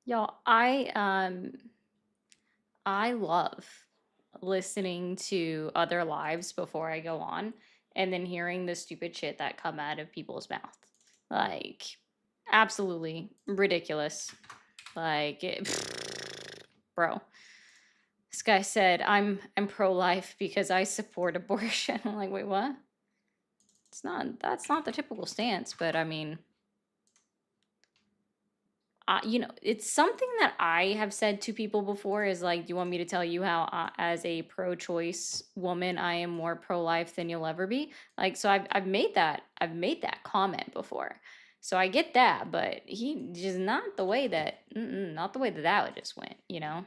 Y'all, I love listening to other lives before I go on and then hearing the stupid shit that come out of people's mouth. Like absolutely ridiculous. Like bro. This guy said I'm pro-life because I support abortion. I'm like, "Wait, what?" That's not the typical stance, but I mean, it's something that I have said to people before is like, do you want me to tell you how, as a pro-choice woman, I am more pro-life than you'll ever be? Like, so I've made that comment before. So I get that, but he just not the way not the way that just went, you know?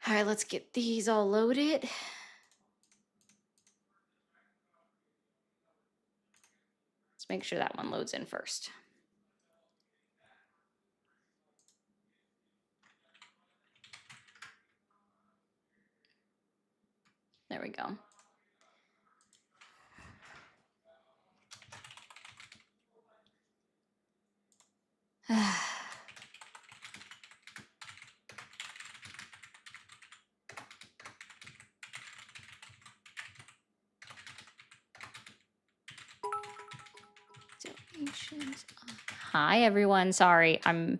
All right, let's get these all loaded. Let's make sure that one loads in first. There we go. Donations. Hi, everyone. Sorry, I'm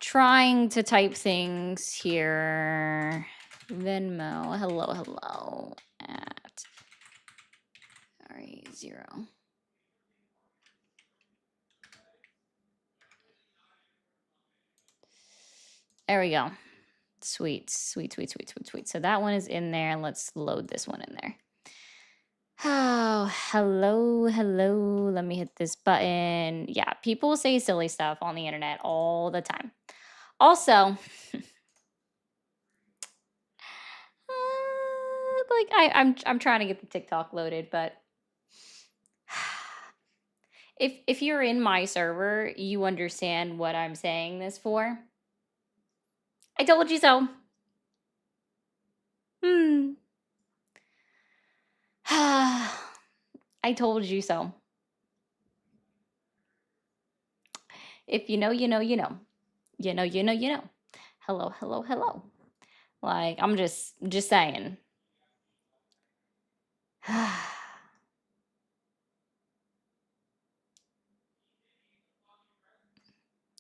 trying to type things here. Venmo. Hello, hello. At RE0. There we go. Sweet, sweet, sweet, sweet, sweet, sweet. So that one is in there. Let's load this one in there. Oh, hello, hello. Let me hit this button. Yeah, people say silly stuff on the internet all the time. Also, like I'm trying to get the TikTok loaded, but if you're in my server, you understand what I'm saying this for. I told you so. Hmm. I told you so. If you know, you know, you know. You know, you know, you know. Hello, hello, hello. Like I'm just saying.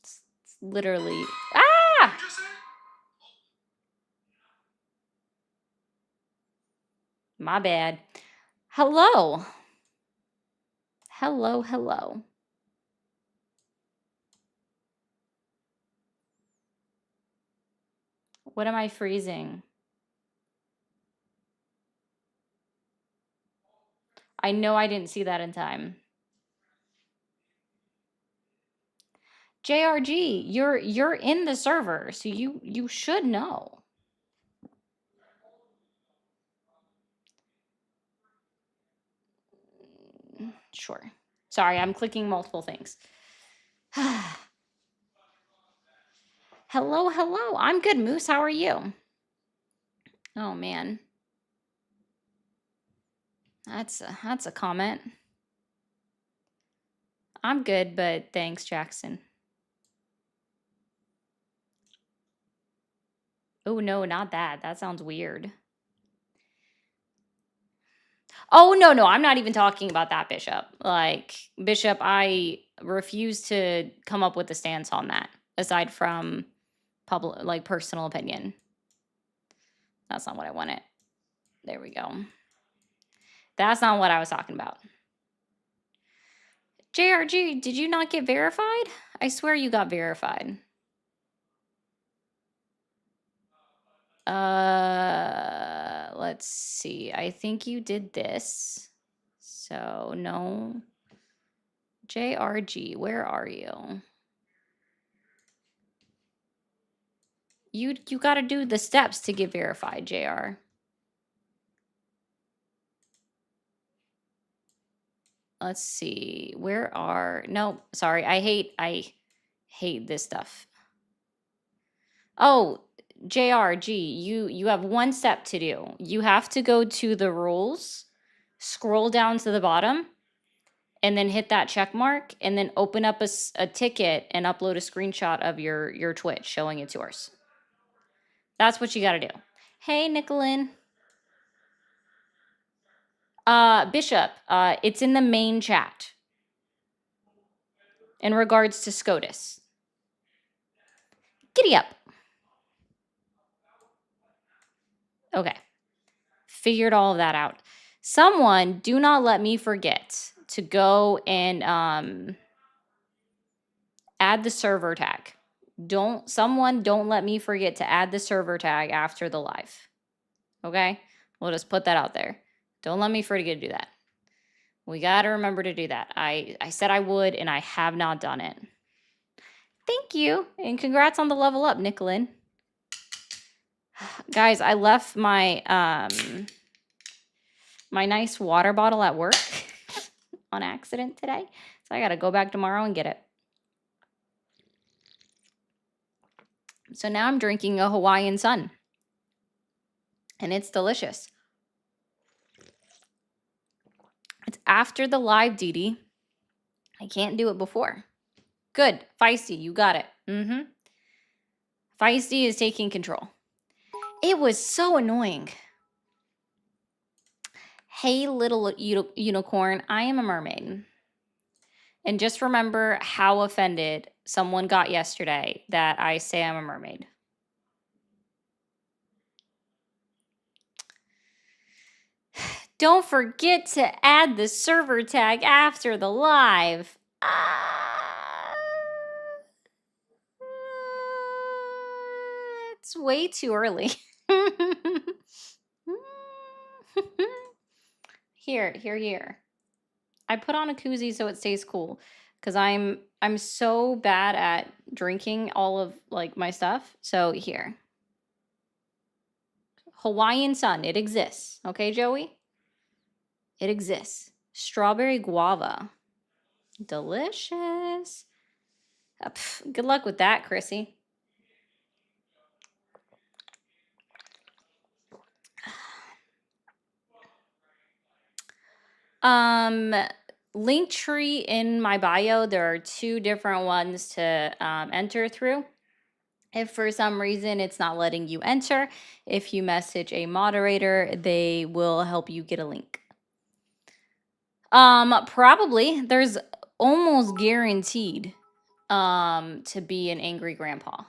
It's literally ah. My bad. Hello. Hello, hello. What am I freezing? I know I didn't see that in time. JRG, you're in the server, so you should know. Sure. Sorry, I'm clicking multiple things. Hello, hello. I'm good, Moose. How are you? Oh man. That's a comment. I'm good, but thanks, Jackson. Oh no, not that. That sounds weird. Oh no, no, I'm not even talking about that, Bishop. Like, Bishop, I refuse to come up with a stance on that, aside from public, like, personal opinion. That's not what I wanted. There we go. That's not what I was talking about. JRG, did you not get verified? I swear you got verified. Let's see. I think you did this. So, no. JRG, where are you? You got to do the steps to get verified, JR. Let's see. Where are No, sorry. I hate this stuff. Oh, JRG, you have one step to do. You have to go to the rules, scroll down to the bottom, and then hit that check mark, and then open up a ticket and upload a screenshot of your Twitch showing it's yours. That's what you got to do. Hey, Nicolin. Bishop, it's in the main chat in regards to SCOTUS. Giddy up. Okay. Figured all of that out. Someone, do not let me forget to go and add the server tag. Don't let me forget to add the server tag after the live. Okay? We'll just put that out there. Don't let me forget to do that. We got to remember to do that. I said I would, and I have not done it. Thank you, and congrats on the level up, Nicolin. Guys, I left my my nice water bottle at work on accident today, so I got to go back tomorrow and get it. So now I'm drinking a Hawaiian Sun, and it's delicious. It's after the live, Dee Dee. I can't do it before. Good. Feisty, you got it. Feisty is taking control. It was so annoying. Hey, little unicorn, I am a mermaid. And just remember how offended someone got yesterday that I say I'm a mermaid. Don't forget to add the server tag after the live. It's way too early. Here. I put on a koozie so it stays cool because I'm so bad at drinking all of like my stuff. So here. Hawaiian Sun, it exists. Okay, Joey? It exists. Strawberry guava. Delicious. Good luck with that, Chrissy. Linktree in my bio, there are 2 different ones to enter through. If for some reason it's not letting you enter, if you message a moderator, they will help you get a link. Probably. There's almost guaranteed to be an angry grandpa.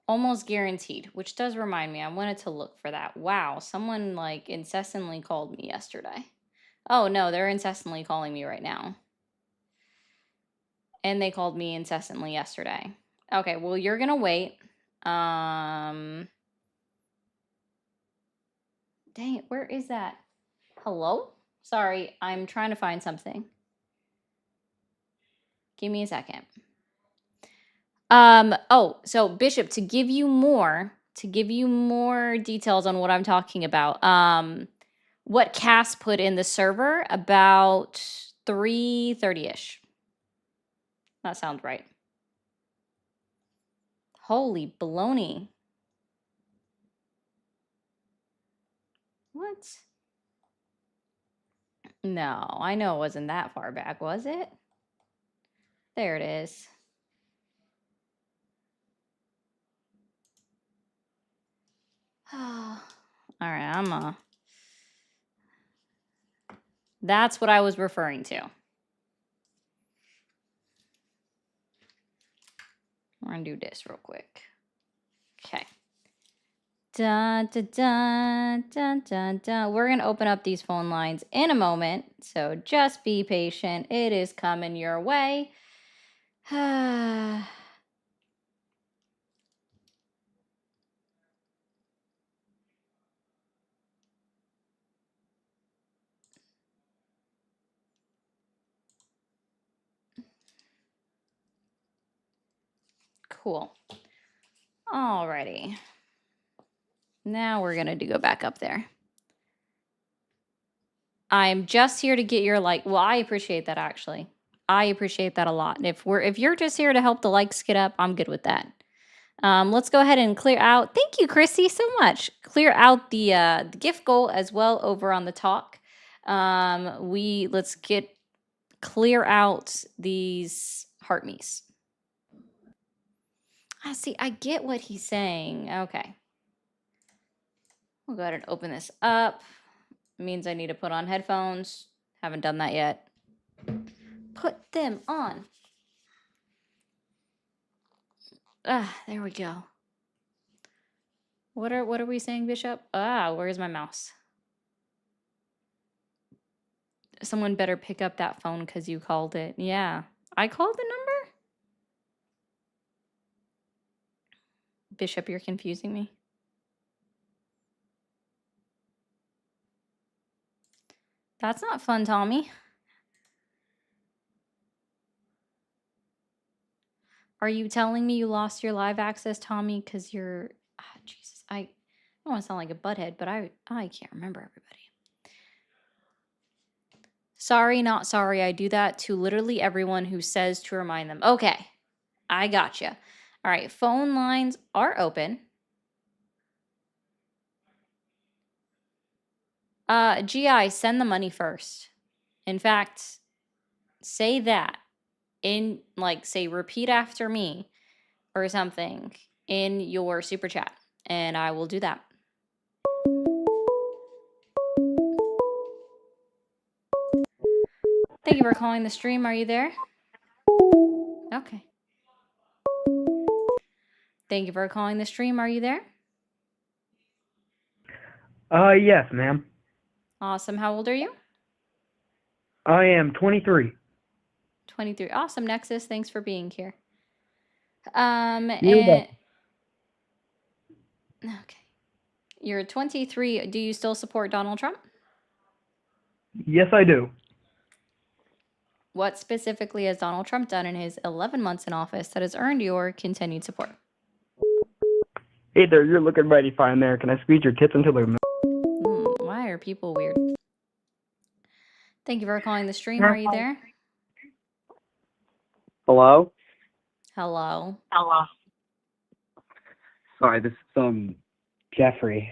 Almost guaranteed, which does remind me, I wanted to look for that. Wow, someone like incessantly called me yesterday. Oh no, they're incessantly calling me right now. And they called me incessantly yesterday. Okay, well, you're gonna wait. Dang it, where is that? Hello? Sorry, I'm trying to find something. Give me a second. Oh, so Bishop, to give you more details on what I'm talking about, what Cass put in the server about 3:30-ish. That sounds right. Holy baloney. What? No, I know it wasn't that far back, was it? There it is. All right, that's what I was referring to. We're gonna do this real quick. Okay. Dun, dun, dun, dun, dun, dun. We're gonna open up these phone lines in a moment, so just be patient. It is coming your way. Cool. Alrighty. Now we're gonna go back up there. I'm just here to get your like. Well, I appreciate that actually. I appreciate that a lot. If you're just here to help the likes get up, I'm good with that. Let's go ahead and clear out. Thank you, Chrissy, so much. Clear out the gift goal as well over on the talk. Let's clear out these heart me's. I see, I get what he's saying. Okay. We'll go ahead and open this up. Means I need to put on headphones. Haven't done that yet. Put them on. There we go. What are we saying, Bishop? Where's my mouse? Someone better pick up that phone because you called it. Yeah. I called the number? Bishop, you're confusing me. That's not fun, Tommy. Are you telling me you lost your live access, Tommy? Because you're... Jesus, I don't want to sound like a butthead, but I can't remember everybody. Sorry, not sorry. I do that to literally everyone who says to remind them. Okay, I gotcha. All right, phone lines are open. GI, send the money first. In fact, say that in, like, say repeat after me or something in your super chat, and I will do that. Thank you for calling the stream. Are you there? Okay. Thank you for calling the stream. Are you there? Yes, ma'am. Awesome. How old are you? I am 23. 23. Awesome, Nexus. Thanks for being here. You're okay. You're 23. Do you still support Donald Trump? Yes, I do. What specifically has Donald Trump done in his 11 months in office that has earned your continued support? Hey there, you're looking mighty fine there. Can I squeeze your tits until they're... Why are people weird? Thank you for calling the stream. Are you there? Hello? Hello. Hello. Sorry, this is Jeffrey.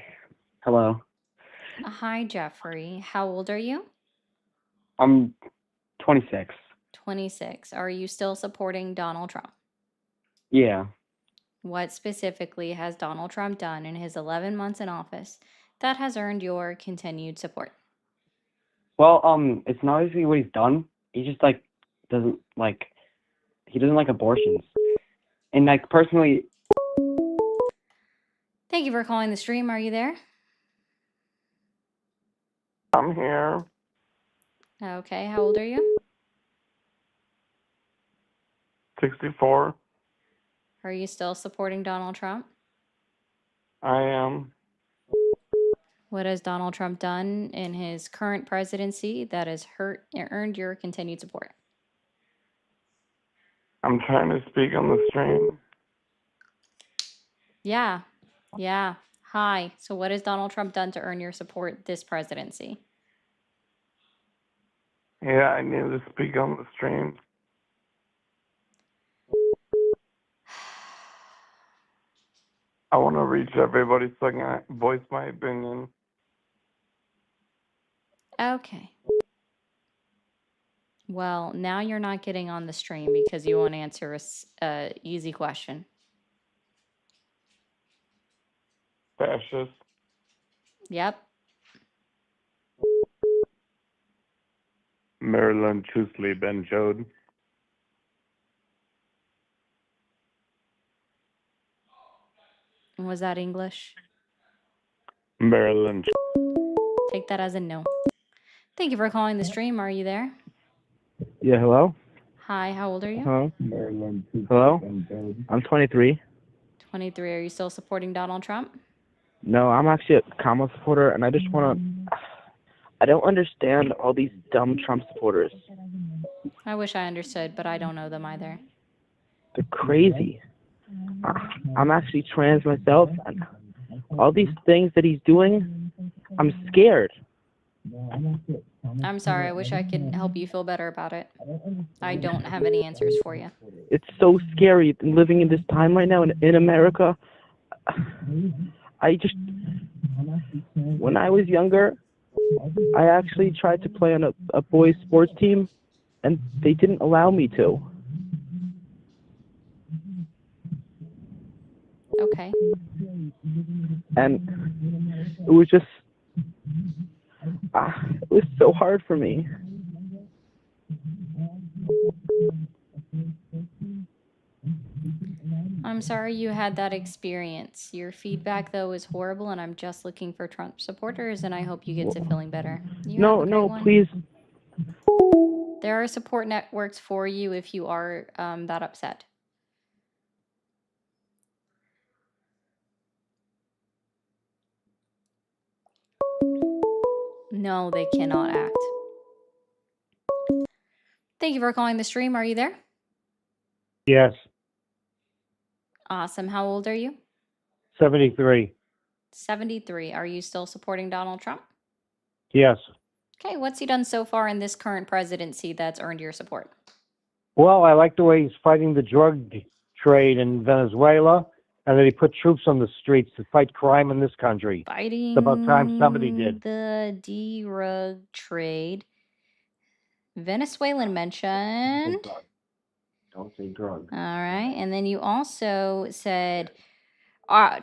Hello. Hi, Jeffrey. How old are you? I'm 26. 26. Are you still supporting Donald Trump? Yeah. What specifically has Donald Trump done in his 11 months in office that has earned your continued support? Well, it's not obviously what he's done. He just doesn't like abortions. And personally. Thank you for calling the stream. Are you there? I'm here. Okay. How old are you? 64. Are you still supporting Donald Trump? I am. What has Donald Trump done in his current presidency that has earned your continued support? I'm trying to speak on the stream. Yeah. Hi. So what has Donald Trump done to earn your support this presidency? Yeah, I need to speak on the stream. I want to reach everybody so I can voice my opinion. Okay. Well, now you're not getting on the stream because you won't answer a easy question. Fascist. Yep. Marilyn Chusli Ben Jode. Was that English? Marilyn. Take that as a no. Thank you for calling the stream. Are you there? Yeah, hello? Hi, how old are you? Hello? Hello? I'm 23. 23. Are you still supporting Donald Trump? No, I'm actually a Kamala supporter, and I just want to... I don't understand all these dumb Trump supporters. I wish I understood, but I don't know them either. They're crazy. I'm actually trans myself, and all these things that he's doing, I'm scared. I'm sorry. I wish I could help you feel better about it. I don't have any answers for you. It's so scary living in this time right now in America. When I was younger, I actually tried to play on a boys' sports team, and they didn't allow me to. Okay. And it was just, it was so hard for me. I'm sorry you had that experience. Your feedback, though, is horrible, and I'm just looking for Trump supporters, and I hope you get to feeling better. You have No, a great no, one. please. There are support networks for you if you are that upset. No, they cannot act. Thank you for calling the stream. Are you there? Yes, Awesome. How old are you? 73. 73. Are you still supporting Donald Trump? Yes. Okay, what's he done so far in this current presidency that's earned your support? Well, I like the way he's fighting the drug trade in Venezuela, and that he put troops on the streets to fight crime in this country. Fighting It's about time somebody did. the drug trade. Venezuelan mentioned. Don't say drug. All right, and then you also said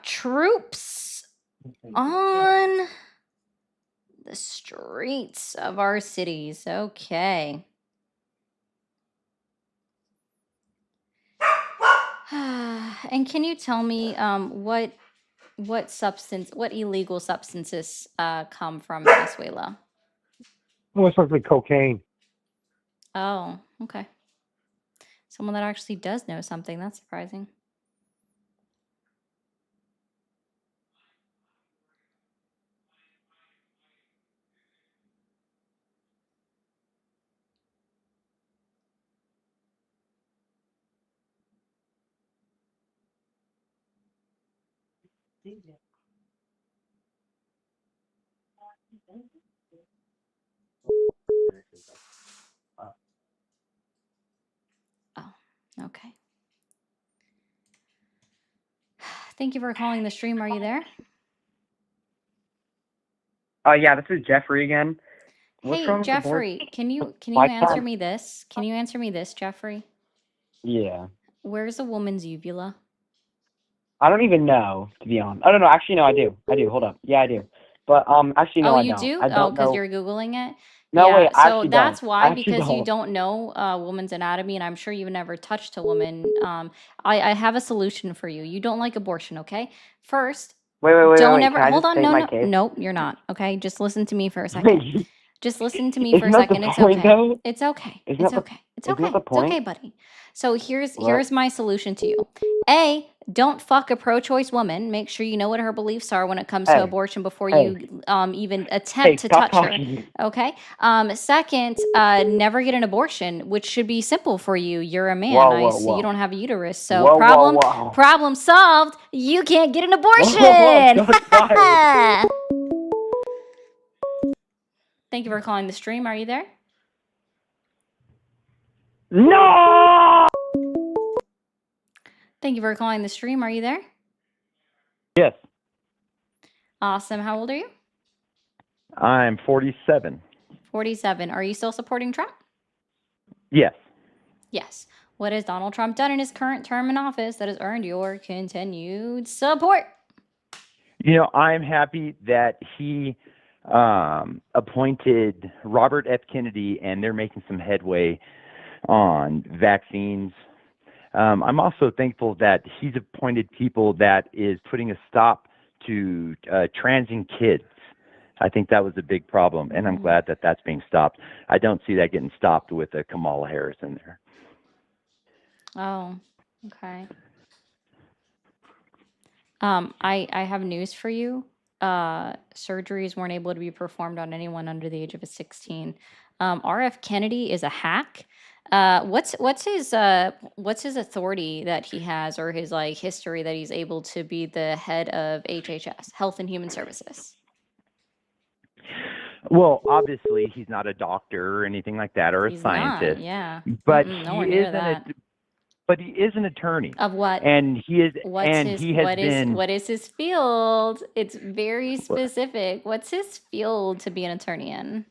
troops on the streets of our cities. Okay. And can you tell me what illegal substances come from Venezuela? Most likely cocaine. Oh, okay. Someone that actually does know something. That's surprising. Oh, okay. Thank you for calling the stream. Are you there? Yeah, this is Jeffrey again. What's Hey, wrong with the board? Jeffrey, can you My answer turn. me this? Can you answer me this, Jeffrey? Yeah. Where's a woman's uvula? I don't even know, to be honest. I don't know. Actually, no, I do. Hold up. Yeah, I do. But actually, no, Oh, I you don't. do? I Oh, don't because know. you're Googling it? No, Yeah, wait, I so actually that's don't. why, I actually because you don't. don't know a woman's anatomy, and I'm sure you've never touched a woman. I have a solution for you. You don't like abortion, okay? First, Wait. don't Can ever I hold just on. state No, my no, case? nope, you're not. Okay, just listen to me for a second. Wait, Just listen to me for isn't a that the second. It's point, okay. though? It's okay. Isn't It's that the okay. It's isn't that okay. the It's okay, point? buddy. So here's What? my solution to you. A, don't fuck a pro-choice woman. Make sure you know what her beliefs are when it comes to Hey, abortion before hey, you even attempt to stop touch her. talking. Okay. Second, never get an abortion, which should be simple for you. You're a man. Whoa, I whoa, see you whoa. don't have a uterus. So Whoa, whoa, whoa. problem solved. You can't get an Whoa, whoa, abortion. shots fired. Thank you for calling the stream. Are you there? No! Thank you for calling the stream. Are you there? Yes. Awesome. How old are you? I'm 47. 47. Are you still supporting Trump? Yes. Yes. What has Donald Trump done in his current term in office that has earned your continued support? You know, I'm happy that he appointed Robert F. Kennedy, and they're making some headway on vaccines. I'm also thankful that he's appointed people that is putting a stop to transing kids. I think that was a big problem, and I'm glad that that's being stopped. I don't see that getting stopped with Kamala Harris in there. Oh, okay. I have news for you. Surgeries weren't able to be performed on anyone under the age of 16. RF Kennedy is a hack. What's his authority that he has, or his like history that he's able to be the head of HHS, Health and Human Services? Well, obviously, he's not a doctor or anything like that, or a He's scientist. not, yeah. But Mm-mm, he nowhere near is that. but he is an attorney, Of what? and he is, What's and his he has been. what is his field? It's very specific. What's his field to be an attorney in?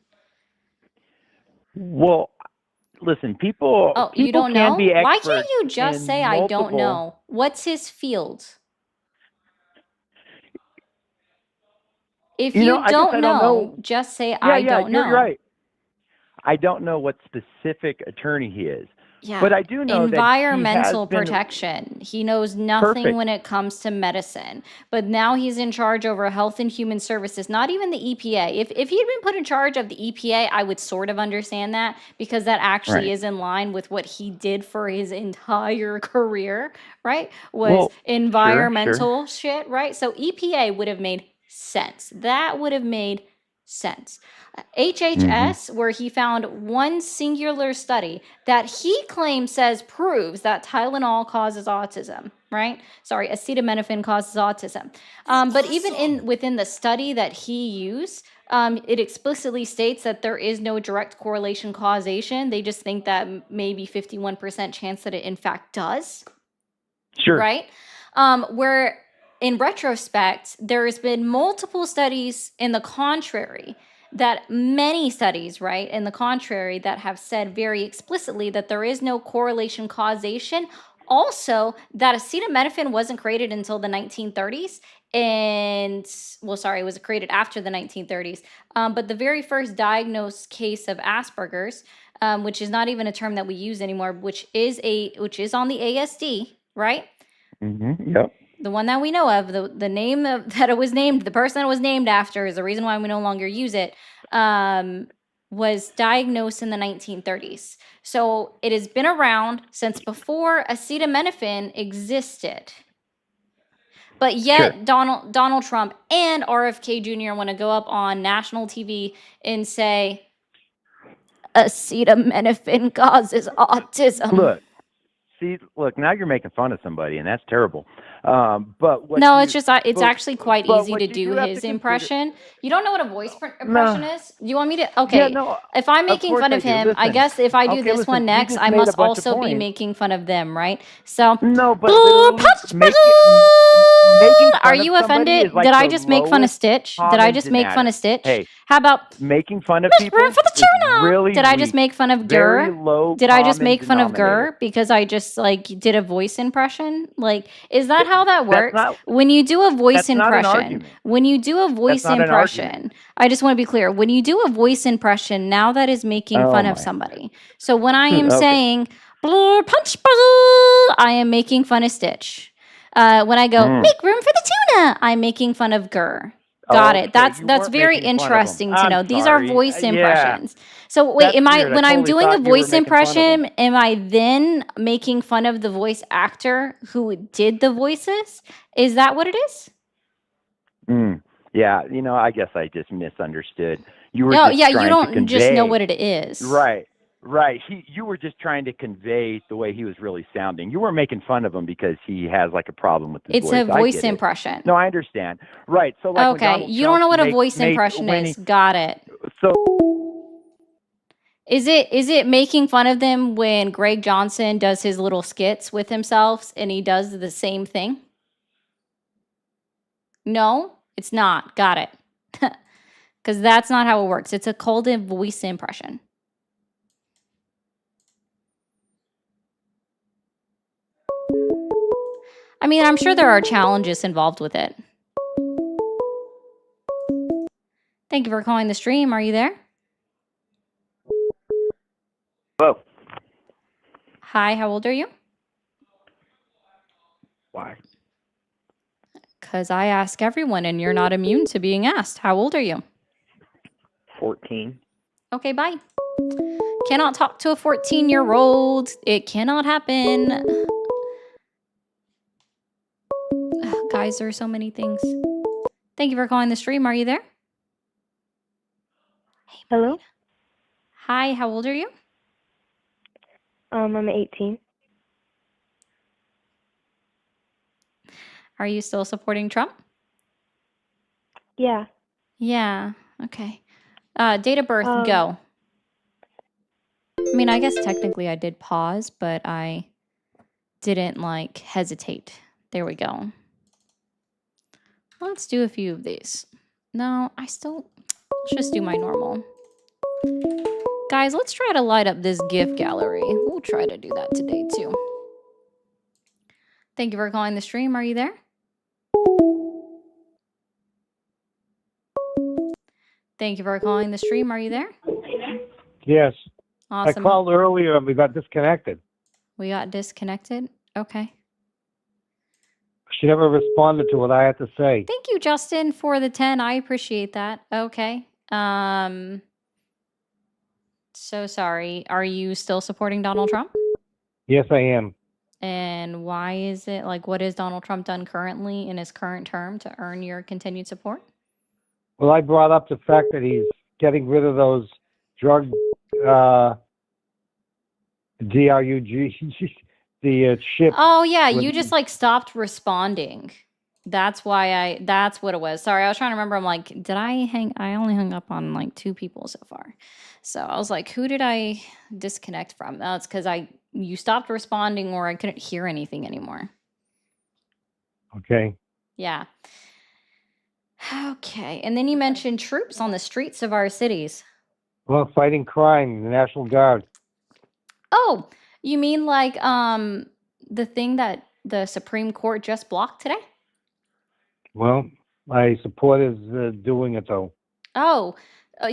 Well, listen, people Oh, you people don't can be know? Why can't experts you just in say I don't multiple. know? What's his field? If You know, you I guess I don't don't know. know, just say Yeah, I yeah, don't you're know. right. I don't know what specific attorney he is, but Yeah. I do know that he has Environmental been protection. He knows nothing perfect. when it comes to medicine. But now he's in charge over Health and Human Services, not even the EPA. If he'd been put in charge of the EPA, I would sort of understand that because that actually Right. is in line with what he did for his entire career, right? Was Well, sure, sure. environmental shit, right? So EPA would have made sense. That would have made sense. HHS, where he found one singular study that he claims says proves that Tylenol causes autism, right? Sorry, acetaminophen causes autism. But even within the study that he used, it explicitly states that there is no direct correlation causation. They just think that maybe 51% chance that it in fact does, Sure. right? Where in retrospect, there's been multiple studies in the contrary, that many studies, right, in the contrary, that have said very explicitly that there is no correlation causation. Also, that acetaminophen wasn't created until the 1930s. And, well, sorry, it was created after the 1930s. But the very first diagnosed case of Asperger's, which is not even a term that we use anymore, which is on the ASD, right? Yep. The one that we know of, the name that it was named, the person it was named after is the reason why we no longer use it, was diagnosed in the 1930s. So it has been around since before acetaminophen existed. But yet Sure. Donald Trump and RFK Jr. want to go up on national TV and say acetaminophen causes autism. Look, now you're making fun of somebody, and that's terrible. But what No, you, it's just it's but, actually quite but easy what to you do do have his to consider. impression. You don't know what a voice No. impression is? Do you want me to? Yeah, Okay. no. If I'm Of making course fun I of do. him, I Listen. guess if I do Okay, this listen. one You next, just I made a must bunch of also be points. making fun of them, right? So, No, but Blue literally punch making Are fun of you somebody offended? is like Did I the just make fun of lowest Stitch? Did I common just make fun of denominator. Stitch? Hey, How about making fun of Miss Room people for the is tuna? really Did I just weak. make fun of Very Gurr? low Did I just common make fun of denominator. Gurr because I just like did a voice impression? Like, is that how that That's works? not. When you do a voice That's not an impression, argument. when you do a That's voice not an argument. impression, I just want to be clear. When you do a voice impression, now that is making Oh fun of my. somebody. So when I am Okay. saying "Blur punch," I am making fun of Stitch. When I go Mm. make room for the tuna, I'm making fun of Gurr. Got it. Okay, you That's weren't very making fun of them. interesting to I'm know. These are sorry. voice Yeah, impressions. So wait, that's am I weird. I when I'm totally doing a thought you were voice making fun of them. impression, am I then making fun of the voice actor who did the voices? Is that what it is? Yeah, I guess I just misunderstood. You were No, just yeah, you trying to don't just know convey. what it is. Right, right. You were just trying to convey the way he was really sounding. You weren't making fun of him because he has like a problem with his It's voice. a I voice get it. impression. No, I understand. Right. So like when Okay, Donald you don't Trump know what a make, voice made impression when is. he Got it. so Is it making fun of them when Greg Johnson does his little skits with himself and he does the same thing? No, it's not. Got it. Because that's not how it works. It's called a voice impression. I mean, I'm sure there are challenges involved with it. Thank you for calling the stream. Are you there? Hello. Hi, how old are you? Why? Because I ask everyone and you're not immune to being asked. How old are you? 14. Okay, bye. Cannot talk to a 14-year-old. It cannot happen. Ugh, guys, there are so many things. Thank you for calling the stream. Are you there? Hello? Hi, how old are you? I'm 18. Are you still supporting Trump? Yeah. Yeah, okay. Date of birth, Um, go. I mean, I guess technically I did pause, but I didn't like hesitate. There we go. Let's do a few of these. No, let's just do my normal. Guys, let's try to light up this GIF gallery. We'll try to do that today too. Thank you for calling the stream. Are you there? Thank you for calling the stream. Are you there? Yes. Awesome. I called earlier and we got disconnected. We got disconnected. Okay. She never responded to what I had to say. Thank you, Justin, for the 10. I appreciate that. Okay. So sorry. Are you still supporting Donald Trump? Yes, I am. And why is it like what has Donald Trump done currently in his current term to earn your continued support? Well, I brought up the fact that he's getting rid of those drug, DRUG, the chip. Oh yeah, you with- just like stopped responding. That's what it was. Sorry, I was trying to remember. I'm like, I only hung up on like 2 people so far. So I was like, who did I disconnect from? That's because you stopped responding or I couldn't hear anything anymore. Okay. Yeah. Okay. And then you mentioned troops on the streets of our cities. Well, fighting crime, the National Guard. Oh, you mean like the thing that the Supreme Court just blocked today? Well, I support his doing it, though. Oh,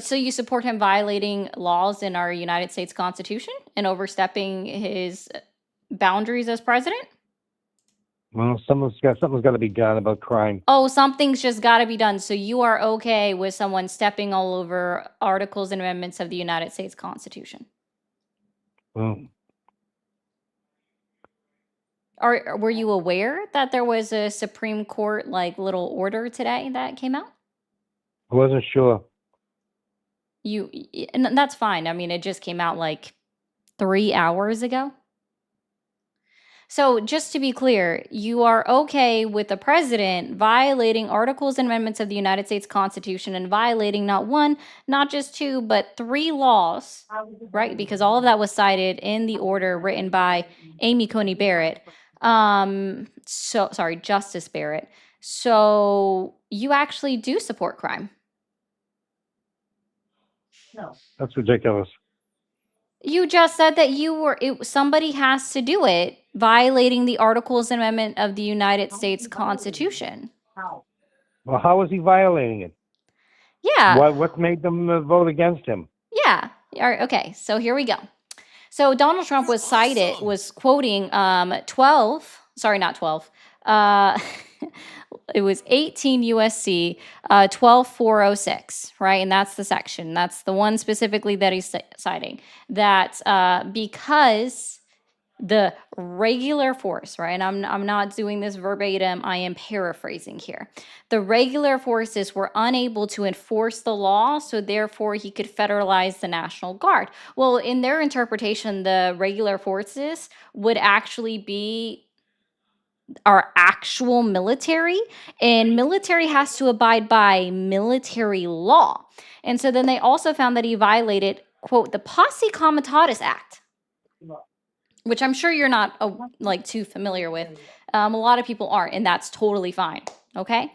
so you support him violating laws in our United States Constitution and overstepping his boundaries as president? Well, something's got to be done about crime. Oh, something's just got to be done. So you are okay with someone stepping all over articles and amendments of the United States Constitution? Well, Were you aware that there was a Supreme Court like little order today that came out? I wasn't sure. And that's fine. I mean, it just came out like 3 hours ago. So just to be clear, you are okay with the president violating articles and amendments of the United States Constitution and violating not 1, not just 2, but 3 laws, right? Because all of that was cited in the order written by Amy Coney Barrett. Justice Barrett. So you actually do support crime. That's ridiculous. You just said that somebody has to do it, violating the Articles and Amendment of the United States Constitution. Well, how is he violating it? Yeah. What made them vote against him? Yeah. All right, okay, so here we go. So Donald Trump was quoting 12, it was 18 USC 12406, right? And that's the section. That's the one specifically that he's citing. That because the regular force, right? And I'm not doing this verbatim. I am paraphrasing here. The regular forces were unable to enforce the law, so therefore he could federalize the National Guard. Well, in their interpretation, the regular forces would actually be our actual military, and military has to abide by military law. And so then they also found that he violated, quote, the Posse Comitatus Act, which I'm sure you're not too familiar with. A lot of people aren't, and that's totally fine. Okay.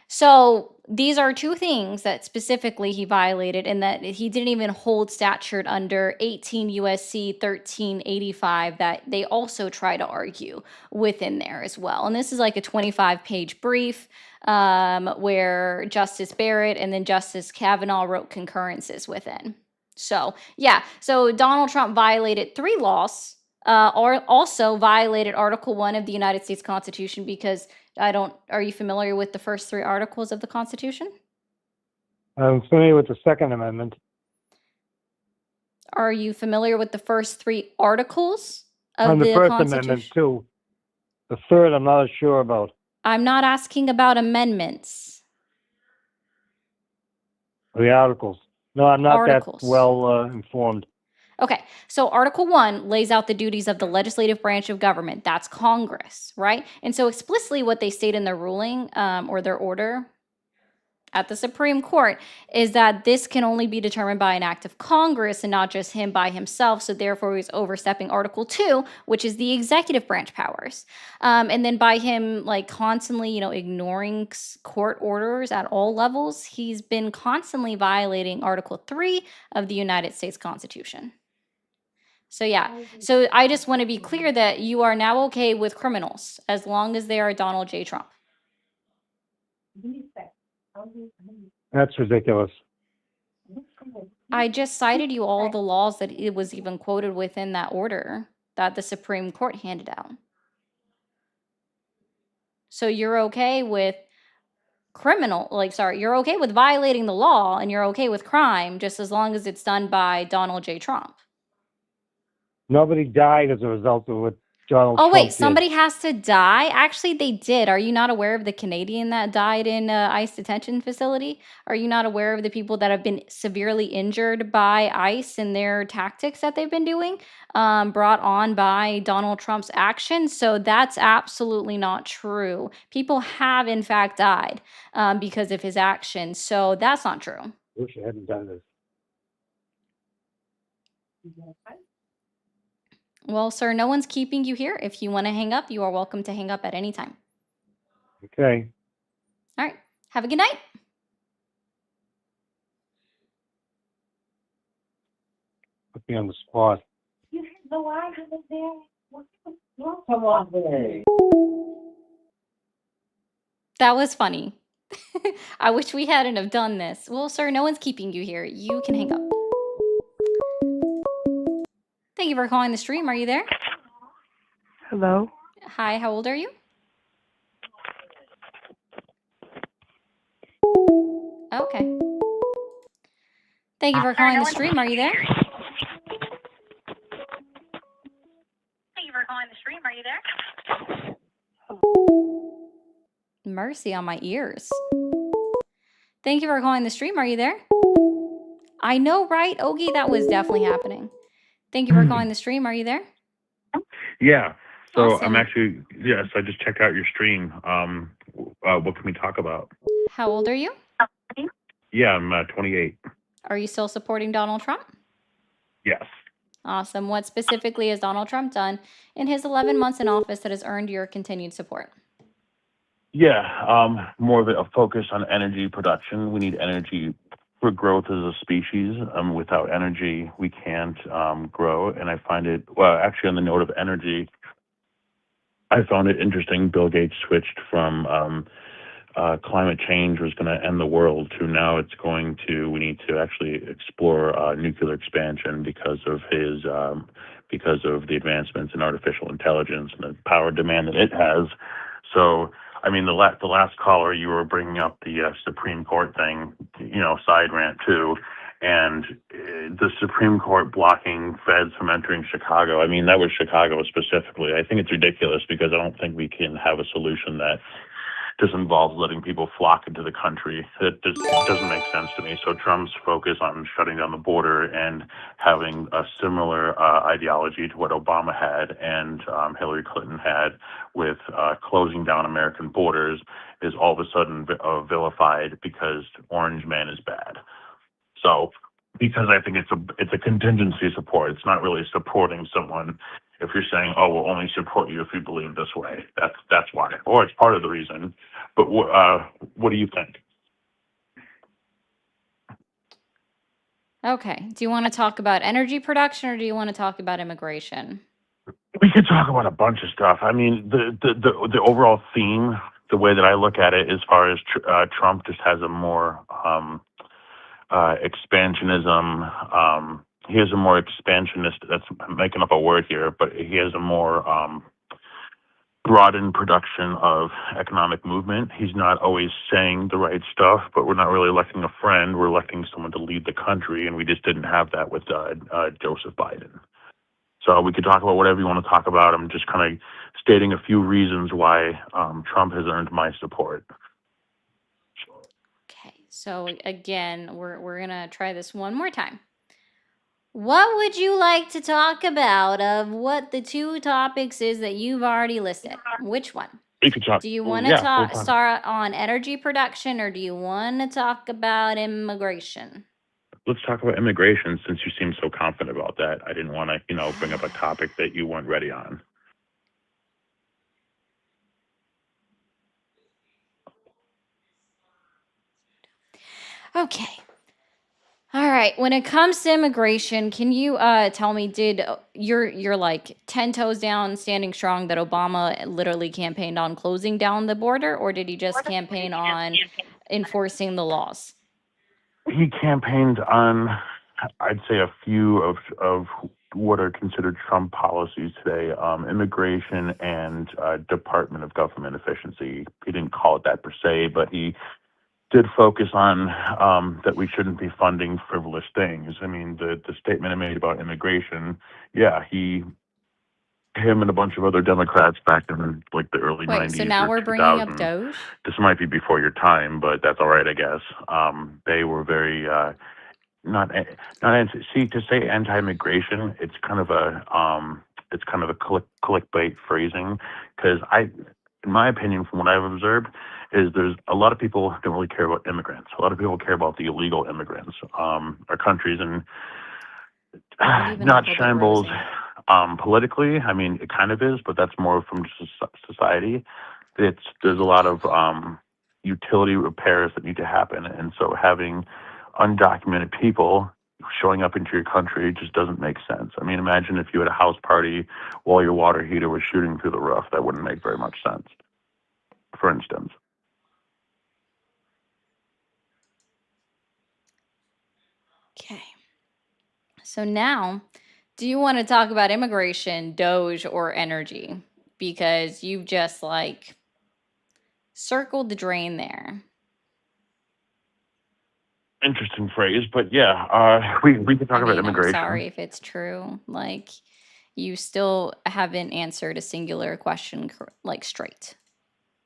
So these are 2 things that specifically he violated, and that he didn't even hold statute under 18 USC 1385 that they also try to argue within there as well. And this is like a 25-page brief where Justice Barrett and then Justice Kavanaugh wrote concurrences within. So yeah, so Donald Trump violated 3 laws, or also violated Article 1 of the United States Constitution because are you familiar with the first 3 articles of the Constitution? I'm familiar with the Second Amendment. Are you familiar with the first 3 articles of And the the First Constitution? Amendment, too. The third, I'm not sure about. I'm not asking about amendments. The articles. No, I'm not Articles. that well informed. Okay, so Article 1 lays out the duties of the legislative branch of government. That's Congress, right? And so explicitly what they state in their ruling or their order, at the Supreme Court is that this can only be determined by an act of Congress and not just him by himself. So therefore, he's overstepping Article 2, which is the executive branch powers. And then by him like constantly, ignoring court orders at all levels, he's been constantly violating Article 3 of the United States Constitution. So yeah, so I just want to be clear that you are now okay with criminals as long as they are Donald J. Trump. That's ridiculous. I just cited you all the laws that it was even quoted within that order that the Supreme Court handed out. So you're okay with you're okay with violating the law and you're okay with crime just as long as it's done by Donald J. Trump. Nobody died as a result of what Donald Oh, Trump wait, did. somebody has to die? Actually, they did. Are you not aware of the Canadian that died in ICE detention facility? Are you not aware of the people that have been severely injured by ICE and their tactics that they've been doing, brought on by Donald Trump's actions? So that's absolutely not true. People have, in fact, died because of his actions. So that's not true. Wish I hadn't done this. Well, sir, no one's keeping you here. If you want to hang up, you are welcome to hang up at any time. Okay. All right. Have a good night. Put me on the spot. That was funny. I wish we hadn't have done this. Well, sir, no one's keeping you here. You can hang up. Thank you for calling the stream. Are you there? Hello. Hi, how old are you? Okay. Thank you for calling the stream. Are you there? Thank you for calling the stream. Are you there? Mercy on my ears. Thank you for calling the stream. Are you there? I know, right? Ogie, that was definitely happening. Thank you for calling the stream. Are you there? Yeah. So Awesome. I'm actually, yes, I just checked out your stream. What can we talk about? How old are you? Yeah, I'm 28. Are you still supporting Donald Trump? Yes. Awesome. What specifically has Donald Trump done in his 11 months in office that has earned your continued support? Yeah, more of a focus on energy production. We need energy for growth as a species. Without energy, we can't grow. And I find it, well, actually on the note of energy, I found it interesting. Bill Gates switched from climate change was going to end the world to now it's going to, we need to actually explore nuclear expansion because of the advancements in artificial intelligence and the power demand that it has. So, I mean, the last caller, you were bringing up the Supreme Court thing, side rant too, and the Supreme Court blocking feds from entering Chicago. I mean, that was Chicago specifically. I think it's ridiculous because I don't think we can have a solution that just involves letting people flock into the country. It doesn't make sense to me. So Trump's focus on shutting down the border and having a similar ideology to what Obama had and Hillary Clinton had with closing down American borders is all of a sudden vilified because Orange Man is bad. So because I think it's a contingency support. It's not really supporting someone. If you're saying, "Oh, we'll only support you if you believe this way," that's why, or it's part of the reason. But what do you think? Okay. Do you want to talk about energy production or do you want to talk about immigration? We could talk about a bunch of stuff. I mean, the overall theme, the way that I look at it, as far as Trump just has a more expansionism. He has a more expansionist, that's I'm making up a word here, but he has a more broadened production of economic movement. He's not always saying the right stuff, but we're not really electing a friend. We're electing someone to lead the country, and we just didn't have that with Joseph Biden. So we could talk about whatever you want to talk about. I'm just kind of stating a few reasons why Trump has earned my support. Okay. So again, we're going to try this one more time. What would you like to talk about of what the two topics is that you've already listed? Which one? We could talk. Do you Well, want to yeah, we'll talk talk. start on energy production, or do you want to talk about immigration? Let's talk about immigration since you seem so confident about that. I didn't want to, bring up a topic that you weren't ready on. Okay. All right. When it comes to immigration, can you tell me, did you're like 10 toes down, standing strong that Obama literally campaigned on closing down the border, or did he just campaign on enforcing the laws? He campaigned on, I'd say, a few of what are considered Trump policies today, immigration and Department of Government Efficiency. He didn't call it that per se, but he did focus on that we shouldn't be funding frivolous things. I mean, the statement I made about immigration, yeah, him and a bunch of other Democrats back in like the early Wait, so 90s now or we're bringing up 2000s. Doge? This might be before your time, but that's all right, I guess. They were very to say anti-immigration. It's kind of a clickbait phrasing, because in my opinion, from what I've observed, is there's a lot of people who don't really care about immigrants. A lot of people care about the illegal immigrants. Our country's in Not even not Uncle Big shambles Rosie. politically. I mean, it kind of is, but that's more from just society. There's a lot of utility repairs that need to happen, and so having undocumented people showing up into your country just doesn't make sense. I mean, imagine if you had a house party while your water heater was shooting through the roof. That wouldn't make very much sense, for instance. Okay. So now, do you want to talk about immigration, Doge, or energy? Because you've just like circled the drain there. Interesting phrase, but yeah, we can talk I about mean, I'm immigration. sorry if it's true. Like, you still haven't answered a singular question like straight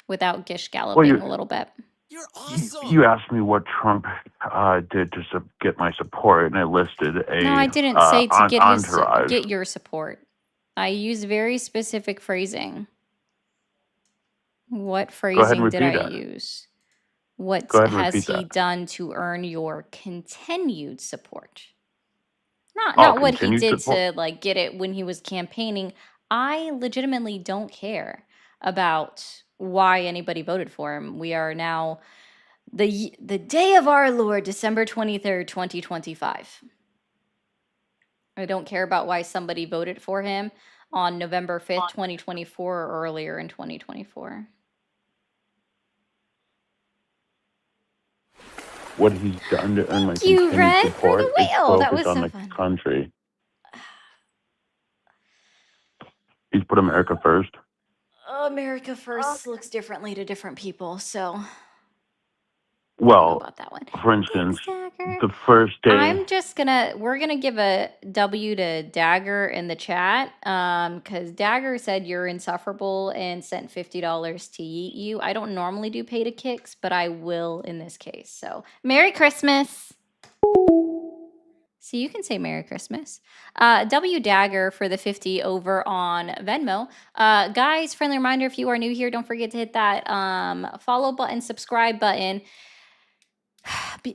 without gish Well, galloping a little bit. You're awesome. you asked me what Trump did to get my support, and I listed No, I a didn't say to get entourage. get your support. I used very specific phrasing. What Go ahead and phrasing did repeat I that. use? What Go ahead and has repeat he that. done to earn your continued support? Not Oh, not what he continued did support. to like get it when he was campaigning. I legitimately don't care about why anybody voted for him. We are now the day of our Lord, December 23rd, 2025. I don't care about why somebody voted for him on November 5th, 2024, or earlier in 2024. What he's done to earn my Thank you, continued Red, for support the is whale. That focused was on so the fun. country. He's put America first. America first looks differently to different people, so I don't know Well, about that one. for instance, Thanks, Dagger. the first day. We're gonna give a W to Dagger in the chat, because Dagger said you're insufferable and sent $50 to yeet you. I don't normally do pay to kicks, but I will in this case. So Merry Christmas. So you can say Merry Christmas. W Dagger for the 50 over on Venmo. Guys, friendly reminder, if you are new here, don't forget to hit that follow button, subscribe button.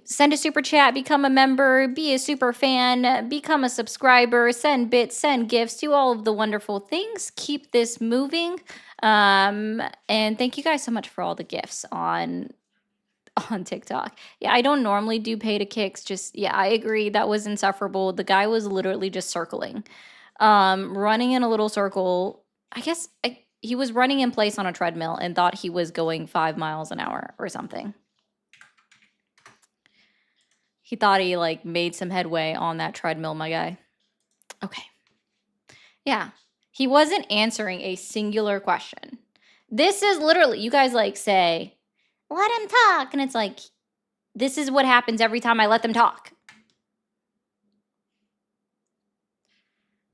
Send a super chat, become a member, be a super fan, become a subscriber, send bits, send gifts, do all of the wonderful things. Keep this moving. And thank you guys so much for all the gifts on TikTok. Yeah, I don't normally do pay to kicks. I agree. That was insufferable. The guy was literally just circling, running in a little circle. I guess he was running in place on a treadmill and thought he was going 5 miles an hour or something. He thought he like made some headway on that treadmill, my guy. Okay. Yeah. He wasn't answering a singular question. This is literally, you guys like say, let him talk. And it's like, this is what happens every time I let them talk.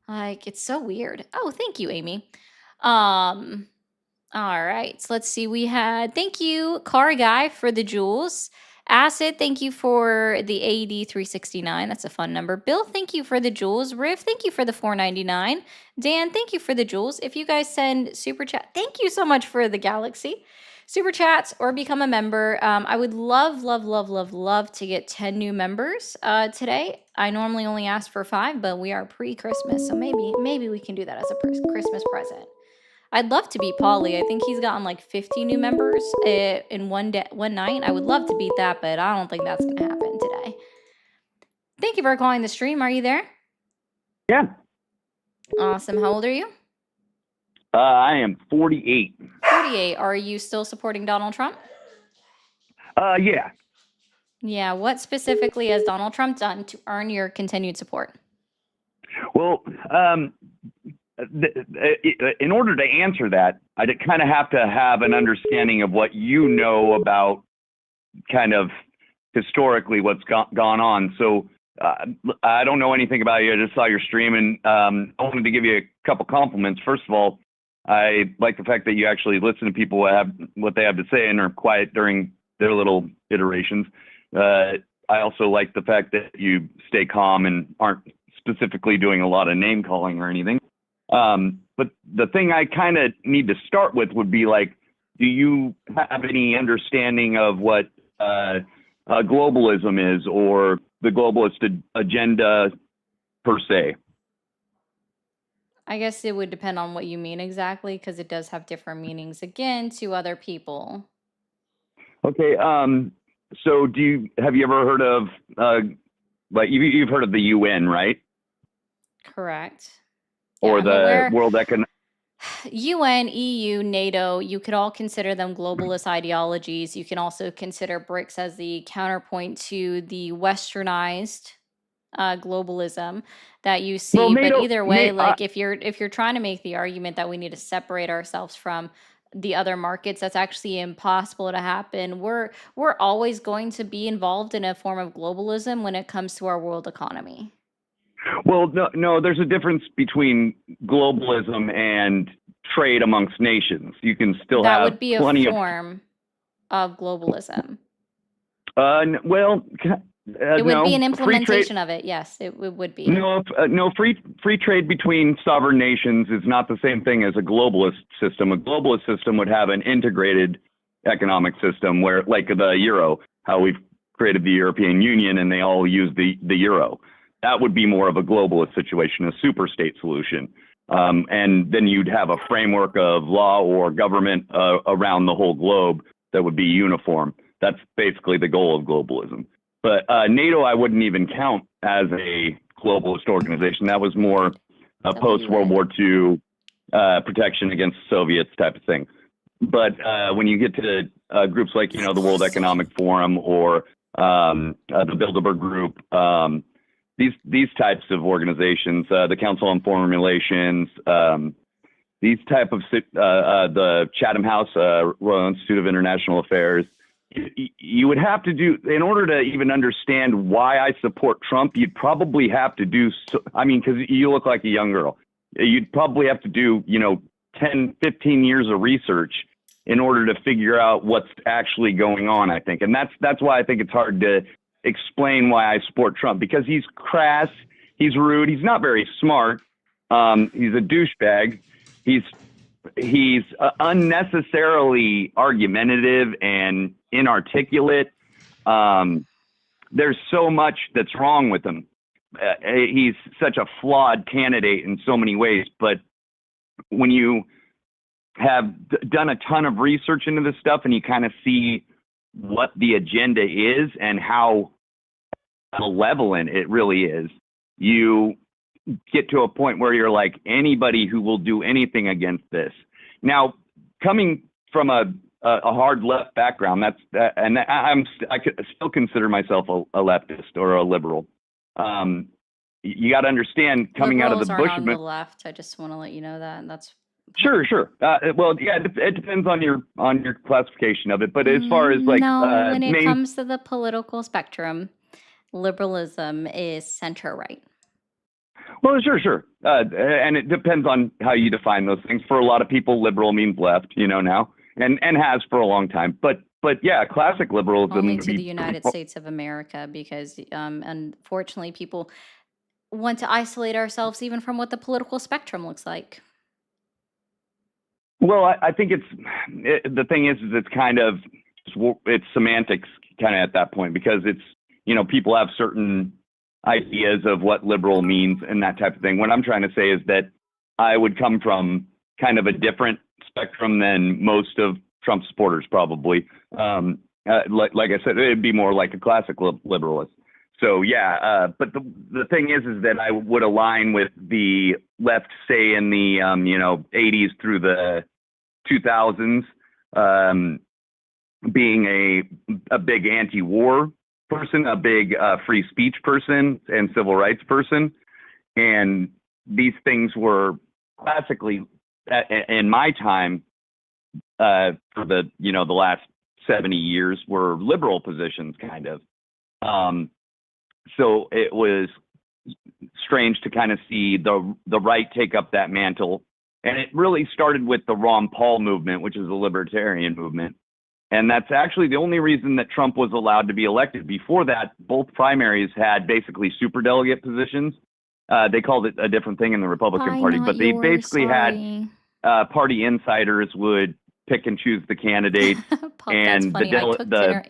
Like, it's so weird. Oh, thank you, Amy. All right. So let's see. We had, thank you, Car Guy, for the jewels. Acid, thank you for the AD 369. That's a fun number. Bill, thank you for the jewels. Riff, thank you for the 499. Dan, thank you for the jewels. If you guys send super chat, thank you so much for the galaxy. Super chats or become a member. I would love, love, love, love, love to get 10 new members today. I normally only ask for 5, but we are pre-Christmas, so maybe we can do that as a Christmas present. I'd love to beat Paulie. I think he's gotten like 50 new members in one night. I would love to beat that, but I don't think that's gonna happen today. Thank you for calling the stream. Are you there? Yeah. Awesome. How old are you? I am 48. 48. Are you still supporting Donald Trump? Yeah. Yeah. What specifically has Donald Trump done to earn your continued support? Well, in order to answer that, I kind of have to have an understanding of what you know about kind of historically what's gone on. So I don't know anything about you. I just saw your stream, and I wanted to give you a couple compliments. First of all, I like the fact that you actually listen to people what they have to say and are quiet during their little iterations. I also like the fact that you stay calm and aren't specifically doing a lot of name calling or anything. But the thing I kind of need to start with would be like, do you have any understanding of what globalism is, or the globalist agenda per se? I guess it would depend on what you mean exactly, because it does have different meanings again to other people. Okay. So have you ever heard of like you've heard of the UN, right? Correct. Or Yeah, the World Economic. UN, EU, NATO, you could all consider them globalist ideologies. You can also consider BRICS as the counterpoint to the westernized globalism that you see. Well, but NATO, either way, like if you're trying to make the argument that we need to separate ourselves from the other markets, that's actually impossible to happen. We're always going to be involved in a form of globalism when it comes to our world economy. Well, no, there's a difference between globalism and trade amongst nations. You can still That have would be a plenty form of globalism. Well, It would no. be an Free trade, implementation of it. Yes, it would be. no, free trade between sovereign nations is not the same thing as a globalist system. A globalist system would have an integrated economic system where, like the euro, how we've created the European Union and they all use the euro. That would be more of a globalist situation, a super state solution. And then you'd have a framework of law or government around the whole globe that would be uniform. That's basically the goal of globalism. But NATO, I wouldn't even count as a globalist organization. That was more a post-World War II protection against Soviets type of thing. But when you get to groups like, the World Economic Forum or the Bilderberg Group, these types of organizations, the Council on Foreign Relations, these type of the Chatham House, Royal Institute of International Affairs, you would have to do, in order to even understand why I support Trump, you'd probably have to do, because you look like a young girl. You'd probably have to do, 10, 15 years of research in order to figure out what's actually going on, I think. And that's why I think it's hard to explain why I support Trump, because he's crass, he's rude, he's not very smart, he's a douchebag, he's unnecessarily argumentative and inarticulate. There's so much that's wrong with him. He's such a flawed candidate in so many ways, but when you have done a ton of research into this stuff and you kind of see what the agenda is and how malevolent it really is, you get to a point where you're like, anybody who will do anything against this. Now, coming from a hard left background, I could still consider myself a leftist or a liberal. You got to understand, coming out of the Bush on the left. I just want to let you know that, and that's Sure. Well, yeah, it depends on your classification of it. But as far as like, when it comes to the political spectrum, liberalism is center right. Well, sure. And it depends on how you define those things. For a lot of people, liberal means left, now, and has for a long time. But but yeah, classic liberalism Only would to the be United States of America, because unfortunately people want to isolate ourselves even from what the political spectrum looks like. well, I think the thing is it's kind of, it's semantics kind of at that point, because it's, people have certain ideas of what liberal means and that type of thing. What I'm trying to say is that I would come from kind of a different spectrum than most of Trump supporters probably. Like I said, it'd be more like a classic liberalist. So yeah, but the thing is that I would align with the left, say in the 80s through the 2000s, being a big anti-war person, a big free speech person, and civil rights person, and these things were classically in my time for the the last 70 years were liberal positions, kind of. So it was strange to kind of see the right take up that mantle. And it really started with the Ron Paul movement, which is a libertarian movement. And that's actually the only reason that Trump was allowed to be elected. Before that, both primaries had basically superdelegate positions. They called it a different thing in the Republican Party, but they basically had party insiders would pick and choose the candidates, and the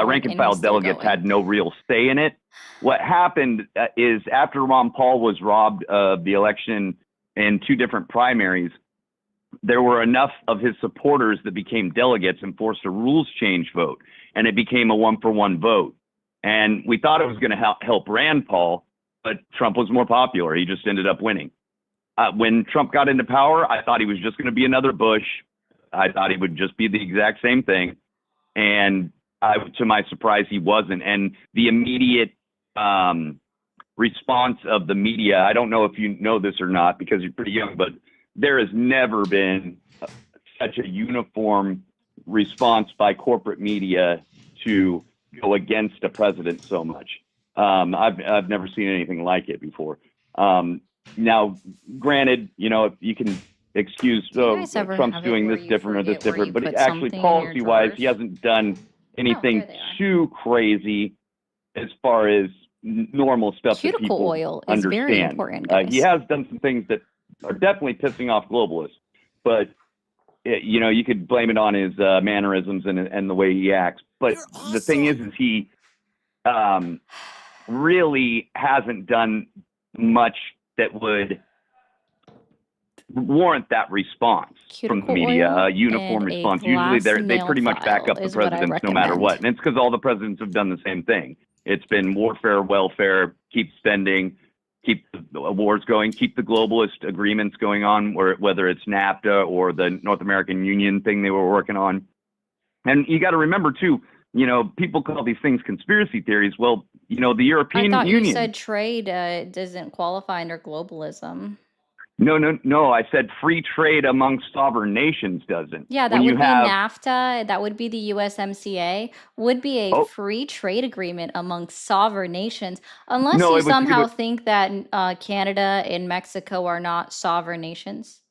rank and file delegates had no real say in it. What happened is after Ron Paul was robbed of the election in 2 different primaries, there were enough of his supporters that became delegates and forced a rules change vote, and it became a 1-for-1 vote. And we thought it was going to help Rand Paul, but Trump was more popular. He just ended up winning. When Trump got into power, I thought he was just going to be another Bush. I thought he would just be the exact same thing. And to my surprise, he wasn't. And the immediate response of the media, I don't know if you know this or not because you're pretty young, but there has never been such a uniform response by corporate media to go against a president so much. I've never seen anything like it before. Now, granted, if you can excuse Trump's doing this different or this different, but actually policy-wise, he hasn't done anything too crazy as far as normal stuff that people oil is understand. very important, guys. He has done some things that are definitely pissing off globalists, but you could blame it on his mannerisms and the way he acts. But the thing is he really hasn't done much that would warrant that response from the media, a uniform response. Usually they pretty much back up the presidents no matter what. And it's because all the presidents have done the same thing. It's been warfare, welfare, keep spending, keep the wars going, keep the globalist agreements going on, whether it's NAFTA or the North American Union thing they were working on. And you got to remember, too, people call these things conspiracy theories. Well, the European Union. I thought you said trade doesn't qualify under globalism. No. I said free trade among sovereign nations doesn't. Yeah, that would be NAFTA. That would be the USMCA. Would be a free trade agreement among sovereign nations, unless you somehow think that Canada and Mexico are not sovereign nations.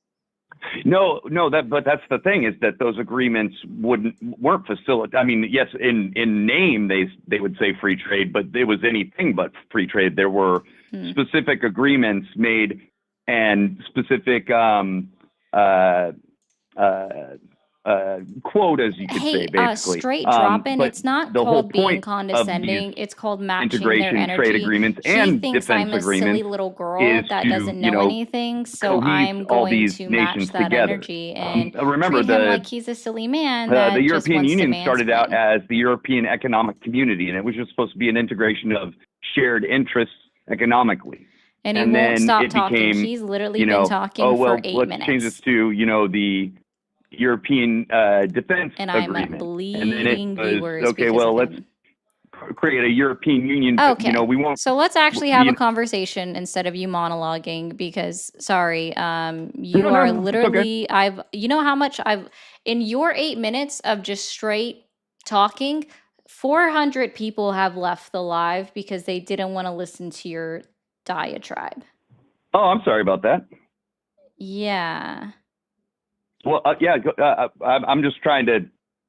No, but that's the thing, is that those agreements weren't facilitated. I mean, yes, in name they would say free trade, but it was anything but free trade. There were specific agreements made and specific quotas, you could say, basically. Straight dropping. It's not called being condescending. It's called matching their energy. Trade agreements and thinks defense I'm a silly little girl that doesn't know anything, so I'm going to match that energy and remember treat him like he's a silly man. The European Union started out as the European Economic Community, and it was just supposed to be an integration of shared interests economically. And he won't stop talking. He's literally been talking for 8 minutes. Let's change this to, the European Defense and Agreement. I'm bleeding viewers. Okay, well, let's create a European Union. Okay. We won't. So let's actually have a conversation instead of you monologuing, because sorry, you are literally. Okay. You know how much in your 8 minutes of just straight talking, 400 people have left the live because they didn't want to listen to your diatribe. Oh, I'm sorry about that. Yeah. Well, yeah, I'm just trying to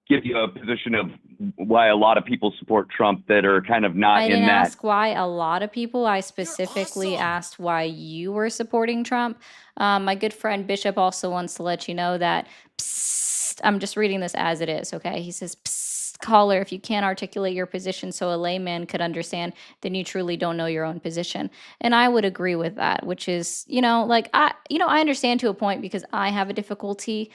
give you a position of why a lot of people support Trump that are kind of not I in didn't that. ask why a lot of people. I specifically asked why you were supporting Trump. My good friend Bishop also wants to let you know that, psst, I'm just reading this as it is, okay? He says, psst, caller, if you can't articulate your position so a layman could understand, then you truly don't know your own position. And I would agree with that, which is, like, I understand to a point because I have a difficulty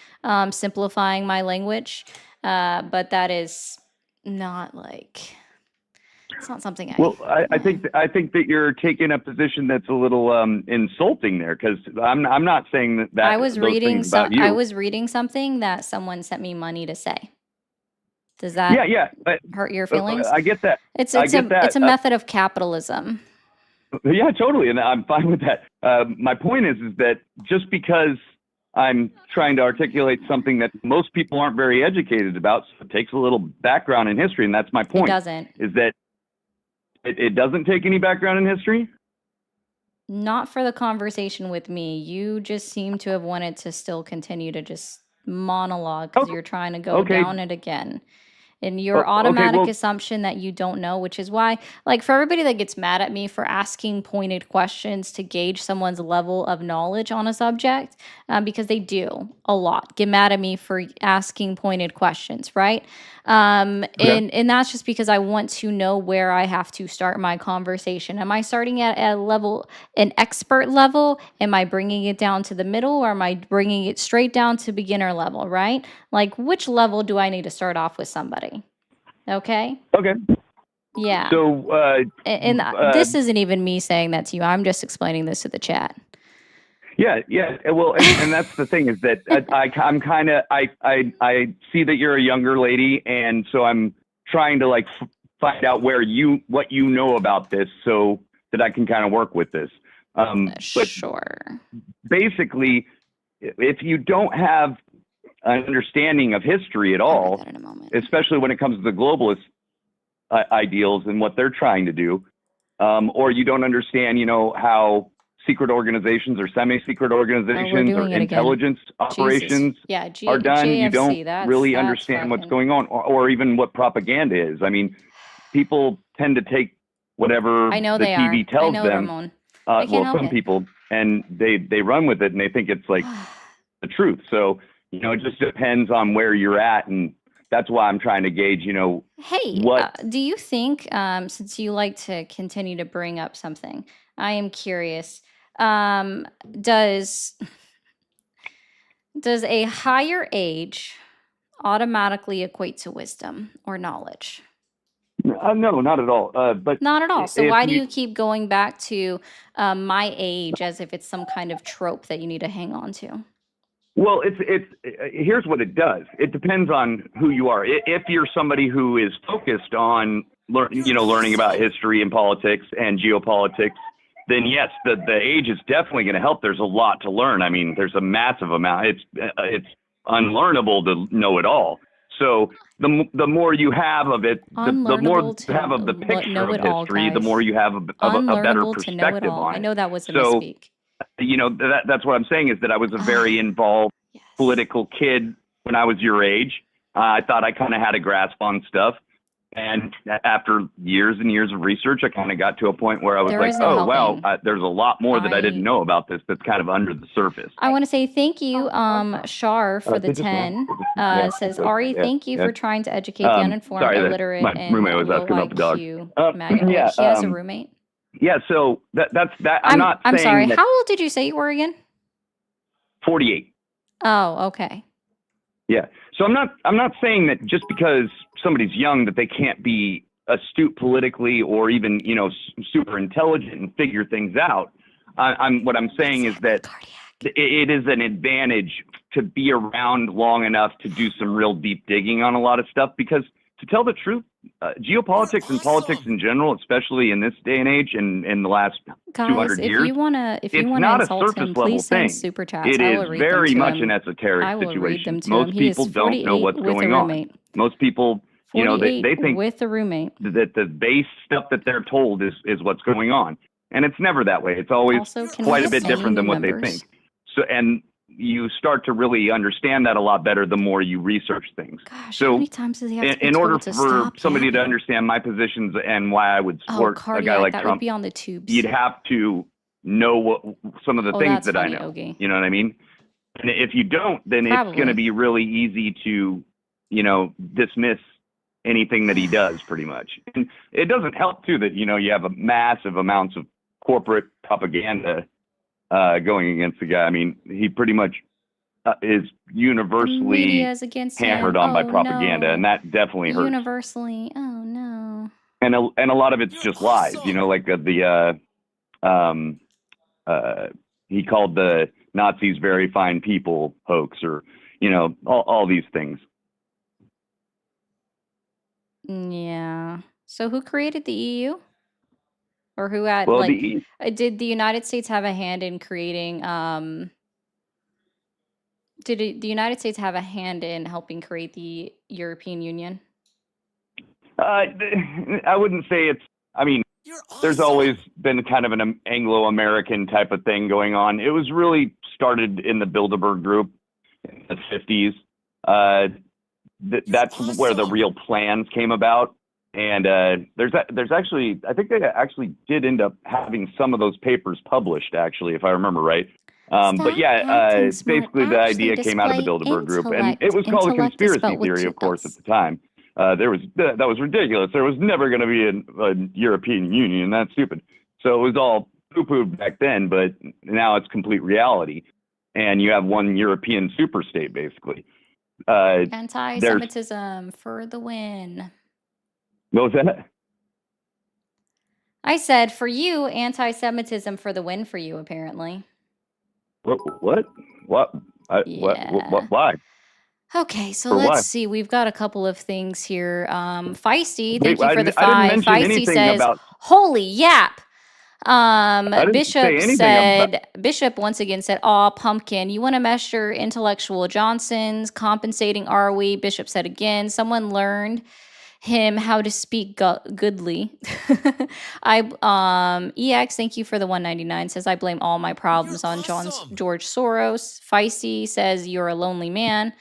simplifying my language. But that is not like, it's not something Well, I think that you're taking a position that's a little insulting there, because I'm not saying that I was those reading things about you. I was reading something that someone sent me money to say. Does that yeah. hurt your feelings? I get that. It's I get that. it's a method of capitalism. Yeah, totally, and I'm fine with that. My point is that just because I'm trying to articulate something that most people aren't very educated about, so it takes a little background in history, and that's my point. It doesn't. Is that it doesn't take any background in history? Not for the conversation with me. You just seem to have wanted to still continue to just monologue because you're trying to go Okay. down it again. And your okay, automatic well- assumption that you don't know, which is why, like, for everybody that gets mad at me for asking pointed questions to gauge someone's level of knowledge on a subject, because they do a lot get mad at me for asking pointed questions, right? And that's just because I want to know where I have to start my conversation. Am I starting at a level, an expert level? Am I bringing it down to the middle, or am I bringing it straight down to beginner level, right? Like, which level do I need to start off with somebody? Okay. Okay. Yeah. So, And this isn't even me saying that to you. I'm just explaining this to the chat. yeah. Well, and that's the thing, is that I'm kind of I see that you're a younger lady, and so I'm trying to like find out what you know about this, so that I can kind of work with this. But Sure. basically, if you don't have an understanding of history at I'll all, read that in a moment. especially when it comes to the globalist ideals and what they're trying to do, or you don't understand, how secret organizations or semi-secret organizations or doing it again. intelligence operations Yeah, are done, you JFC, don't really that's understand what's fucking- going on, or even what propaganda is. I mean, people tend to take whatever I know the they TV are. tells I know, them. Ramon. I can't Well, help some it. people, and they run with it, and they think it's like the truth. So, it just depends on where you're at, and that's why I'm trying to gauge, Hey, what. do you think, since you like to continue to bring up something, I am curious, does a higher age automatically equate to wisdom or knowledge? No, not at all. But Not at all. So if why do you keep going back to my age as if it's some kind of trope that you need to hang on to? Well, it's here's what it does. It depends on who you are. If you're somebody who is focused on learning about history and politics and geopolitics, then yes, the age is definitely going to help. There's a lot to learn. I mean, there's a massive amount. It's unlearnable to know it all. So the more you have of it, the more Unlearnable you have of the to picture know of it all, history, the guys. more you have of a better Unlearnable to know it perspective all. on I it. know that was a So, misspeak. that's what I'm saying, is that I was a very involved Yes. political kid when I was your age. I thought I kind of had a grasp on stuff. And after years and years of research, I kind of got to a point where I was There like, is no oh, wow, helping. there's a lot more that I didn't I- know about this that's kind of under the surface. I want to say thank you, Shar, for the They just 10. want- yeah, Says, so, Ari, yeah, thank you yeah. for trying to educate the uninformed, sorry, illiterate, my and roommate was low asking about the dog. IQ. Yeah, Wait, he has a roommate? Yeah, so that's that. I'm not I'm saying sorry. that How old did you say you were again? 48. Oh, okay. Yeah. So I'm not saying that just because somebody's young that they can't be astute politically or even, super intelligent and figure things out. What I'm saying is that it is an advantage to be around long enough to do some real deep digging on a lot of stuff, because to tell the truth, geopolitics and politics in general, especially in this day and age and in the last Guys, 200 if years, you wanna it's insult not a surface him, level please send thing. super chats. It I is will read very them to much him. an esoteric I will read situation. them to Most him. He people is don't 48 know what's with going a on. roommate. Most people, they 48 think with a roommate. that the base stuff that they're told is what's going on. And it's never that way. It's always Also, can quite we a bit get any different than new what they members? think. So, and you start to really understand that a lot better the more you research things. Gosh, how So many times does he have to be in order told to for stop somebody to yapping? understand my positions and why I would Oh, support a guy cardiac, like that would Trump, be on the tubes. you'd have to know what some of the Oh, things that's that I funny, know. Ogie. You know what I mean? And if you don't, then it's going to Probably. be really easy to, dismiss anything that he does pretty much. And it doesn't help too that, you have a massive amounts of corporate propaganda going against the guy. I mean, he pretty much is The universally media is against him. hammered on by Oh, propaganda, and no. that definitely hurts. Universally. Oh, no. And a lot of it's just lies, like he called the Nazis very fine people hoax, or all these things. Yeah. So who created the EU? Or who had, Well, like, did the United States have a hand in creating, the United States have a hand in helping create the European Union? I wouldn't say it's. I mean, there's always been kind of an Anglo-American type of thing going on. It was really started in the Bilderberg Group in the 50s. That's where the real plans came about. And there's actually, I think they actually did end up having some of those papers published, actually, if I remember right. But yeah, acting smart. basically the Actually idea came out of the display Bilderberg Group, and intellect. it was called a Intellect is conspiracy spelled with theory, two of course, at L's. the time. That was ridiculous. There was never going to be a European Union. That's stupid. So it was all poo-pooed back then, but now it's complete reality, and you have one European superstate, basically. There's Anti-Semitism for the win. what was that? I said, for you, anti-Semitism for the win for you, apparently. What? Yeah. Why? Okay, so For let's why? see. We've got a couple of things here. Feisty, Wait, thank you I for the didn't 5. mention Feisty anything says, about. holy yap. I didn't say Bishop anything about. said, Bishop once again said, aw, pumpkin, you want to measure intellectual Johnsons, compensating are we? Bishop said again, someone learned him how to speak goodly. EX, thank you for the 199, says I blame all my problems on George Soros. Feisty says you're a lonely man.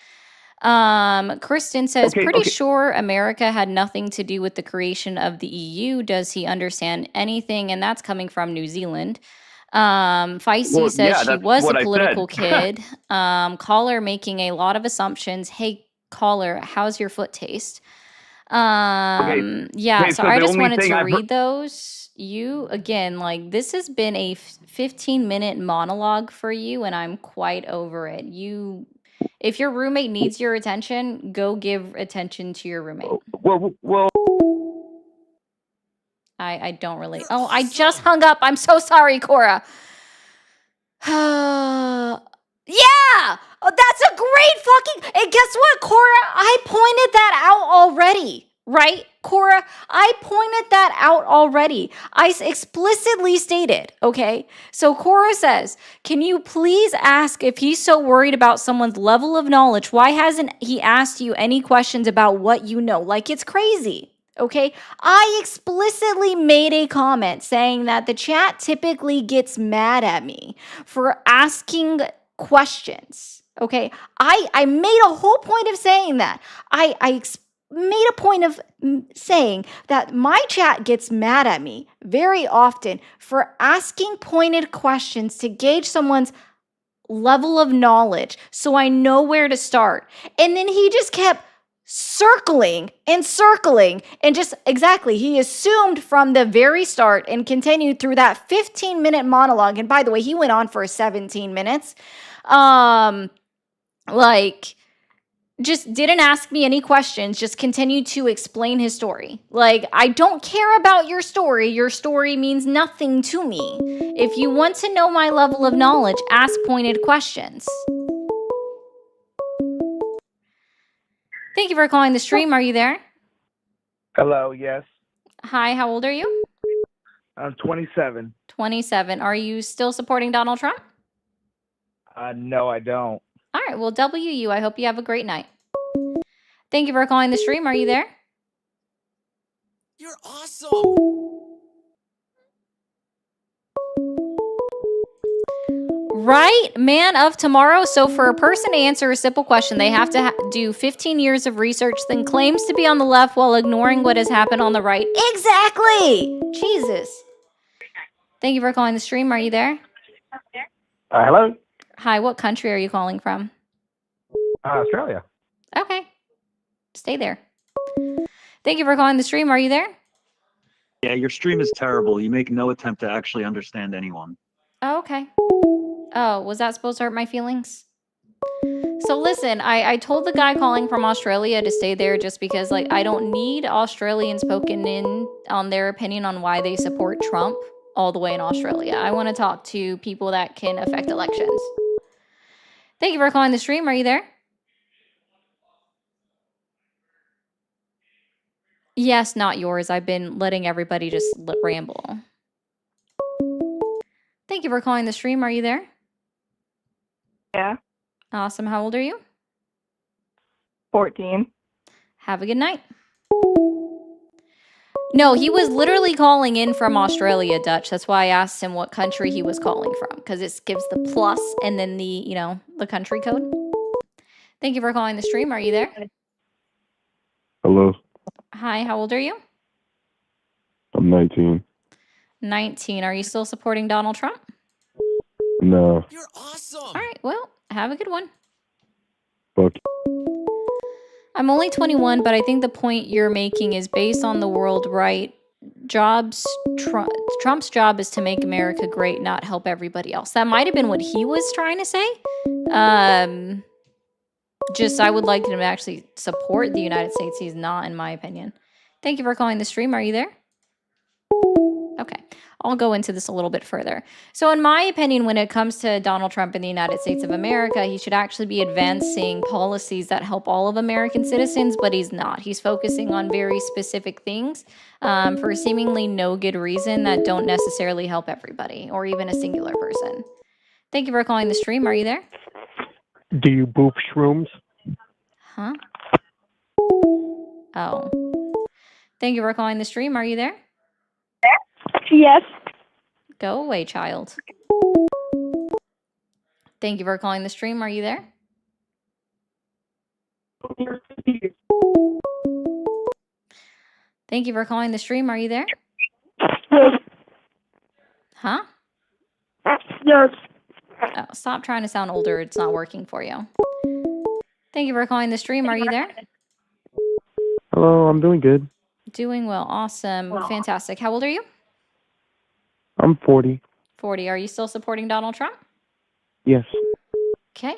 Kristen says, pretty sure America had nothing to do with the creation of the EU. Does he understand anything? And that's coming from New Zealand. Feisty says she that's was a what I political said. kid. Caller making a lot of assumptions. Hey, caller, how's your foot taste? Yeah, Okay, so so I the just only wanted thing to I've read those. You, again, like, this has been a 15-minute monologue for you, and I'm quite over it. If your roommate needs your attention, go give attention to your roommate. Well. I don't relate. Oh, I just hung up. I'm so sorry, Cora. Yeah! Oh, that's a great fucking. And guess what, Cora? I pointed that out already, right? Cora, I pointed that out already. I explicitly stated, okay? So Cora says, can you please ask if he's so worried about someone's level of knowledge? Why hasn't he asked you any questions about what you know? Like, it's crazy. Okay, I explicitly made a comment saying that the chat typically gets mad at me for asking questions. Okay, I made a whole point of saying that. I made a point of saying that my chat gets mad at me very often for asking pointed questions to gauge someone's level of knowledge so I know where to start. And then he just kept circling and just exactly, he assumed from the very start and continued through that 15-minute monologue. And by the way, he went on for 17 minutes. Like, just didn't ask me any questions, just continued to explain his story. Like, I don't care about your story. Your story means nothing to me. If you want to know my level of knowledge, ask pointed questions. Thank you for calling the stream. Are you there? Hello, yes. Hi, how old are you? I'm 27. 27. Are you still supporting Donald Trump? No, I don't. All right, well, WU, I hope you have a great night. Thank you for calling the stream. Are you there? You're awesome. Right? Man of tomorrow. So for a person to answer a simple question, they have to do 15 years of research, then claims to be on the left while ignoring what has happened on the right. Exactly. Jesus. Thank you for calling the stream. Are you there? Hello? Hi, what country are you calling from? Australia. Okay. Stay there. Thank you for calling the stream. Are you there? Yeah, your stream is terrible. You make no attempt to actually understand anyone. Oh, okay. Oh, was that supposed to hurt my feelings? So listen, I told the guy calling from Australia to stay there just because, like, I don't need Australians poking in on their opinion on why they support Trump all the way in Australia. I want to talk to people that can affect elections. Thank you for calling the stream. Are you there? Yes, not yours. I've been letting everybody just ramble. Thank you for calling the stream. Are you there? Yeah, Awesome. How old are you? 14. Have a good night. No, he was literally calling in from Australia, Dutch. That's why I asked him what country he was calling from, because it gives the plus and then the country code. Thank you for calling the stream. Are you there? Hello, Hi, how old are you? I'm 19. 19. Are you still supporting Donald Trump? No, All right, well, have a good one. fuck. I'm only 21, but I think the point you're making is based on the world, right? Trump's job is to make America great, not help everybody else. That might have been what he was trying to say. Just I would like him to actually support the United States. He's not, in my opinion. Thank you for calling the stream. Are you there? Okay. I'll go into this a little bit further. So in my opinion, when it comes to Donald Trump in the United States of America, he should actually be advancing policies that help all of American citizens, but he's not. He's focusing on very specific things for seemingly no good reason that don't necessarily help everybody or even a singular person. Thank you for calling the stream. Are you there? Do you boop shrooms? Huh? Oh. Thank you for calling the stream. Are you there? Yes. Go away, child. Thank you for calling the stream. Are you there? Thank you for calling the stream. Are you there? Huh? Yes. Oh, stop trying to sound older. It's not working for you. Thank you for calling the stream. Are you there? Hello, I'm doing good. Doing well. Awesome. Fantastic. How old are you? I'm 40. 40. Are you still supporting Donald Trump? Yes. Okay.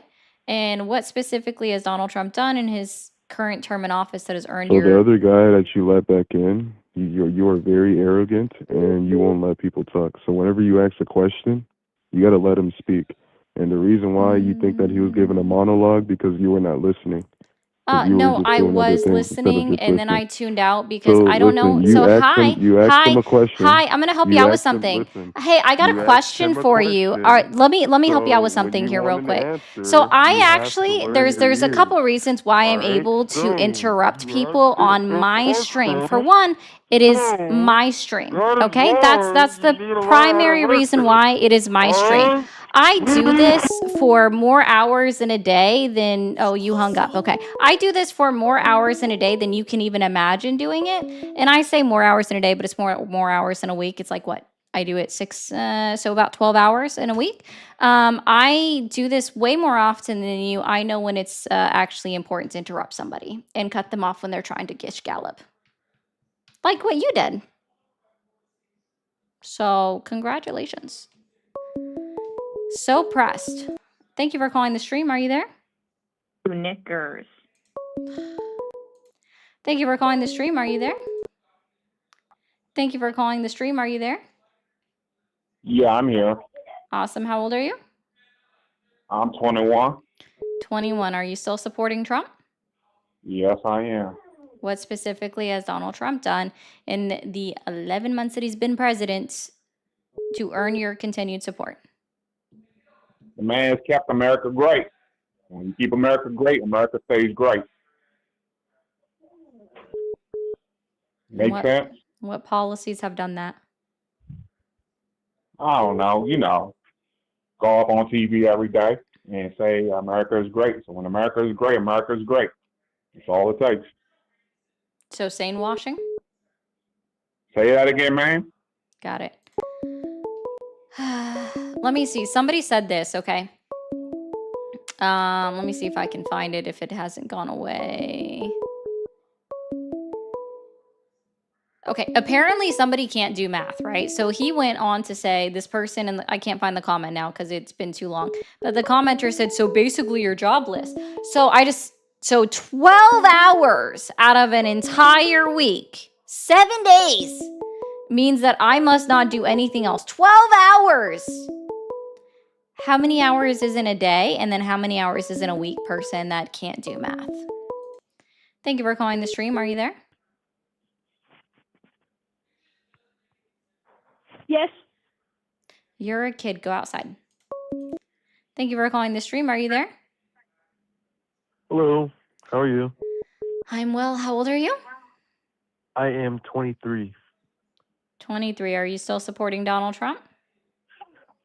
And what specifically has Donald Trump done in his current term in office that has earned So the your... other guy that you let back in, you are very arrogant and you won't let people talk. So whenever you ask a question, you got to let him speak. And the reason why you think that he was giving a monologue because you were not listening. 'Cause you were No, just I doing other was things instead of listening just and then I listening. tuned out because So I don't know. listen, you So asked hi, him. You asked hi, him a question. hi. I'm gonna help you You out with asked him. something. Listen. Hey, I got You a asked question him a for you. All question. right, let me help you out with So when something you here real wanted quick. to So answer, I you have to actually learn there's your a ears. couple reasons why I'm Alright? able to So interrupt you people asked on a my stream. For question. one, it is So my stream. that is Okay, why that's you the need to learn how primary to reason listen. why it is my stream. Alright? I do this for more hours in a day than, oh, you hung up. Okay. I do this for more hours in a day than you can even imagine doing it. And I say more hours in a day, but it's more hours in a week. It's like what? I do it so about 12 hours in a week. I do this way more often than you. I know when it's actually important to interrupt somebody and cut them off when they're trying to gish gallop. Like what you did. So congratulations. So pressed. Thank you for calling the stream. Are you there? Knickers. Thank you for calling the stream. Are you there? Thank you for calling the stream. Are you there? Yeah, I'm here. Awesome. How old are you? I'm 21. 21. Are you still supporting Trump? Yes, I am. What specifically has Donald Trump done in the 11 months that he's been president to earn your continued support? The man has kept America great. When you keep America great, America stays great. Make sense? What policies have done that? I don't know. You know, go up on TV every day and say America is great. So when America is great, America is great. That's all it takes. So sane washing? Say that again, man. Got it. Let me see. Somebody said this, okay? Let me see if I can find it if it hasn't gone away. Okay, apparently somebody can't do math, right? So he went on to say, this person, and I can't find the comment now because it's been too long, but the commenter said, so basically you're jobless. So 12 hours out of an entire week, 7 days, means that I must not do anything else. 12 hours! How many hours is in a day? And then how many hours is in a week, person that can't do math? Thank you for calling the stream. Are you there? Yes. You're a kid. Go outside. Thank you for calling the stream. Are you there? Hello, how are you? I'm well. How old are you? I am 23. 23. Are you still supporting Donald Trump?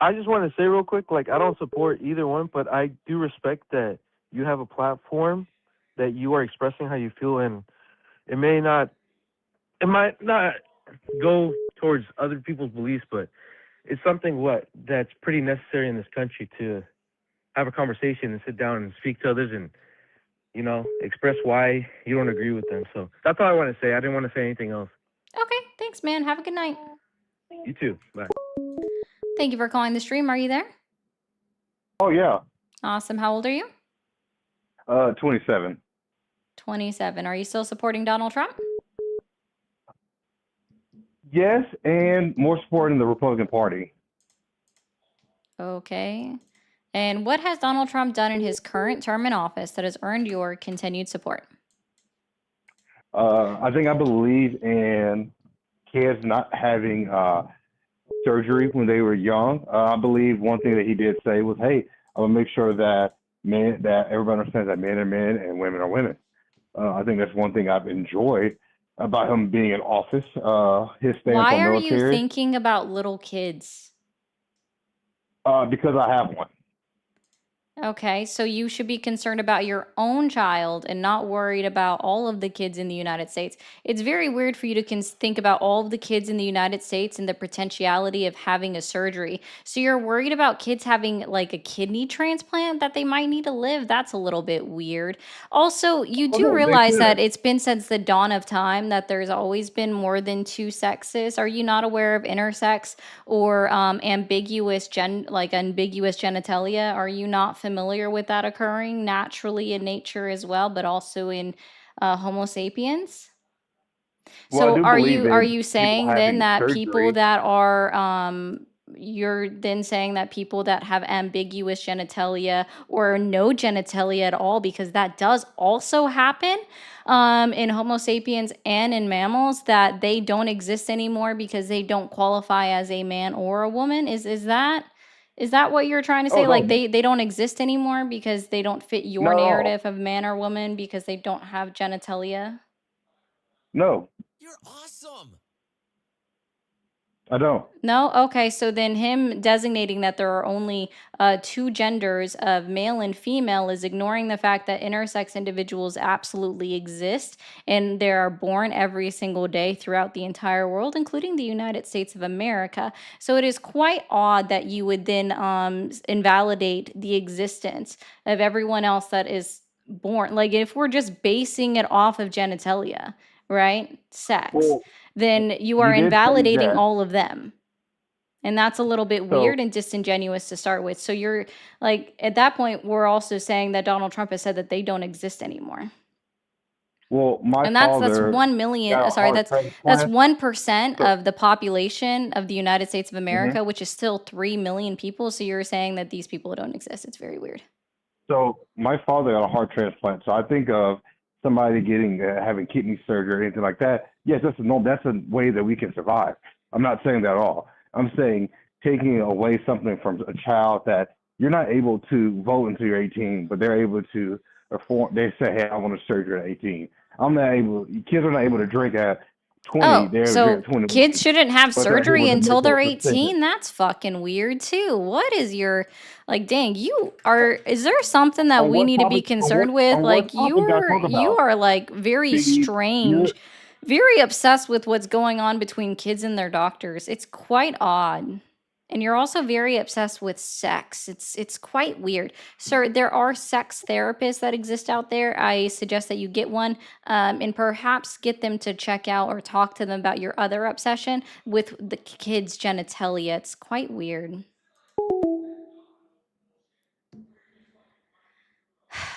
I just want to say real quick, like, I don't support either one, but I do respect that you have a platform that you are expressing how you feel, and it might not go towards other people's beliefs, but it's something that's pretty necessary in this country to have a conversation and sit down and speak to others and, you know, express why you don't agree with them. So that's all I want to say. I didn't want to say anything else. Okay. Thanks, man. Have a good night. You too. Bye. Thank you for calling the stream. Are you there? Oh yeah. Awesome. How old are you? 27. 27. Are you still supporting Donald Trump? Yes, and more support in the Republican Party. Okay. And what has Donald Trump done in his current term in office that has earned your continued support? I believe in kids not having surgery when they were young. I believe one thing that he did say was, "Hey, I'm gonna make sure that everybody understands that men are men and women are women." I think that's one thing I've enjoyed about him being in office. His stance Why on are military. you thinking about little kids? Because I have one. Okay, so you should be concerned about your own child and not worried about all of the kids in the United States. It's very weird for you to think about all of the kids in the United States and the potentiality of having a surgery. So you're worried about kids having like a kidney transplant that they might need to live. That's a little bit weird. Also, you Oh do no, they realize that could. it's been since the dawn of time that there's always been more than two sexes. Are you not aware of intersex or ambiguous genitalia? Are you not familiar with that occurring naturally in nature as well, but also in Homo sapiens? Well, I So do are believe you in people saying then having that people surgery. that are you're then saying that people that have ambiguous genitalia or no genitalia at all, because that does also happen in Homo sapiens and in mammals, that they don't exist anymore because they don't qualify as a man or a woman? Is that what you're trying to Oh say? Like no, they don't exist anymore because they don't fit your no, narrative of man or woman because they don't have genitalia? no, I don't. No? Okay, so then him designating that there are only two genders of male and female is ignoring the fact that intersex individuals absolutely exist and they are born every single day throughout the entire world, including the United States of America. So it is quite odd that you would then invalidate the existence of everyone else that is born. Like if we're just basing it off of genitalia, right? Sex, Well, then you you are did say invalidating that. all of them. And that's a little bit So, weird and disingenuous to start with. So you're like, at that point, we're also saying that Donald Trump has said that they don't exist anymore. well, my And that's father 1 million, got a sorry, heart that's transplant. 1% So, of the population of the United States of mhm. America, which is still 3 million people. So you're saying that these people don't exist. It's very weird. So my father got a heart transplant. So I think of somebody getting having kidney surgery or anything like that. Yes, that's a way that we can survive. I'm not saying that at all. I'm saying taking away something from a child that you're not able to vote until you're 18, but they're able to perform. They say, "Hey, I want a surgery at 18." I'm not able. Kids are not able to drink at 20. Oh, They're so 21. kids shouldn't have But they're surgery able to until make they're those decisions. 18? That's fucking weird too. What is your like dang, is there something that On we what need to be topic? concerned with? On what Like topic I talk you about? are like very See, you're strange, very obsessed with what's going on between kids and their doctors. It's quite odd. And you're also very obsessed with sex. It's quite weird. Sir, there are sex therapists that exist out there. I suggest that you get one and perhaps get them to check out or talk to them about your other obsession with the kids' genitalia. It's quite weird.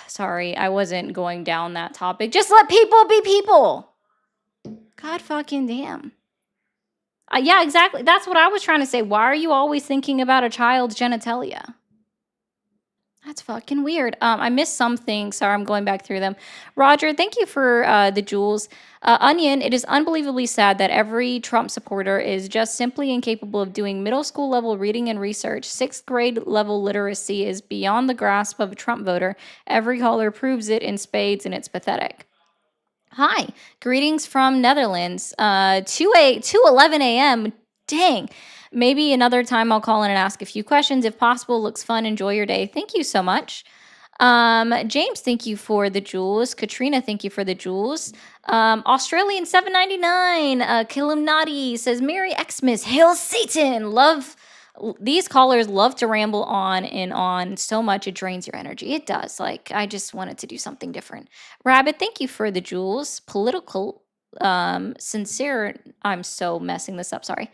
Sorry, I wasn't going down that topic. Just let people be people. God fucking damn. Yeah, exactly. That's what I was trying to say. Why are you always thinking about a child's genitalia? That's fucking weird. I missed something. Sorry, I'm going back through them. Roger, thank you for the jewels. Onion, it is unbelievably sad that every Trump supporter is just simply incapable of doing middle school level reading and research. Sixth grade level literacy is beyond the grasp of a Trump voter. Every caller proves it in spades, and it's pathetic. Hi, greetings from Netherlands. 2:11 a.m. Dang. Maybe another time I'll call in and ask a few questions. If possible, looks fun. Enjoy your day. Thank you so much. James, thank you for the jewels. Katrina, thank you for the jewels. Australian 799. Kilumnati says, Merry Xmas. Hail Satan. These callers love to ramble on and on so much it drains your energy. It does. Like, I just wanted to do something different. Rabbit, thank you for the jewels. Political, sincere. I'm so messing this up. Sorry.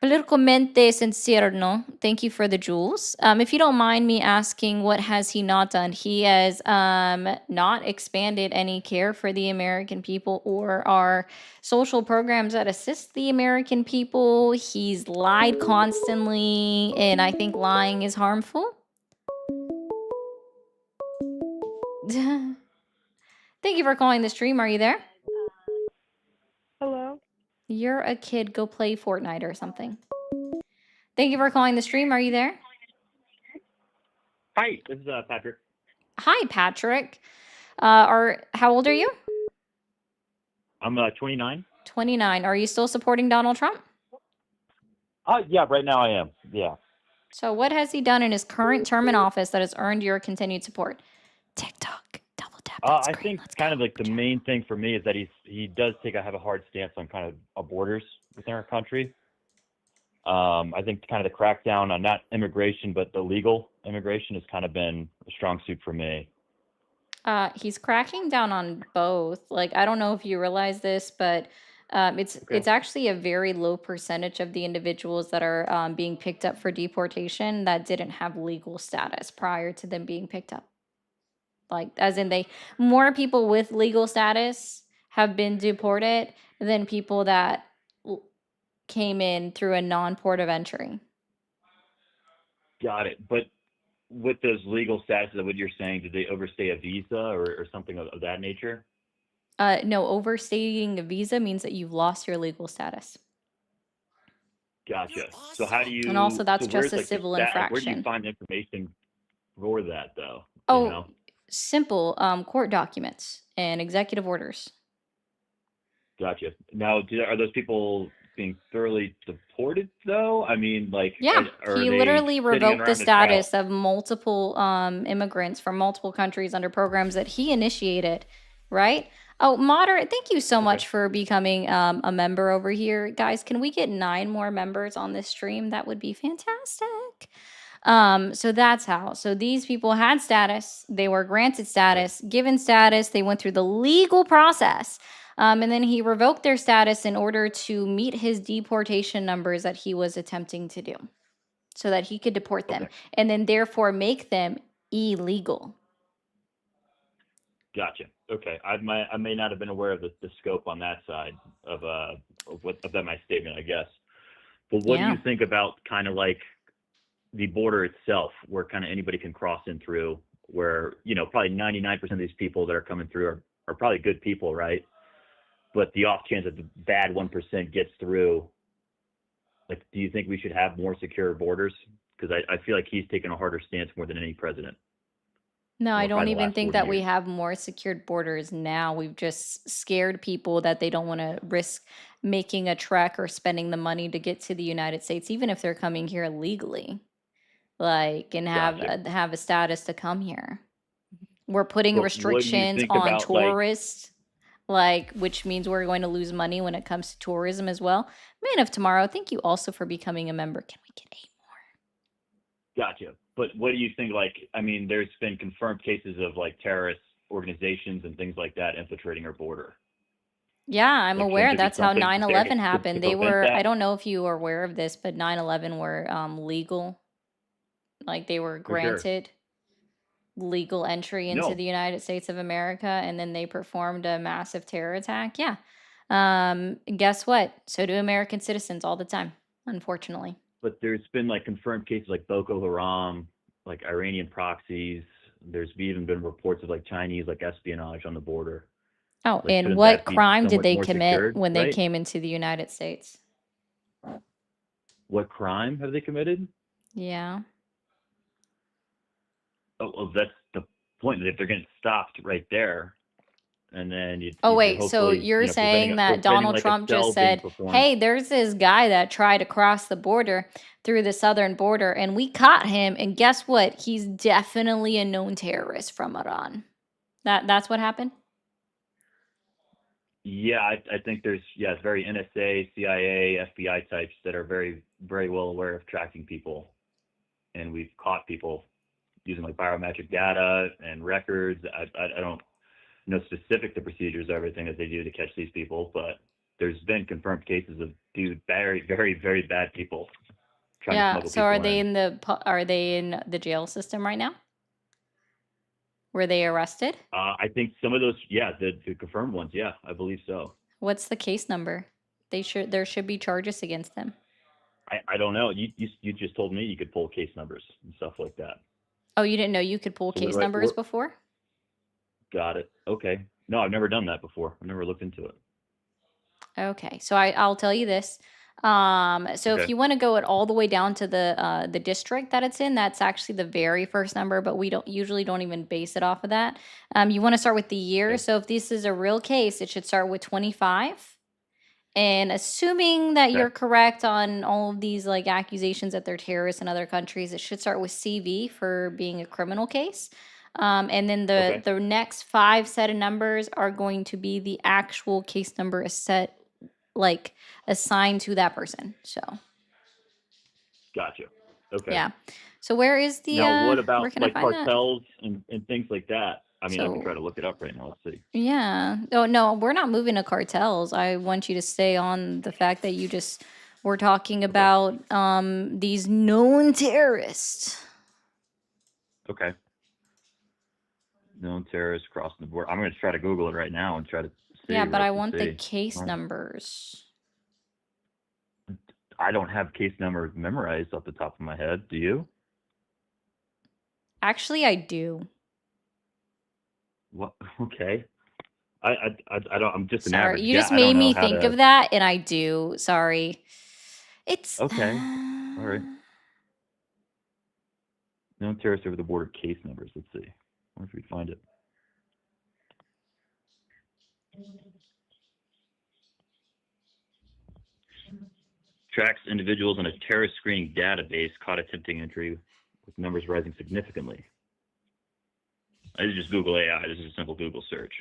Politicamente sincero. Thank you for the jewels. If you don't mind me asking, what has he not done? He has not expanded any care for the American people or our social programs that assist the American people. He's lied constantly, and I think lying is harmful. Thank you for calling the stream. Are you there? Hello? You're a kid. Go play Fortnite or something. Thank you for calling the stream. Are you there? Hi, this is Patrick. Hi, Patrick. How old are you? I'm 29. 29. Are you still supporting Donald Trump? Yeah, right now I am. Yeah. So what has he done in his current term in office that has earned your continued support? TikTok, double tap that I screen. think kind of like the main thing for me is that he does have a hard stance on kind of our borders within our country. I think kind of the crackdown on not immigration, but the legal immigration has kind of been a strong suit for me. He's cracking down on both. Like, I don't know if you realize this, but it's actually a very low percentage of the individuals that are being picked up for deportation that didn't have legal status prior to them being picked up. Like, as in more people with legal status have been deported than people that came in through a non-port of entry. Got it. But with those legal statuses, what you're saying, did they overstay a visa or something of that nature? No, overstaying a visa means that you've lost your legal status. Gotcha. So how do you? And also that's so just where's, a like, the civil Where do you infraction. find the information for that, though? Oh, You know? simple court documents and executive orders. Gotcha. Now, are those people being thoroughly deported, though? I mean, like, Yeah, are he they literally sitting revoked the around a trial? status of multiple immigrants from multiple countries under programs that he initiated, right? Oh, moderate, thank you so much for becoming a member over here. Guys, can we get 9 more members on this stream? That would be fantastic. So that's how. So these people had status, they were granted status, given status, they went through the legal process. And then he revoked their status in order to meet his deportation numbers that he was attempting to do so that he could deport them and then therefore make them illegal. Gotcha. Okay. I may not have been aware of the scope on that side of that my statement, I guess. But what do you think about kind of like the border itself, where kind of anybody can cross in through, where, you know, probably 99% of these people that are coming through are probably good people, right? But the off chance that the bad 1% gets through, like, do you think we should have more secure borders? Because I feel like he's taken a harder stance more than any president. No, I don't probably the even last think 40 that we years. have more secured borders now. We've just scared people that they don't want to risk making a trek or spending the money to get to the United States, even if they're coming here legally, like, and Gotcha. have a status to come here. We're putting But what do you restrictions think on about like? tourists, like, which means we're going to lose money when it comes to tourism as well. Man of Tomorrow, thank you also for becoming a member. Can we get a? Gotcha. But what do you think? Like, I mean, there's been confirmed cases of like terrorist organizations and things like that infiltrating our border. Yeah, I'm Like, shouldn't aware. there be That's how something there 9/11 to happened. They prevent were, I that? don't know if you are aware of this, but 9/11 were legal. Like they were For sure. granted legal entry into No. the United States of America, and then they performed a massive terror attack. Yeah. Guess what? So do American citizens all the time, unfortunately. But there's been like confirmed cases like Boko Haram, like Iranian proxies. There's even been reports of like Chinese like espionage on the border. Oh, Like, and shouldn't what that be crime so did much they more commit secured, when they right? came into the United States? What crime have they committed? Yeah. Oh, well, that's the point. That if they're getting stopped right there, and then Oh, you're wait, so hopefully, you're saying that Donald like a Trump just cell being said, performed. hey, there's this guy that tried to cross the border through the southern border, and we caught him, and guess what? He's definitely a known terrorist from Iran. That's what happened? Yeah, I think there's it's very NSA, CIA, FBI types that are very, very well aware of tracking people, and we've caught people using like biometric data and records. I don't know specific the procedures, everything that they do to catch these people, but there's been confirmed cases of very, very, very bad people trying to Yeah, smuggle so are people they in. in are they in the jail system right now? Were they arrested? I think some of those, the confirmed ones, I believe so. What's the case number? There should be charges against them. I don't know. You just told me you could pull case numbers and stuff like that. Oh, you didn't know you could pull So what case do I- numbers what- before? Got it. Okay. No, I've never done that before. I've never looked into it. Okay, so I'll tell you this. So if Okay. you want to go it all the way down to the district that it's in, that's actually the very first number, but we don't even base it off of that. You want to start with the year. Okay. So if this is a real case, it should start with 25. And assuming that Okay. you're correct on all of these like accusations that they're terrorists in other countries, it should start with CV for being a criminal case. And then Okay. the next 5 set of numbers are going to be the actual case number like assigned to that person. So Gotcha. Okay. yeah. So where is the Now, what where about can I like find that? cartels and things like that? I mean, I can So try to look it up right now. Let's see. yeah. Oh no, we're not moving to cartels. I want you to stay on the fact that we're talking about these known terrorists. Okay. Known terrorists crossing the border. I'm going to try to Google it right now and try to see. Yeah, but right, I to want the see. case Well, numbers. I don't have case numbers memorized off the top of my head. Do you? Actually, I do. What? Okay. I don't. I'm just an Sorry, average you guy. just I don't made know me how think to. of that, and I do. Sorry. It's Okay. All right. Known terrorists over the border case numbers. Let's see. I wonder if we can find it. Tracks individuals in a terrorist screening database caught attempting entry with numbers rising significantly. I did just Google AI. This is a simple Google search.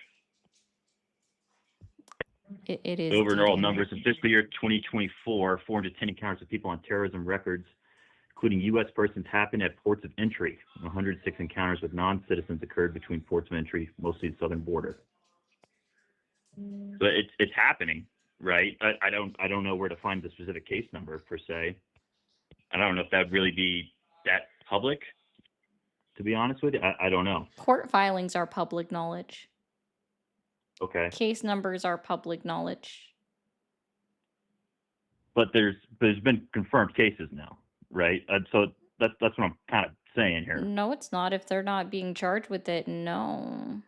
it is Overall DD. numbers in fiscal year 2024, 410 encounters of people on terrorism records, including U.S. persons, happened at ports of entry. 106 encounters with non-citizens occurred between ports of entry, mostly the southern border. So it's happening, right? I don't know where to find the specific case number per se. I don't know if that would really be that public. To be honest with you, I don't know. Court filings are public knowledge. Okay, Case numbers are public knowledge. but there's been confirmed cases now, right? So that's what I'm kind of saying here. No, it's not. If they're not being charged with it, no.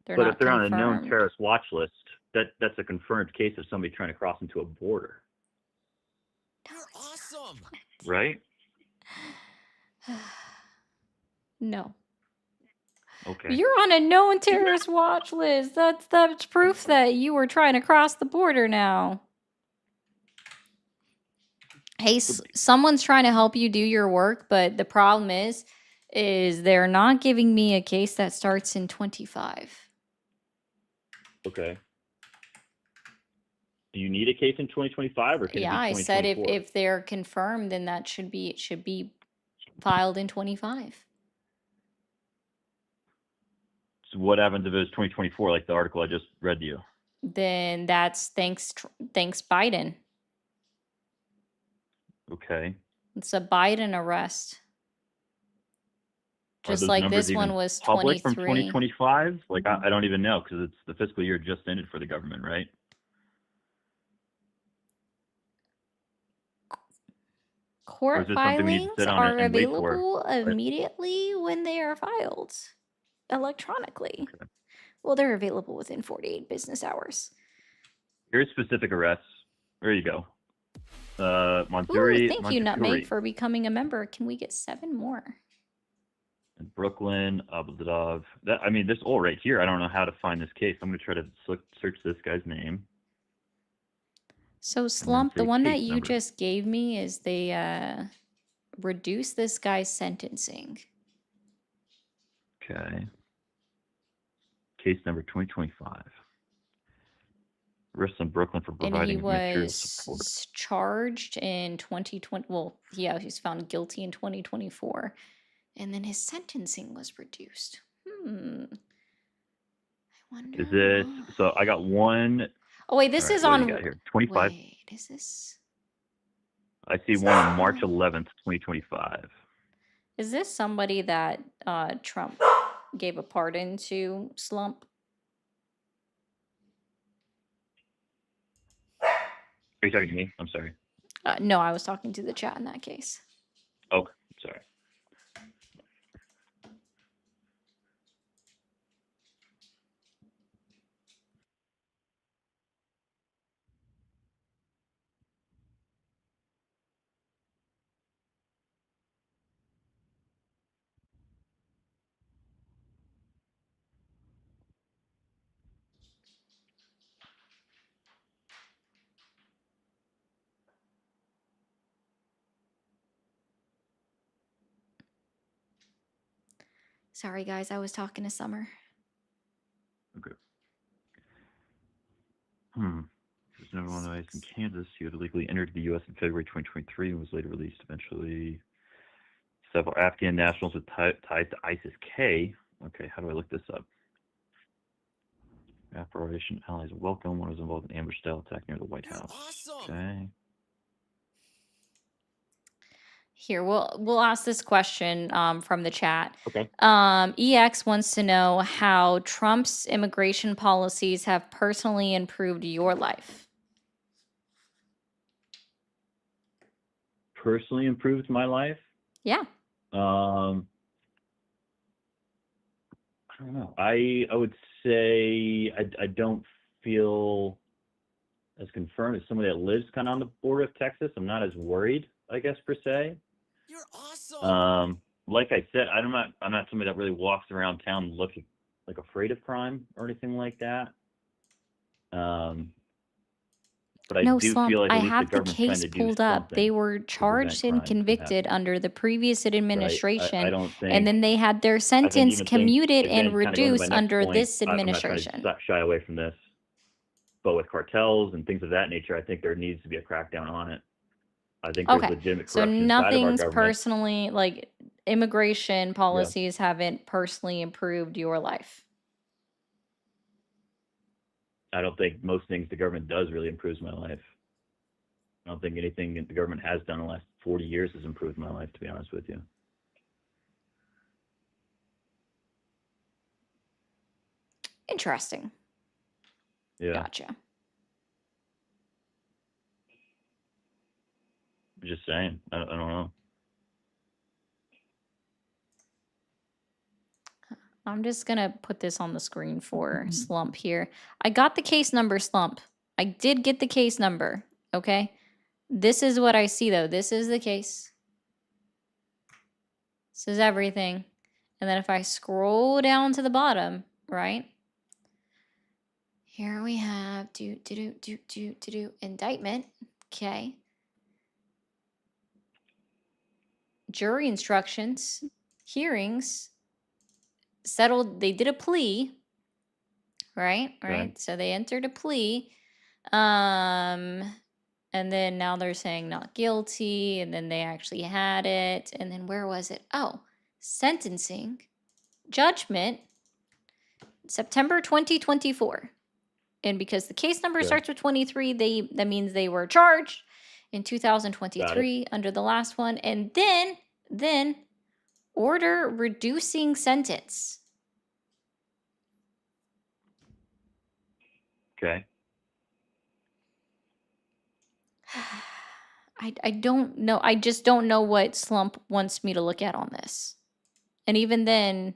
They're But not if they're on a known confirmed. terrorist watch list, that's a confirmed case of somebody trying to cross into a border, Awesome. right? No. Okay. You're on a known terrorist watch list. That's proof that you were trying to cross the border now. Hey, someone's trying to help you do your work, but the problem is they're not giving me a case that starts in 25. Okay. Do you need a case in 2025 or can Yeah, it I be said 2024? if they're confirmed, then it should be filed in 25. So what happens if it was 2024, like the article I just read to you? Then that's thanks Biden. Okay. It's a Biden arrest. Are Just those like numbers this one even was public from 23. 2025? Like I don't even know because it's the fiscal year just ended for the government, right? Or Court is this something we need to filings sit on are and wait for? available Right? immediately when they are filed electronically. Well, they're available within 48 business hours. Here's specific arrests. There you go. Ooh, Monterey, thank you, Nutmeg, Montefiore for becoming a member. Can we get 7 more? in Brooklyn, Abu Dhabi. That I mean, this all right here. I don't know how to find this case. I'm gonna try to search this guy's name. So Slump, the say one that case you number. just gave me is they reduced this guy's sentencing. Okay. Case number 2025. Arrest in Brooklyn for And he providing material support. was charged in 2020. Well, yeah, he was found guilty in 2024. And then his sentencing was reduced. I wonder Is this why. so? I got one. Oh, wait, this All is right, what do on. you got here? 25. Wait, is this? I see one on March 11th, 2025. Is this somebody that Trump gave a pardon to, Slump? Are you talking to me? I'm sorry. No, I was talking to the chat in that case. Okay, sorry. Sorry, guys, I was talking to Summer. Okay. There's no one raised in Kansas. He had illegally entered the U.S. in February 2023 and was later released eventually. Several Afghan nationals with ties to ISIS-K. Okay, how do I look this up? Operation Allies Welcome. One was involved in ambush-style attack near the White House. Okay. Here, we'll ask this question from the chat. Okay. EX wants to know how Trump's immigration policies have personally improved your life. Personally improved my life? Yeah. I don't know. I would say I don't feel as confirmed as somebody that lives kind of on the border of Texas. I'm not as worried, I guess, per se. You're awesome. Like I said, I'm not somebody that really walks around town looking like afraid of crime or anything like that. But I No, do Slump, feel like I at least the have the government's trying case to do pulled up. something They were to prevent charged and crime from convicted happening. under the previous Right. I administration, don't and think. then they had their I sentence think even things, commuted and and then kind of going to my reduced next under point, this I'm not trying to administration. shy away from this, but with cartels and things of that nature, I think there needs to be a crackdown on it. I think there's Okay, legitimate so corruption inside of our nothing's government. personally, like, immigration Yeah. policies haven't personally improved your life. I don't think most things the government does really improves my life. I don't think anything that the government has done in the last 40 years has improved my life, to be honest with you. Interesting. Yeah. Gotcha. I'm just saying. I don't know. I'm just gonna put this on the screen for Slump here. I got the case number, Slump. I did get the case number, okay? This is what I see, though. This is the case. This is everything. And then if I scroll down to the bottom, right? Here we have indictment. Okay. Jury instructions, hearings, settled. They did a plea, right? Right. So they entered a plea. And then now they're saying not guilty, and then they actually had it. And then where was it? Oh, sentencing, judgment, September 2024. And because the case number starts with 23, that means they were charged in 2023 under the last one. And then order reducing sentence. Okay. I don't know. I just don't know what Slump wants me to look at on this. And even then,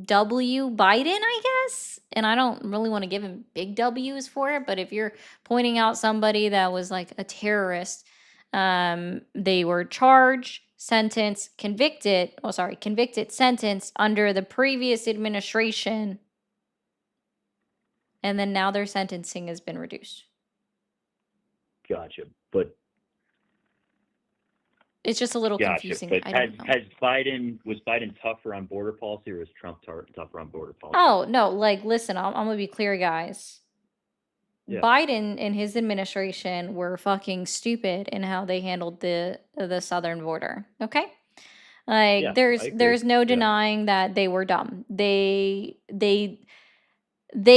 W Biden, I guess. And I don't really want to give him big W's for it, but if you're pointing out somebody that was like a terrorist, they were charged, sentenced, convicted, sentenced under the previous administration, and then now their sentencing has been reduced. Gotcha. But it's just a little confusing. But I don't know. was Biden tougher on border policy, or was Trump tougher on border policy? Oh, no, like, listen, I'm gonna be clear, guys. Yeah. Biden and his administration were fucking stupid in how they handled the southern border. Okay? Like, Yeah, I there's agree. no Yeah. denying that they were dumb. They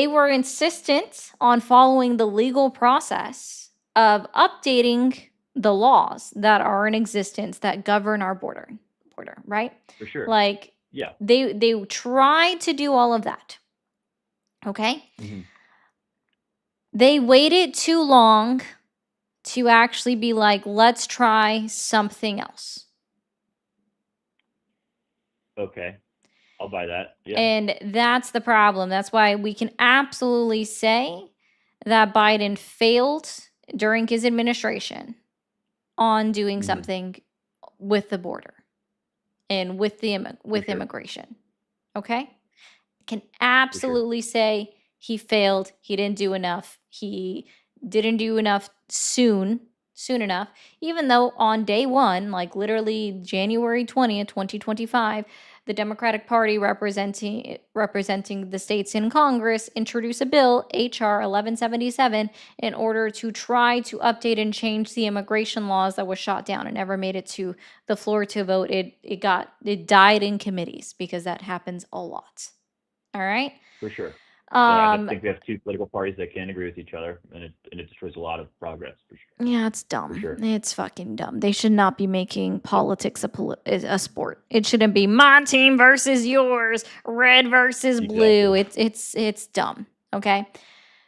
were insistent on following the legal process of updating the laws that are in existence that govern our border, right? For sure. Like, Yeah. they tried to do all of that. Okay? Mhm. They waited too long to actually be like, let's try something else. Okay. I'll buy that. Yeah. And that's the problem. That's why we can absolutely say that Biden failed during his administration on doing something with the border and with the immigration. Okay? Can absolutely say he failed. He didn't do enough. He didn't do enough soon enough, even though on day one, like literally January 20th, 2025, the Democratic Party representing the states in Congress introduced a bill, HR 1177, in order to try to update and change the immigration laws that was shot down and never made it to the floor to vote. It died in committees because that happens a lot. All right? For sure. I just think we have two political parties that can't agree with each other, and it destroys a lot of progress. For sure. Yeah, it's dumb. For sure. It's fucking dumb. They should not be making politics a sport. It shouldn't be my team versus yours, red versus blue. It's dumb. Okay.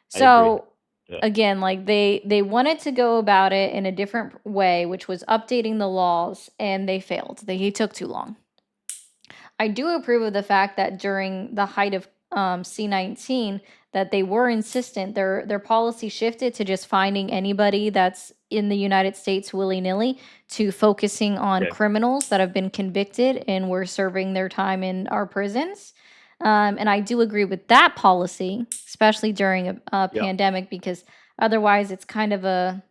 So again, like they wanted to go about it in a different way, which was updating the laws, and they failed. They took too long. I do approve of the fact that during the height of C-19 that they were insistent. Their policy shifted to just finding anybody that's in the United States willy-nilly to focusing on criminals that have been convicted and were serving their time in our prisons. And I do agree with that policy, especially during a pandemic, because otherwise it's kind of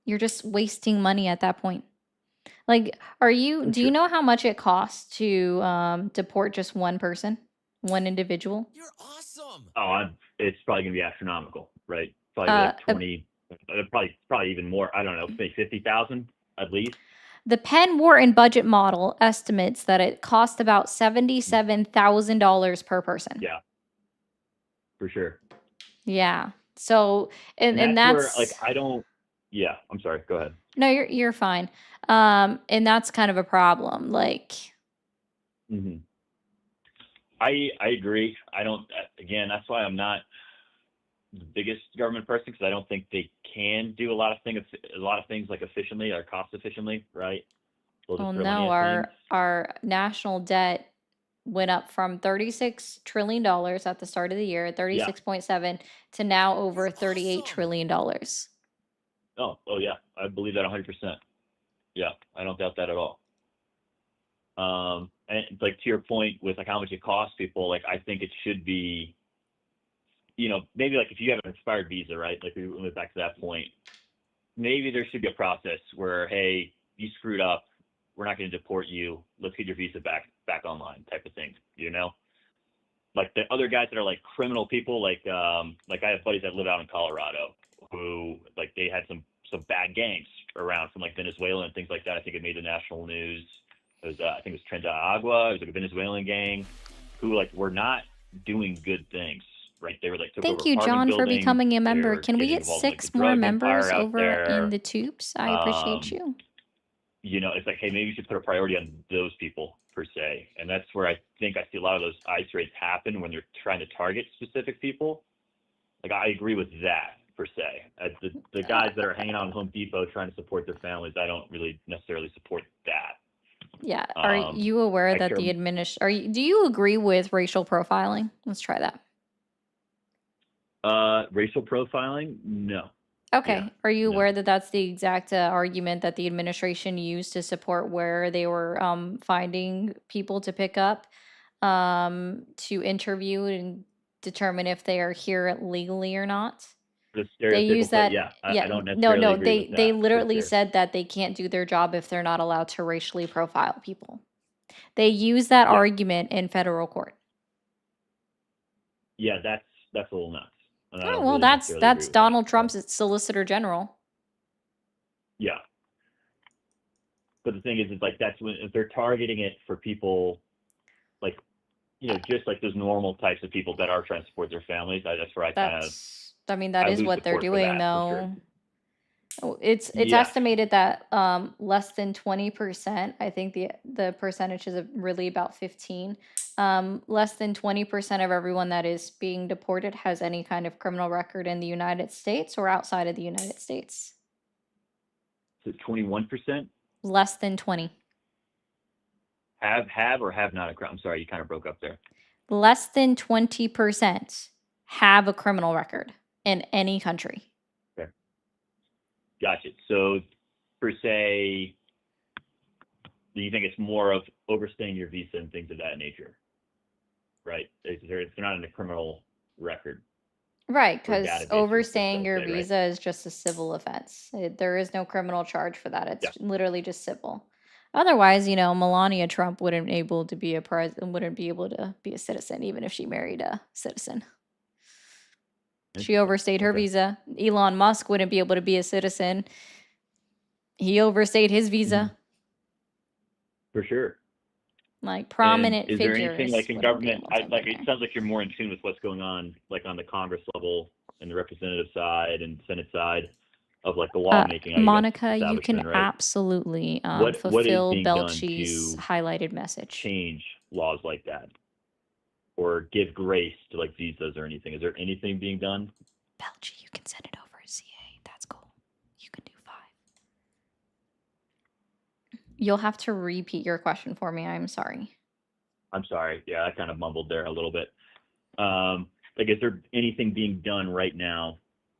you're just wasting money at that point. Like, do you know how much it costs to deport just one person? One individual? Oh, it's probably going to be astronomical, right? Probably like 20, probably even more. I don't know, maybe 50,000 at least. The Penn Wharton budget model estimates that it costs about $77,000 per person. Yeah, for sure. Yeah. So, and that's that's where, like, I don't. Yeah, I'm sorry. Go ahead. No, you're fine. And that's kind of a problem. Like. Mm-hmm. I agree. I don't. Again, that's why I'm not the biggest government person, because I don't think they can do a lot of things like efficiently or cost efficiently, right? Well, no, our national debt went up from $36 trillion at the start of the year, 36.7, to now over $38 trillion. Oh yeah, I believe that 100%. Yeah, I don't doubt that at all. And like to your point with like how much it costs people, like I think it should be, maybe like if you have an expired visa, right? Like we went back to that point, maybe there should be a process where, hey, you screwed up, we're not going to deport you. Let's get your visa back online, type of thing. Like the other guys that are like criminal people, like I have buddies that live out in Colorado who like they had some bad gangs around from like Venezuela and things like that. I think it made the national news. It was I think it was Tren de Agua. It was like a Venezuelan gang who like were not doing good things. Right, they were like took Thank over you, apartment John, for buildings. becoming a They member. were Can we getting get involved in, like, the 6 more drug members empire out over there. in the tubes? I appreciate you. It's like, hey, maybe you should put a priority on those people per se. And that's where I think I see a lot of those ICE raids happen when they're trying to target specific people. Like, I agree with that per se. The guys that are hanging out in Home Depot trying to support their families, I don't really necessarily support that. Yeah. Are you aware I that care- do you agree with racial profiling? Let's try that. Racial profiling? No. Okay. Yeah, Are you no. aware that that's the exact argument that the administration used to support where they were finding people to pick up to interview and determine if they are here legally or not? The They use stereotypical, that. yeah, I Yeah. don't No, necessarily no. agree with They that, for literally sure. said that they can't do their job if they're not allowed to racially profile people. They use that Yeah. argument in federal court. Yeah, that's a little nuts. And I Oh, don't well, really that's necessarily agree with Donald that. Trump's Solicitor General. Yeah. But the thing is like that's when if they're targeting it for people like just like those normal types of people that are trying to support their families, that's where I kind of That I is lose what they're support for doing, that, for sure. though. Oh, it's Yeah. estimated that less than 20%, I think the percentage is really about 15. Less than 20% of everyone that is being deported has any kind of criminal record in the United States or outside of the United States. So 21% Less than 20. have or have not a crime. I'm sorry, you kind of broke up there. Less than 20% have a criminal record in any country. Gotcha. So per se, do you think it's more of overstaying your visa and things of that nature? Right? If they're not in a criminal record. Right, or because database, overstaying let's your say, right? visa is just a civil offense. There is no criminal charge for that. It's literally just civil. Otherwise, Melania Trump wouldn't be able to be a citizen, even if she married a citizen. She overstayed her Okay. visa. Elon Musk wouldn't be able to be a citizen. He overstayed his visa. For sure. Like prominent And is there figures. anything like in wouldn't be government? able to Like live it sounds like you're more in tune with what's going on, like on the Congress level and the representative side and Senate side of like the lawmaking. I guess, Monica, you can establishment, right? absolutely What is fulfill being done Belchie's to highlighted message. change laws like that, or give grace to like visas or anything? Is there anything being done? Belchie, you can send it over to CA. That's cool. You can do 5. You'll have to repeat your question for me. I'm sorry. I'm sorry. Yeah, I kind of mumbled there a little bit. Like, is there anything being done right now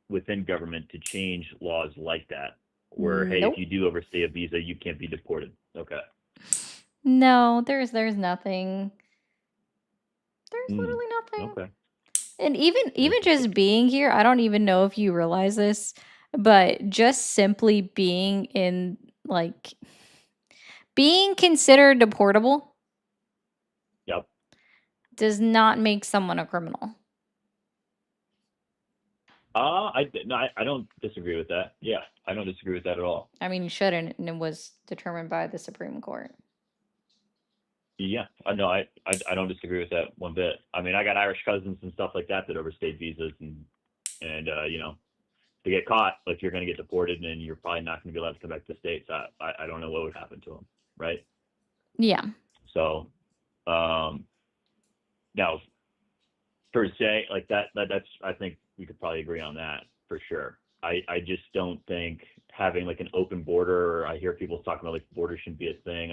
within government to change laws like that? Where, hey, Nope. if you do overstay a visa, you can't be deported. Okay. No, there's nothing. There's Mm, literally nothing. okay. And even just being here, I don't even know if you realize this, but just simply being in like being considered deportable Yep. does not make someone a criminal. I don't disagree with that. Yeah, I don't disagree with that at all. I mean, you shouldn't, and it was determined by the Supreme Court. Yeah, I know. I don't disagree with that one bit. I mean, I got Irish cousins and stuff like that overstayed visas, and they get caught, like you're going to get deported, and you're probably not going to be allowed to come back to the States. I don't know what would happen to them, right? Yeah. So, now, per se, like that's I think we could probably agree on that for sure. I just don't think having like an open border, or I hear people talking about like border shouldn't be a thing.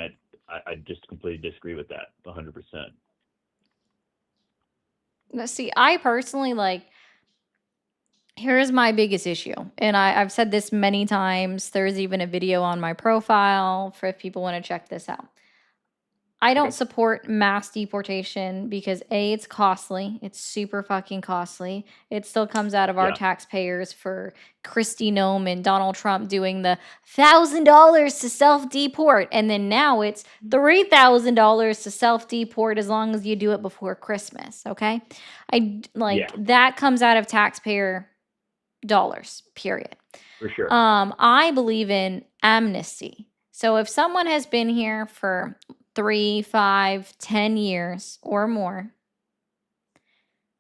I just completely disagree with that 100%. Now, see, I personally here's my biggest issue. And I've said this many times. There's even a video on my profile for if people want to check this out. I don't Okay. support mass deportation because A, it's costly. It's super fucking costly. It still comes out of our Yeah. taxpayers for Kristi Noem and Donald Trump doing the $1,000 to self-deport. And then now it's $3,000 to self-deport as long as you do it before Christmas. Okay. Yeah, That comes out of taxpayer dollars, period. for sure. I believe in amnesty. So if someone has been here for 3, 5, 10 years or more,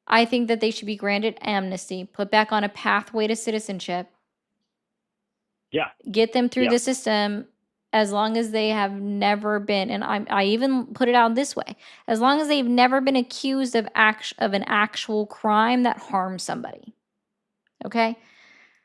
I think that they should be granted amnesty, put back on a pathway to citizenship, Yeah. get them through Yeah. the system as long as they have never been, and I even put it out this way, as long as they've never been accused of an actual crime that harms somebody. Okay?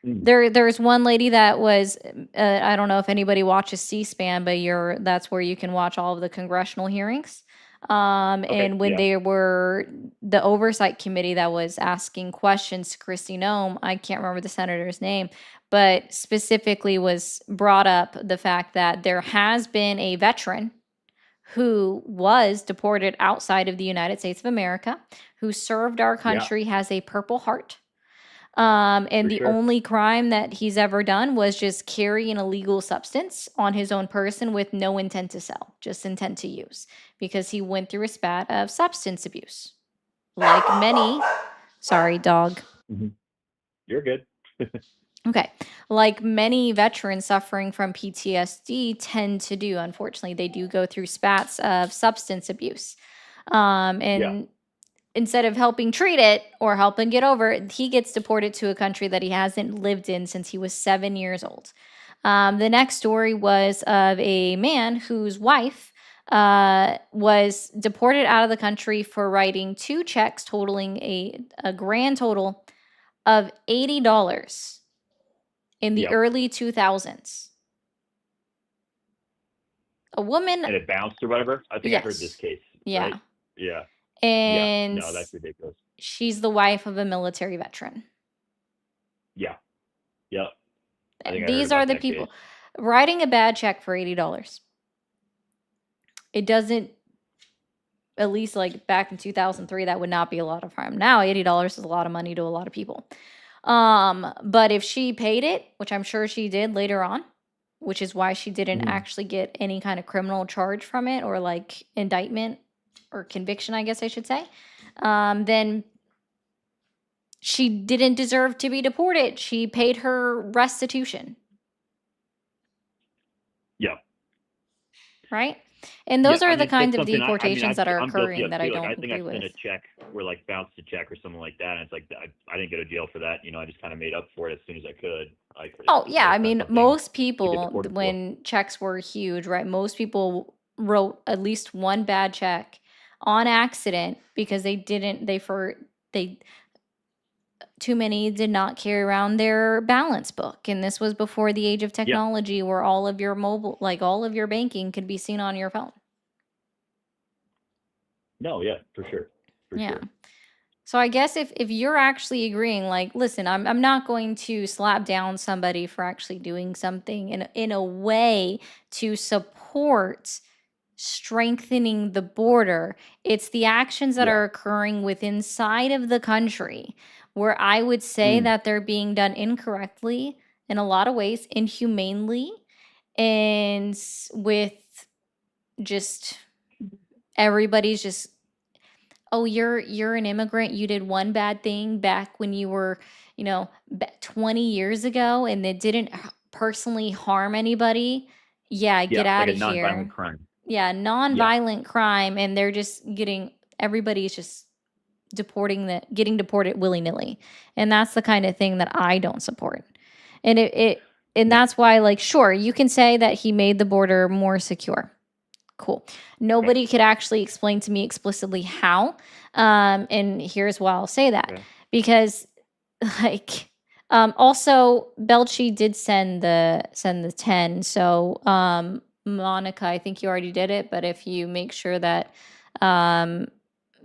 There's one lady that was I don't know if anybody watches C-SPAN, but that's where you can watch all of the congressional hearings. And when yeah. the oversight committee that was asking questions to Kristi Noem, I can't remember the senator's name, but specifically was brought up the fact that there has been a veteran who was deported outside of the United States of America, who served our Yeah, country, has a Purple Heart. And for the sure. only crime that he's ever done was just carry an illegal substance on his own person with no intent to sell, just intent to use, because he went through a spat of substance abuse. Like many, sorry, dog. Mhm. You're good. Okay. Like many veterans suffering from PTSD tend to do, unfortunately, they do go through spats of substance abuse. Yeah. And instead of helping treat it or helping get over it, he gets deported to a country that he hasn't lived in since he was 7 years old. The next story was of a man whose wife was deported out of the country for writing 2 checks totaling a grand total of $80 in the Yep. early 2000s. A woman, And it bounced or whatever. I think I heard this yes, case, yeah, right? Yeah. Yeah. and No, that's ridiculous. she's the wife of a military veteran. Yeah. Yep. I think I heard These are about the that people case. writing a bad check for $80. It doesn't, at least like back in 2003, that would not be a lot of harm. Now $80 is a lot of money to a lot of people. But if she paid it, which I'm sure she did later on, which is why she didn't Mhm. actually get any kind of criminal charge from it or like indictment or conviction, I guess I should say, then she didn't deserve to be deported. She paid her restitution, Yeah. right? And Yeah. those I are the mean, that's kinds of something deportations that are I'm guilty occurring of that I too. Like, I don't think I agree sent a with. check where like bounced a check or something like that, and it's like I didn't go to jail for that. You know, I just kind of made up for it as soon as I could. Like, Oh, yeah. I that's not mean, something most to get people, deported for. when checks were huge, right? Most people wrote at least one bad check on accident because too many did not carry around their balance book. And this was before the age of Yeah. technology where all of your all of your banking could be seen on your phone. No. Yeah. For sure. For Yeah. sure. So I guess if you're actually agreeing, like, listen, I'm not going to slap down somebody for actually doing something in a way to support strengthening the border. It's the actions that Yeah. are occurring within inside of the country where I would say Mm. that they're being done incorrectly in a lot of ways, inhumanely, and with just everybody's just, oh, you're an immigrant, you did one bad thing back when you were 20 years ago and it didn't personally harm anybody. Yeah, get Yeah. Like out a of nonviolent here. crime. Yeah, Yeah. non-violent crime, and they're just everybody's just getting deported willy-nilly, and that's the kind of thing that I don't support. And No. that's why, like, sure, you can say that he made the border more secure. Cool. Okay. Nobody could actually explain to me explicitly how. And here's why I'll say that. Okay. Because like also Belchi did send the 10. So Monica, I think you already did it, but if you make sure that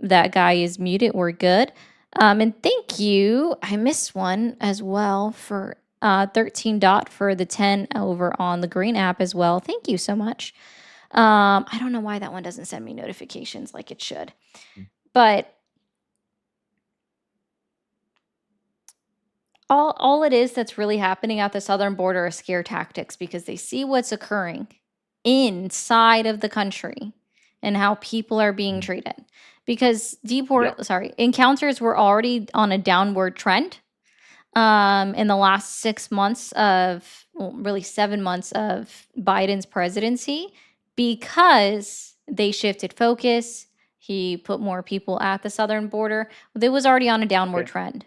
that guy is muted, we're good. And thank you. I missed one as well for 13 Dot for the 10 over on the Green app as well. Thank you so much. I don't know why that one doesn't send me notifications like it should. But all it is that's really happening at the southern border are scare tactics because they see what's occurring inside of the country and how people are being treated. Because encounters were already on a downward trend in the last 6 months of, well, really 7 months of Biden's presidency because they shifted focus. He put more people at the southern border. It was already on a downward trend.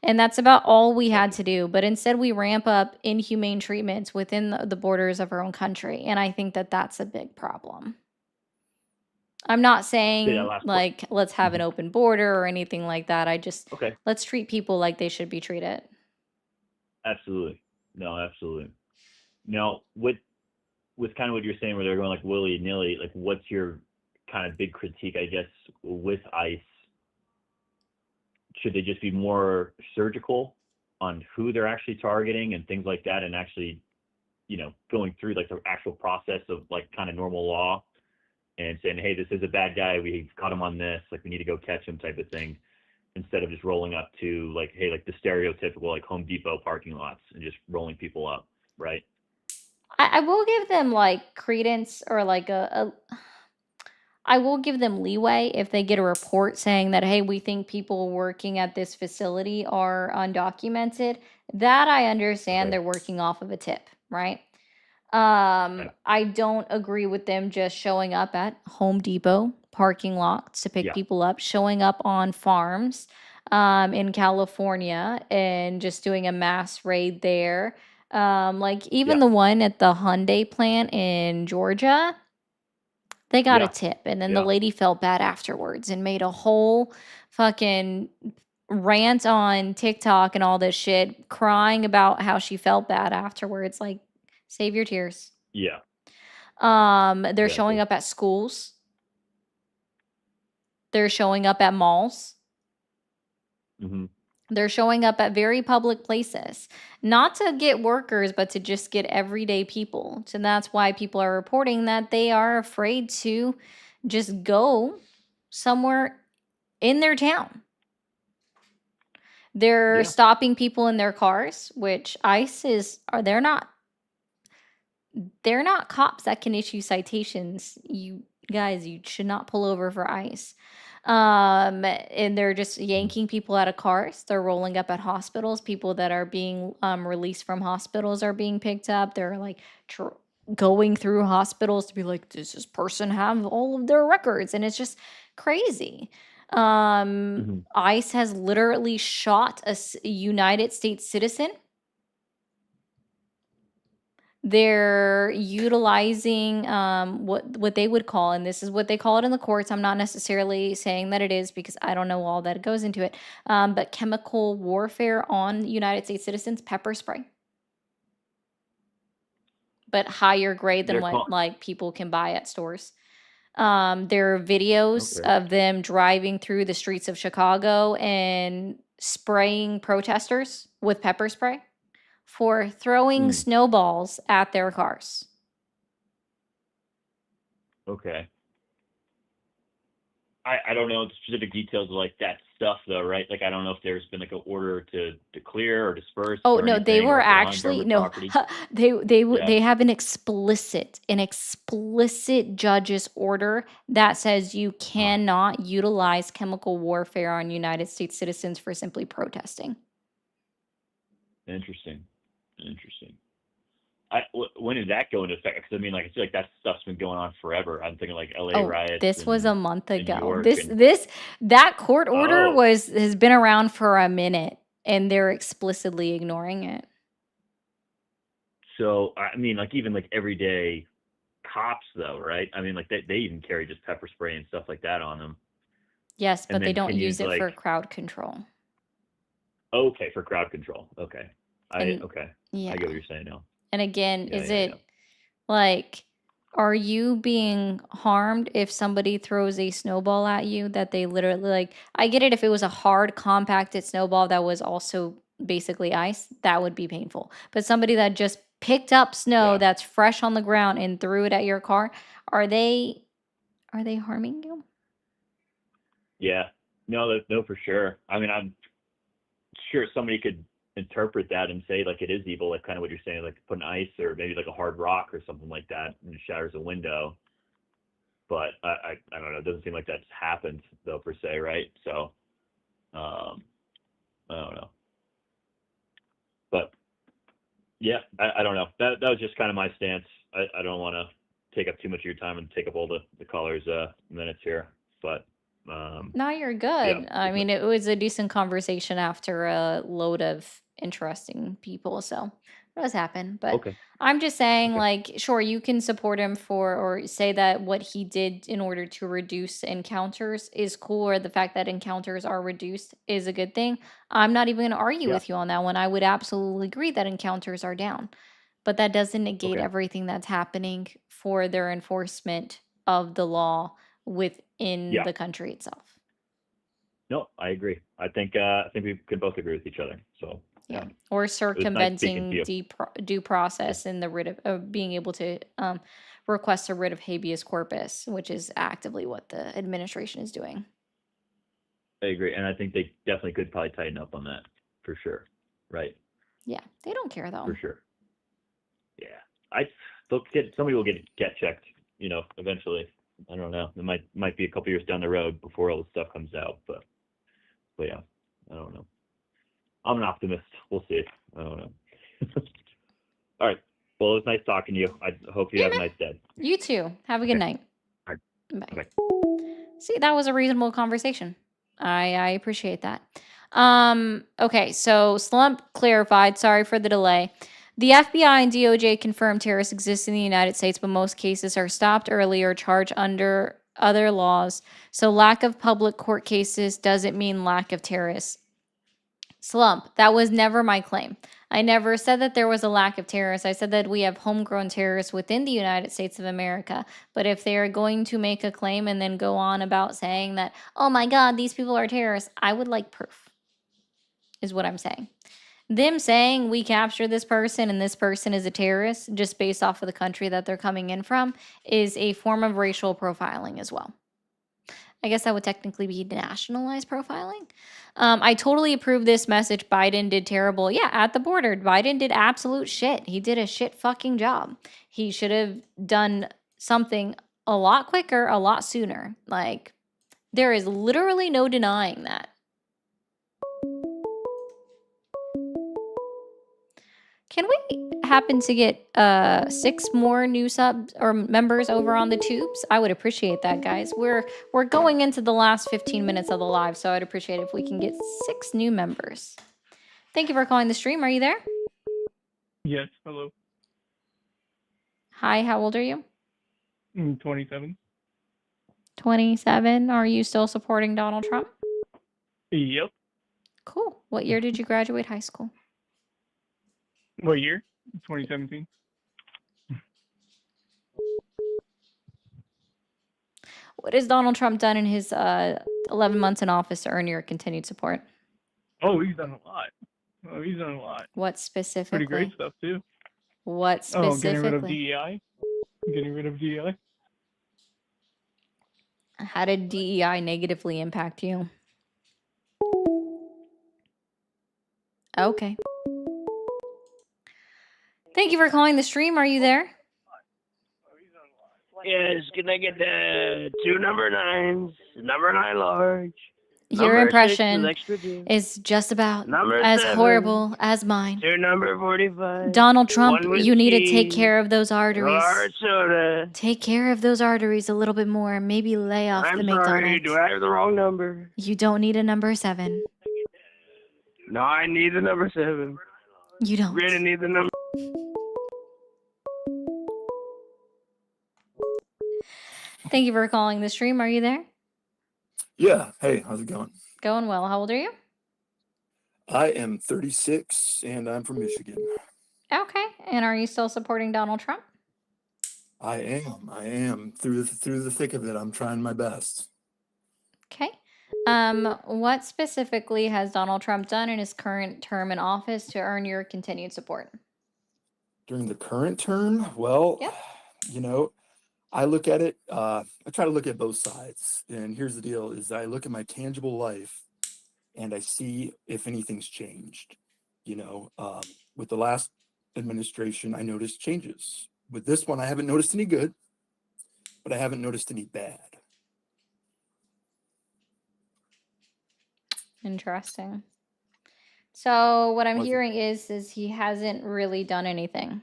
And that's about all we had to do. But instead, we ramp up inhumane treatments within the borders of our own country. And I think that that's a big problem. I'm not saying last like let's have an open border or anything like that. I just Okay. let's treat people like they should be treated. Absolutely. No, absolutely. Now, with kind of what you're saying, where they're going like willy nilly, like what's your kind of big critique, I guess, with ICE? Should they just be more surgical on who they're actually targeting and things like that, and actually, going through like the actual process of like kind of normal law and saying, hey, this is a bad guy, we've caught him on this, like we need to go catch him type of thing, instead of just rolling up to like, hey, like the stereotypical like Home Depot parking lots and just rolling people up, right? I will give them like credence or like I will give them leeway if they get a report saying that, hey, we think people working at this facility are undocumented. That I understand they're working off of a tip, right? I don't agree with them just showing up at Home Depot parking lots to pick people up, showing up on farms in California and just doing a mass raid there. Like even the one at the Hyundai plant in Georgia, they got a tip, and then the lady felt bad afterwards and made a whole fucking rant on TikTok and all this shit, crying about how she felt bad afterwards. Like, save your tears. Yeah. They're showing up at schools. They're showing up at malls. Mm-hmm. They're showing up at very public places, not to get workers, but to just get everyday people. So that's why people are reporting that they are afraid to just go somewhere in their town. They're stopping people in their cars, which ICE they're not cops that can issue citations. You guys, you should not pull over for ICE. And they're just yanking people out of cars. They're rolling up at hospitals. People that are being released from hospitals are being picked up. They're like going through hospitals to be like, does this person have all of their records? And it's just crazy. ICE has literally shot a United States citizen. They're utilizing what they would call, and this is what they call it in the courts. I'm not necessarily saying that it is because I don't know all that goes into it, but chemical warfare on United States citizens, pepper spray, but higher grade than what like people can buy at stores. There are videos of them driving through the streets of Chicago and spraying protesters with pepper spray for throwing snowballs at their cars. Okay. I don't know the specific details of like that stuff though, right? Like I don't know if there's been like an order to clear or disperse. Oh or no, they anything, or were if they're on actually government no. property. They have an explicit judge's order that says you cannot utilize chemical warfare on United States citizens for simply protesting. Interesting. When did that go into effect? Because I mean, like I feel like that stuff's been going on forever. I'm thinking like LA riots. This was a month in ago. York That court order has been around for a minute, and they're explicitly ignoring it. So I mean, like even like everyday cops though, right? I mean, like they even carry just pepper spray and stuff like that on them. Yes, And but they then don't can you, use it for like- crowd control. Okay, for crowd control. Okay. And- Okay. Yeah. I get what you're saying now. And again, Yeah, is yeah, it like, are you being harmed if somebody throws a snowball at you that they literally like? I get it if it was a hard, compacted snowball that was also basically ice, that would be painful. But somebody that just picked up snow Yeah. that's fresh on the ground and threw it at your car, are they harming you? Yeah. No, for sure. I mean, I'm sure somebody could interpret that and say like it is evil, like kind of what you're saying, like put an ice or maybe like a hard rock or something like that and it shatters a window. But I don't know. It doesn't seem like that's happened though per se, right? So I don't know. But yeah, I don't know. That was just kind of my stance. I don't want to take up too much of your time and take up all the callers' minutes here. But No, you're yeah, good. I mean, it was a decent conversation after a load of interesting people, so it does happen. But okay. I'm just saying, Okay. like, sure, you can support him for or say that what he did in order to reduce encounters is cool, or the fact that encounters are reduced is a good thing. I'm not even going to argue Yeah. with you on that one. I would absolutely agree that encounters are down, but that doesn't negate Okay. everything that's happening for their enforcement of the law within Yeah. the country itself. No, I agree. I think we could both agree with each other. So Yeah, yeah, or it was nice speaking to circumventing you. due process and the writ of being able to request a writ of habeas corpus, which is actively what the administration is doing. I agree, and I think they definitely could probably tighten up on that for sure. Right. Yeah, they don't care though. For sure. Yeah. Somebody will get checked, eventually. I don't know. It might be a couple years down the road before all the stuff comes out, but yeah, I don't know. I'm an optimist. We'll see. I don't know. All right. Well, it was nice talking to you. I hope you have a nice day. You too. Have a good night. All right. Bye. Bye. See, that was a reasonable conversation. I appreciate that. Okay, so Slump clarified, sorry for the delay. The FBI and DOJ confirmed terrorists exist in the United States, but most cases are stopped early or charged under other laws. So lack of public court cases doesn't mean lack of terrorists. Slump, that was never my claim. I never said that there was a lack of terrorists. I said that we have homegrown terrorists within the United States of America. But if they are going to make a claim and then go on about saying that, oh my God, these people are terrorists, I would like proof, is what I'm saying. Them saying we captured this person and this person is a terrorist just based off of the country that they're coming in from is a form of racial profiling as well. I guess that would technically be nationalized profiling. I totally approve this message. Biden did terrible. Yeah, at the border, Biden did absolute shit. He did a shit fucking job. He should have done something a lot quicker, a lot sooner. Like, there is literally no denying that. Can we happen to get 6 more new subs or members over on the tubes? I would appreciate that, guys. We're going into the last 15 minutes of the live, so I'd appreciate it if we can get 6 new members. Thank you for calling the stream. Are you there? Yes, hello. Hi, how old are you? 27. 27. Are you still supporting Donald Trump? Yep. Cool. What year did you graduate high school? What year? 2017. What has Donald Trump done in his 11 months in office to earn your continued support? Oh, he's done a lot. He's done a lot. What Pretty specifically? great stuff, too. What Oh, getting rid of specifically? DEI. Getting rid of DEI. How did DEI negatively impact you? Okay. Thank you for calling the stream. Are you there? Yes, can I get the 2 number 9s, number 9 large? Your number 6 impression with extra juice, is just about number as 7, horrible as mine. 2 number 45, Donald Trump, 1 you need to take whiskey, care of those arteries. large soda. Take care of those arteries a little bit more. Maybe lay off I'm the sorry, McDonald's. do I have the wrong number? You don't need a number 7. No, I need the number 7. You don't. Really need the number. Thank you for calling the stream. Are you there? Yeah. Hey, how's it going? Going well. How old are you? I am 36 and I'm from Michigan. Okay. And are you still supporting Donald Trump? I am. I am. Through the thick of it, I'm trying my best. Okay. What specifically has Donald Trump done in his current term in office to earn your continued support? During the current term, well, Yep. you know, I look at it, I try to look at both sides. And here's the deal is I look at my tangible life and I see if anything's changed. With the last administration, I noticed changes. With this one, I haven't noticed any good, but I haven't noticed any bad. Interesting. So what I'm Was it hearing is he hasn't really done anything.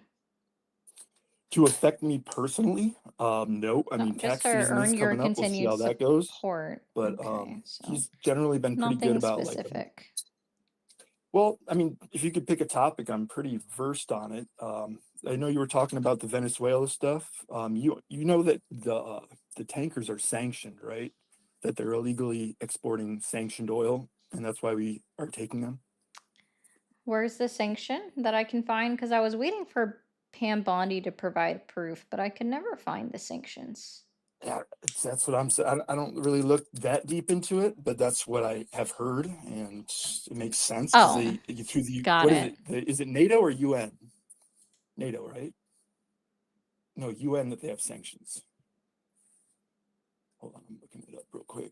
to affect me personally? No. I No, mean, just tax to season is earn your coming up. We'll see how continued that goes. support. But Okay, so he's generally been pretty good nothing about specific. well, I mean, if you could pick a topic, I'm pretty versed on it. I know you were talking about the Venezuela stuff. You know that the tankers are sanctioned, right? That they're illegally exporting sanctioned oil, and that's why we are taking them. Where's the sanction that I can find? Because I was waiting for Pam Bondi to provide proof, but I could never find the sanctions. Yeah, that's what I'm saying. I don't really look that deep into it, but that's what I have heard, and it makes sense because Oh, they through the got what is it. it? Is it NATO or UN? NATO, right? No, UN that they have sanctions. Hold on, I'm looking it up real quick.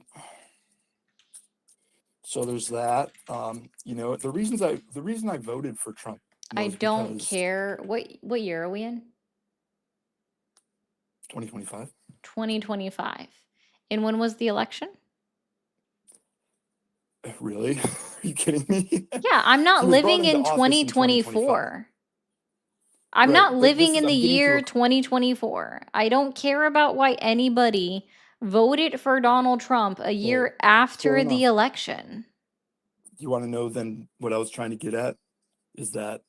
So there's that. The reason I voted for Trump I was don't because care. What year are we in? 2025. 2025. And when was the election? Really? Are you kidding me? Yeah, I'm not He was brought living into in office in 2025. 2024. I'm Right, not but living in I'm the getting to year a 2024. I don't care about why anybody voted for Donald Trump a year after fair the enough. election. You want to know then what I was trying to get at is that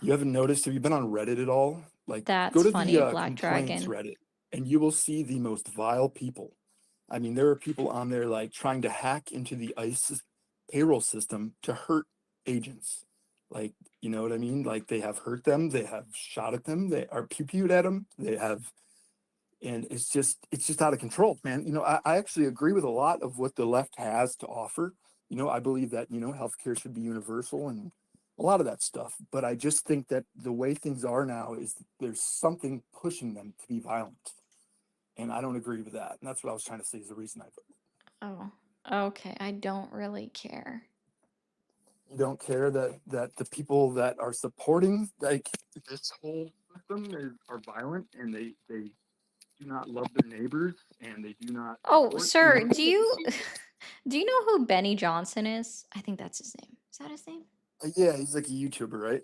you haven't noticed, have you been on Reddit at all? Like, go That's to the funny, Black complaints Dragon. Reddit, and you will see the most vile people. I mean, there are people on there like trying to hack into the ICE payroll system to hurt agents. Like, you know what I mean? Like, they have hurt them, they have shot at them, they are pew-pewed at them, they have, and it's just out of control, man. I actually agree with a lot of what the left has to offer. I believe that, healthcare should be universal and a lot of that stuff. But I just think that the way things are now is there's something pushing them to be violent. And I don't agree with that. And that's what I was trying to say is the reason I voted. Oh, okay. I don't really care. You don't care that the people that are supporting like this whole system are violent and they do not love their neighbors and they do not Oh, support, sir, do you do you know who Benny Johnson is? I think that's his name. Is that his name? Yeah, he's like a YouTuber, right?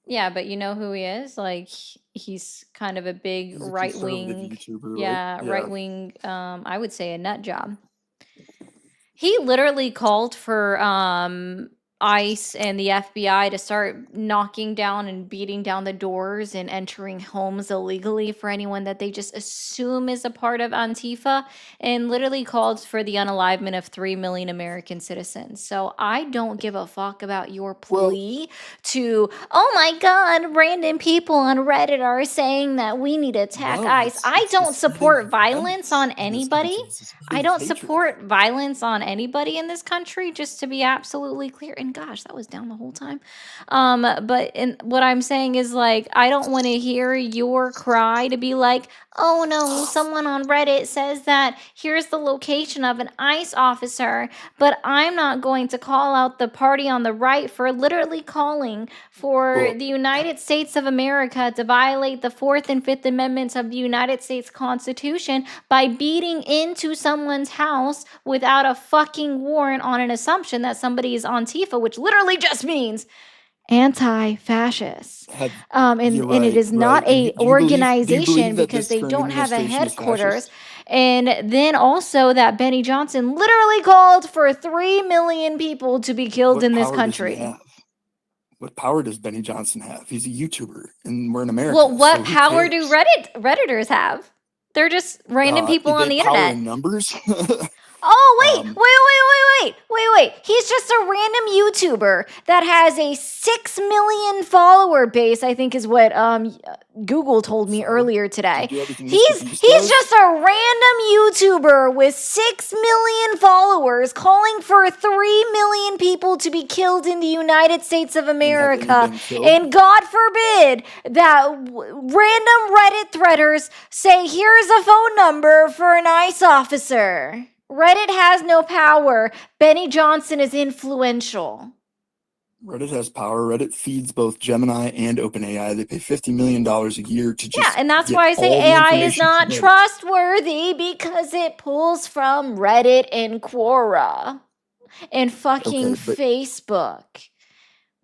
Yeah, but you know who he is? Like he's kind of a big He's a right conservative wing, YouTuber, right? yeah, Yeah. right wing, I would say a nut job. He literally called for ICE and the FBI to start knocking down and beating down the doors and entering homes illegally for anyone that they just assume is a part of Antifa, and literally called for the unalivement of 3 million American citizens. So I don't give a fuck about your plea to, oh my God, random people on Reddit are saying that we need to attack No, ICE. it's I it's don't just support big violence on in this anybody. country. It's I big don't hatred. support violence on anybody in this country, just to be absolutely clear. And gosh, that was down the whole time. What I'm saying is like, I don't want to hear your cry to be like, oh no, someone on Reddit says that here's the location of an ICE officer, but I'm not going to call out the party on the right for literally calling for Well, the United States of America to violate the 4th and 5th Amendments of the United States Constitution by beating into someone's house without a fucking warrant on an assumption that somebody is Antifa, which literally just means anti-fascist. had And you're it right, is not right. And a do you believe organization that because this they current don't have a administration is headquarters. fascist? And then also that Benny Johnson literally called for 3 million people to be killed What in this power does he country. have? What power does Benny Johnson have? He's a YouTuber, and we're in Well, America, what so who power do cares? Redditors have? They're just random people on They the power internet. in numbers. Oh, wait. He's just a random YouTuber that has a 6 million follower base, I think is what Google told me earlier today. He's just a random YouTuber with 6 million followers calling for 3 million people to be killed in the United States of America. And God forbid that random Reddit threaders say, here's a phone number for an ICE officer. Reddit has no power. Benny Johnson is influential. Reddit has power. Reddit feeds both Gemini and OpenAI. They pay $50 million a year to just Yeah, and that's get why I all say the AI is information not from Reddit. trustworthy, because it pulls from Reddit and Quora and fucking Okay, but Facebook.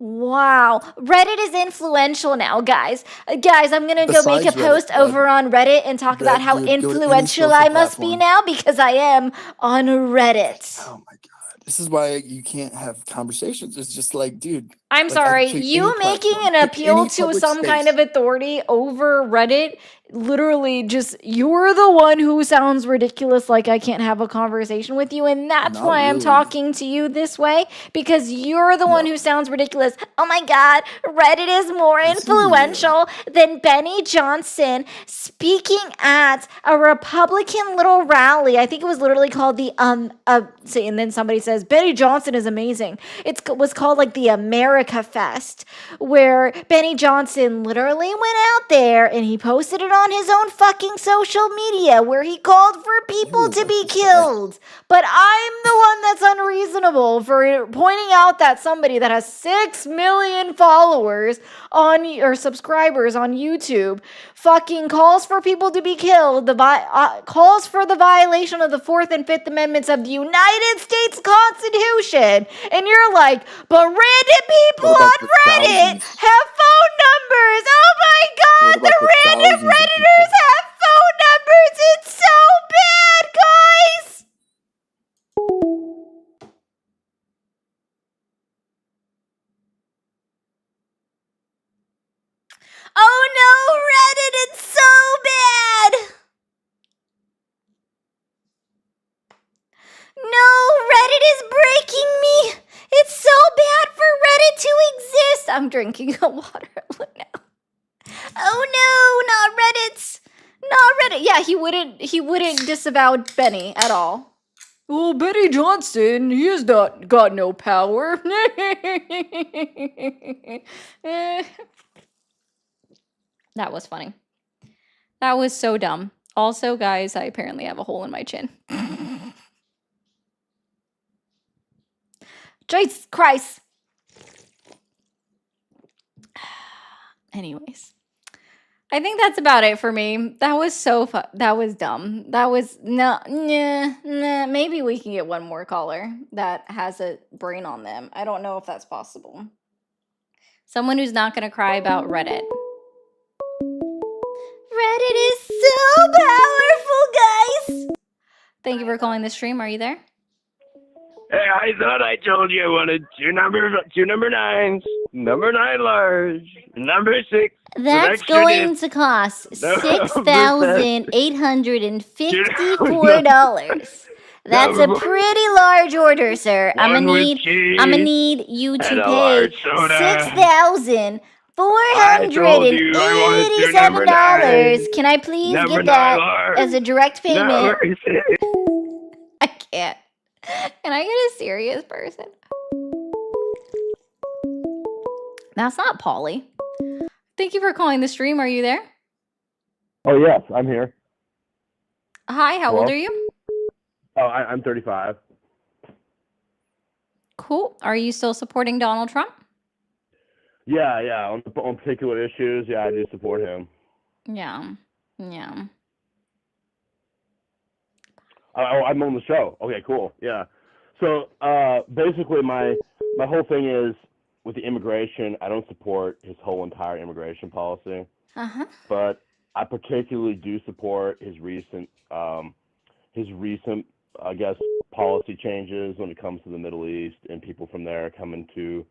Wow. Reddit is influential now, guys. Guys, I'm going to go make a besides post Reddit, over on Reddit and talk about how dude, go to any influential social I must be platform. now, because I am on Reddit. Oh my God. This is why you can't have conversations. It's just like, dude, I'm like I sorry, can pick you any making platform, an pick appeal any to public some kind space. of authority over Reddit, literally just, you're the one who sounds ridiculous, like I can't have a conversation with you, and that's Not why I'm really. talking to you this way, because you're the one No. who sounds ridiculous. Oh my God, Reddit is more Listen to you. influential than Benny Johnson speaking at a Republican little rally. I think it was literally called the and then somebody says Benny Johnson is amazing. It was called like the America Fest, where Benny Johnson literally went out there and he posted it on his own fucking social media, where he called for people to be killed. But I'm the one that's unreasonable for pointing out that somebody that has 6 million followers on or subscribers on YouTube fucking calls for people to be killed, calls for the violation of the 4th and 5th Amendments of the United States Constitution. And you're like, but random people What about on the Reddit thousands? have phone numbers. Oh my What God, about the the random thousands of Redditors people? have phone numbers. It's so bad, guys. Oh no, Reddit, it's so bad. No, Reddit is breaking me. It's so bad for Reddit to exist. I'm drinking water now. Oh no, not Reddit. Not Reddit. Yeah, he wouldn't disavow Benny at all. Well, Benny Johnson, he has not got no power. That was funny. That was so dumb. Also, guys, I apparently have a hole in my chin. Jesus Christ. Anyways, I think that's about it for me. That was so that was dumb. That was nah. Maybe we can get one more caller that has a brain on them. I don't know if that's possible. Someone who's not gonna cry about Reddit. Reddit is so powerful, guys. Thank you for calling the stream. Are you there? Hey, I thought I told you I wanted two number nines, number 9 large, number 6. with That's extra going dips. to cost Number $6,854. That's a Number pretty large order, sir. I'm one gonna with need cheese you to and a pay large soda. I told you I wanted two number $6,487. 9s, Can I please number get 9 that large, as a direct payment? number 6. I can't. Can I get a serious person? That's not Polly. Thank you for calling the stream. Are you there? Oh, yes, I'm here. Hi, how old Hello? are you? Oh, I'm 35. Cool. Are you still supporting Donald Trump? Yeah, on particular issues, yeah, I do support him. Yeah. I'm on the show. Okay, cool. Yeah. So basically, my whole thing is with the immigration. I don't support his whole entire immigration policy, but I particularly do support his recent, I guess, policy changes when it comes to the Middle East and people from there coming to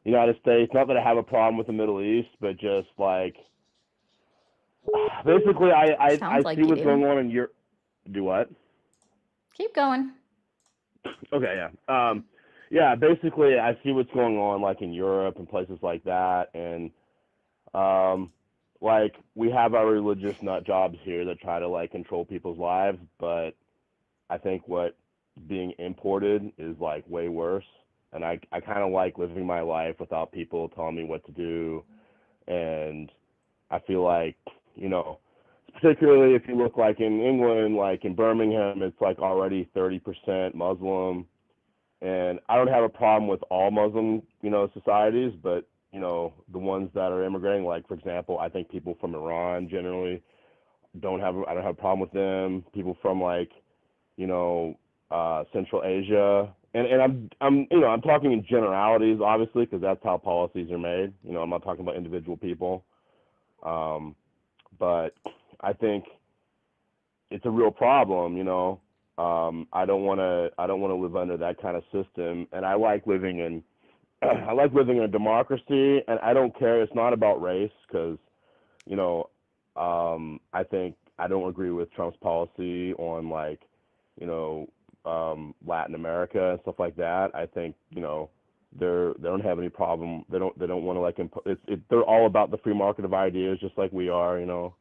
the United States. Not that I have a problem with the Middle East, but just like basically, I Sounds like see you what's do. going on in Europe. Do what? Keep going. Okay, yeah. Yeah, basically, I see what's going on, like, in Europe and places like that, and, like, we have our religious nut jobs here that try to, like, control people's lives, but I think what being imported is, like, way worse, and I kind of like living my life without people telling me what to do, and I feel like, you know, particularly if you look like in England, like in Birmingham, it's like already 30% Muslim. And I don't have a problem with all Muslim, you know, societies, but, you know, the ones that are immigrating, like, for example, I think people from Iran generally I don't have a problem with them. People from, like, you know, Central Asia. And I'm you know, I'm talking in generalities, obviously, because that's how policies are made. You know, I'm not talking about individual people. But I think it's a real problem, you know. I don't want to live under that kind of system, and I like living in a democracy, and I don't care. It's not about race, because, you know, I think I don't agree with Trump's policy on, like, you know, Latin America and stuff like that. I think, you know, they don't have any problem. They don't want to, like, they're all about the free market of ideas, just like we are, you know.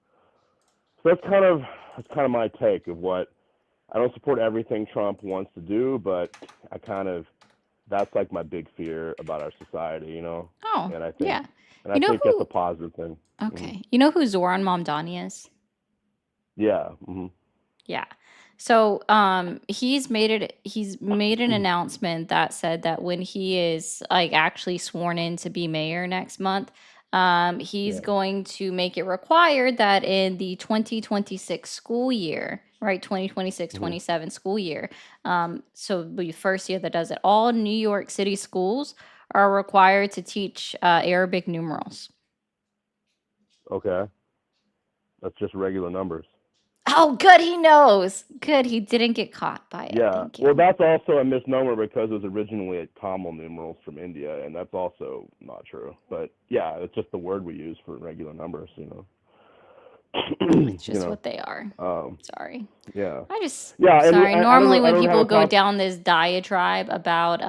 So that's kind of my take of what. I don't support everything Trump wants to do, but that's like my big fear about our society, you know. Oh, And I think, yeah. and You I know think that's who? a positive thing. Okay. You know who Zoran Mamdani is? Yeah. Yeah. So he's made an announcement that said that when he is like actually sworn in to be mayor next month, he's Yeah. going to make it required that in the 2026 school year, right, 2026-27 school year, so the first year that does it, all New York City schools are required to teach Arabic numerals. Okay. That's just regular numbers. Oh, good, he knows. Good, he didn't get caught by it. Yeah. Thank you. Well, that's also a misnomer because it was originally Tamil numerals from India, and that's also not true. But yeah, it's just the word we use for regular numbers, you know. It's just You know. what they are. Sorry. Yeah. I just Yeah, and sorry. I don't Normally I when don't have people a go problem. down this diatribe about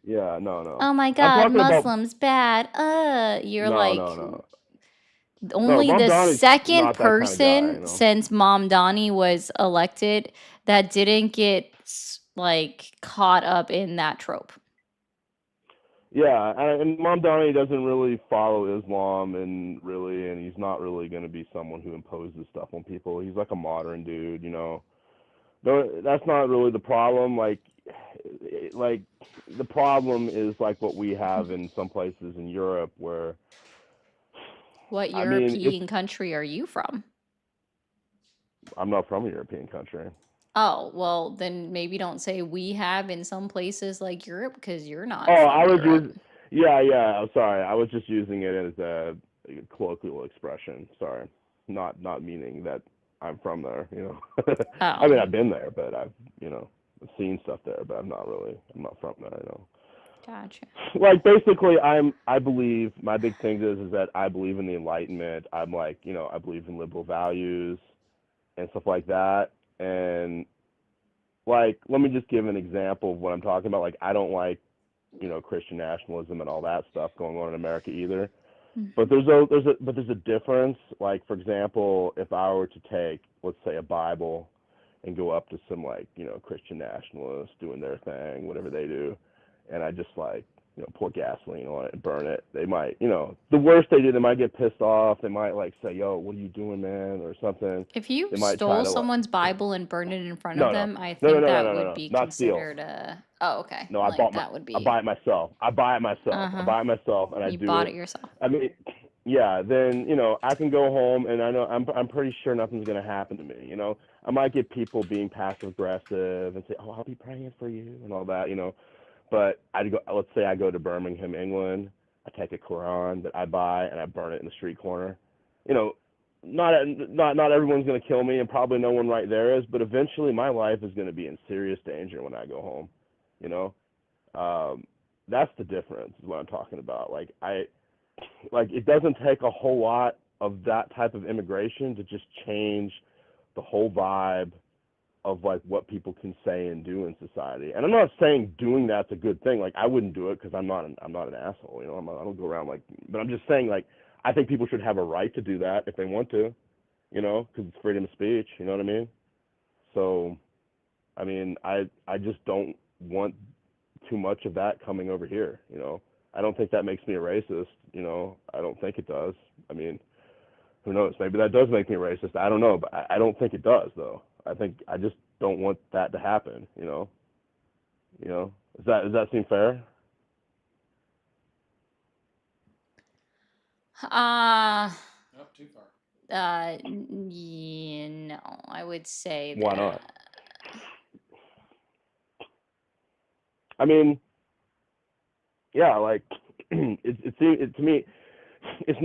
Yeah, no. oh my I'm god, talking about Muslims bad. You're no, like no, no. No, only the Mamdani's second not that kind of guy, you person know. since Mamdani was elected that didn't get like caught up in that trope. Yeah, and Mamdani doesn't really follow Islam, and he's not really going to be someone who imposes stuff on people. He's like a modern dude, you know. Though that's not really the problem. Like the problem is like what we have in some places in Europe where, What I mean, European country are you from? I'm not from a European country. Oh, well, then maybe don't say we have in some places like Europe because you're not Oh, from I was Europe. yeah. I'm sorry. I was just using it as a colloquial expression. Sorry, not meaning that I'm from there. You know, I mean Oh, I've been there, but I've seen stuff there, but I'm not from there. You know. gotcha. Like basically, I believe my big thing is that I believe in the Enlightenment. I'm like, I believe in liberal values and stuff like that. And like, let me just give an example of what I'm talking about. Like, I don't like, Christian nationalism and all that stuff going on in America either. But there's a difference. Like, for example, if I were to take, let's say, a Bible and go up to some like, Christian nationalists doing their thing, whatever they do, and I just like, pour gasoline on it and burn it, they might, the worst they do, they might get pissed off. They might like say, "Yo, what are you doing, man?" or something. If you They might try stole to like, someone's Bible and burned it in front no, of no, them, I no, no, think no, no, that no, no, would no, be not steal. considered a. Oh, okay. No, Like that would I be. buy it myself. I buy it myself. I Uh-huh. buy it myself, and I You do bought it. it yourself. I mean, yeah. Then I can go home, and I know I'm pretty sure nothing's gonna happen to me. I might get people being passive aggressive and say, "Oh, I'll be praying for you," and all that. But let's say I go to Birmingham, England. I take a Quran that I buy and I burn it in the street corner. Not everyone's gonna kill me, and probably no one right there is. But eventually, my life is gonna be in serious danger when I go home. That's the difference. Is what I'm talking about. Like it doesn't take a whole lot of that type of immigration to just change the whole vibe of like what people can say and do in society. And I'm not saying doing that's a good thing. Like I wouldn't do it because I'm not an asshole. You know, I don't go around like. But I'm just saying like I think people should have a right to do that if they want to. You know, because it's freedom of speech. You know what I mean? So, I mean, I just don't want too much of that coming over here. You know, I don't think that makes me a racist. You know, I don't think it does. I mean, who knows? Maybe that does make me a racist. I don't know, but I don't think it does though. I just don't want that to happen. You know, does that seem fair? Not too far. Yeah, no, I would say Why that. not? I mean, yeah, like it to me, it's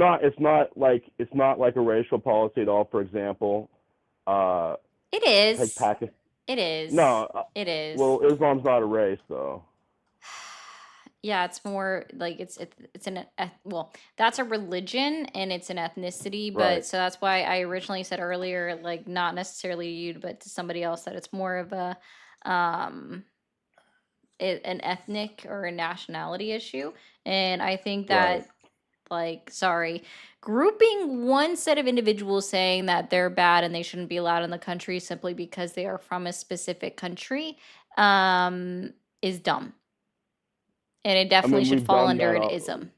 not like a racial policy at all. For example, It take is. Pakistan. It is. No, It is. well, Islam's not a race though. Yeah, it's more like it's an well, that's a religion and it's an ethnicity, but Right. so that's why I originally said earlier, like not necessarily you, but to somebody else, that it's more of a um an ethnic or a nationality issue. And I think Right. that like sorry, grouping one set of individuals saying that they're bad and they shouldn't be allowed in the country simply because they are from a specific country is dumb. And it I definitely mean, should we've fall done under that. an ism.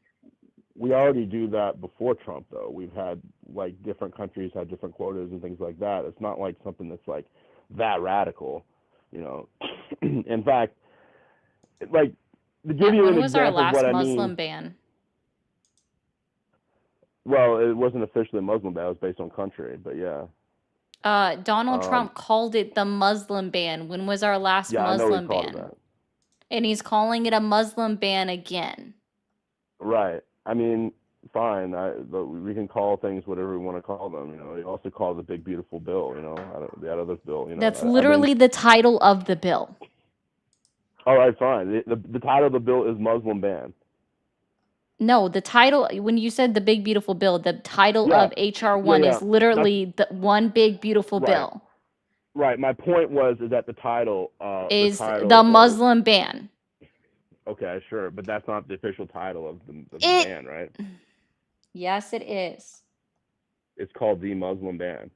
We already do that before Trump, though. We've had like different countries have different quotas and things like that. It's not like something that's like that radical, you know. In fact, like to give Yeah, you when an was our example of last what I Muslim mean. ban? Well, it wasn't officially Muslim ban; it was based on country, but yeah. Donald Um, Trump called it the Muslim ban. When was our last yeah, I know he Muslim called it ban? that. And he's calling it a Muslim ban again. Right. I mean, fine. We can call things whatever we want to call them. You know, he also called the big beautiful bill. You know, the other bill. You know, That's I think. literally the title of the bill. All right, fine. The title of the bill is Muslim ban. No, the title, when you said the big beautiful bill, the title Yeah. of HR Yeah, 1 yeah. is literally the one big beautiful Right. bill. Right. My point is that the title Is the is Muslim ban. okay, sure, but that's not the official title of the It ban, right? Yes, it is. It's called the Muslim ban.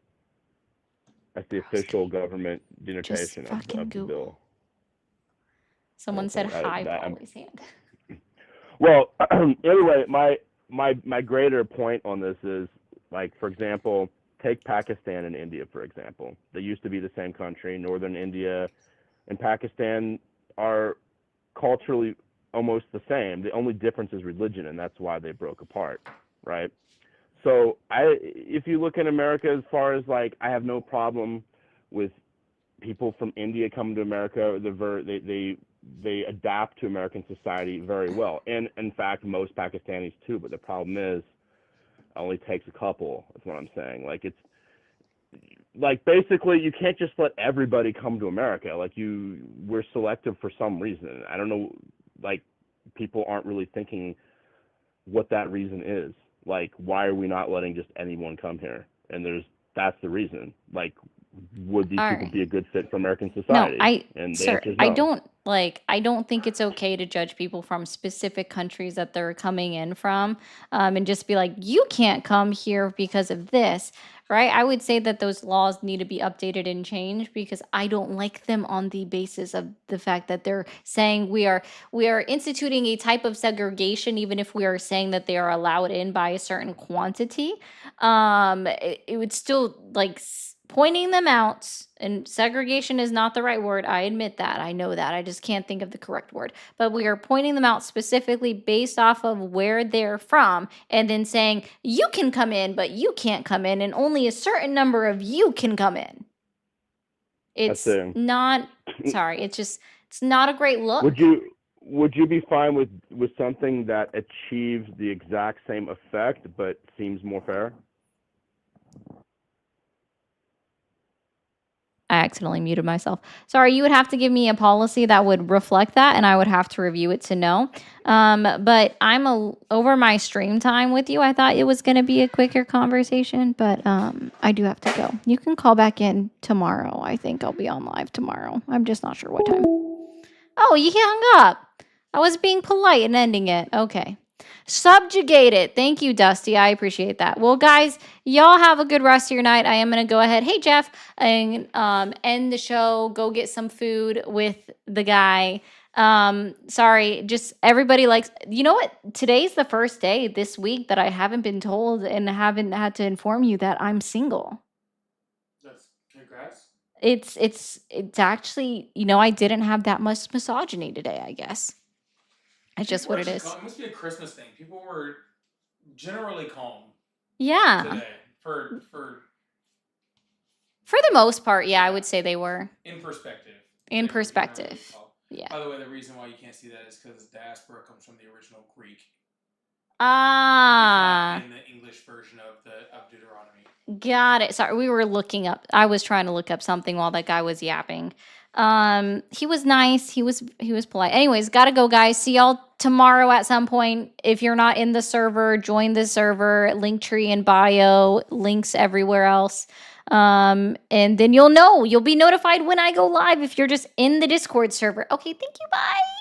That's the official government Just denotation fucking of the Google. bill. Someone said Okay, hi, Polly's hand. Well, anyway, my greater point on this is, like, for example, take Pakistan and India, for example. They used to be the same country. Northern India and Pakistan are culturally almost the same. The only difference is religion, and that's why they broke apart, right? So if you look in America, as far as like, I have no problem with people from India coming to America. They adapt to American society very well, and in fact, most Pakistanis too. But the problem is, it only takes a couple. That's what I'm saying. Like it's like basically you can't just let everybody come to America. Like we're selective for some reason. I don't know. Like people aren't really thinking what that reason is. Like why are we not letting just anyone come here? And that's the reason. Like would these All people right. be a good fit for American No, society? And the sir, answer is I no. don't think it's okay to judge people from specific countries that they're coming in from, and just be like, you can't come here because of this, right? I would say that those laws need to be updated and changed because I don't like them on the basis of the fact that they're saying we are instituting a type of segregation, even if we are saying that they are allowed in by a certain quantity. It would still like pointing them out, and segregation is not the right word. I admit that. I know that. I just can't think of the correct word. But we are pointing them out specifically based off of where they're from and then saying, you can come in, but you can't come in, and only a certain number of you can come in. It's it. not, sorry, it's not a great look. Would you be fine with something that achieves the exact same effect but seems more fair? I accidentally muted myself. Sorry, you would have to give me a policy that would reflect that, and I would have to review it to know. But I'm over my stream time with you. I thought it was going to be a quicker conversation, but I do have to go. You can call back in tomorrow. I think I'll be on live tomorrow. I'm just not sure what time. Oh, you hung up. I was being polite and ending it. Okay. Subjugate it. Thank you, Dusty. I appreciate that. Well, guys, y'all have a good rest of your night. I am going to go ahead. Hey, Jeff, and end the show. Go get some food with the guy. Sorry, just everybody likes, you know what? Today's the first day this week that I haven't been told and haven't had to inform you that I'm single. That's congrats. It's actually, I didn't have that much misogyny today, I guess. It's just People what it were is. It must be a Christmas thing. People were generally calm Yeah. today. For For the most part, yeah, I would say they were. in perspective. In perspective. Yeah. By the way, the reason why you can't see that is because diaspora comes from the original Greek. Ah. In the English version of Deuteronomy. Got it. Sorry, we were looking up. I was trying to look up something while that guy was yapping. He was nice. He was polite. Anyways, gotta go, guys. See y'all tomorrow at some point. If you're not in the server, join the server. Linktree in bio. Links everywhere else. And then you'll be notified when I go live if you're just in the Discord server. Okay, thank you. Bye.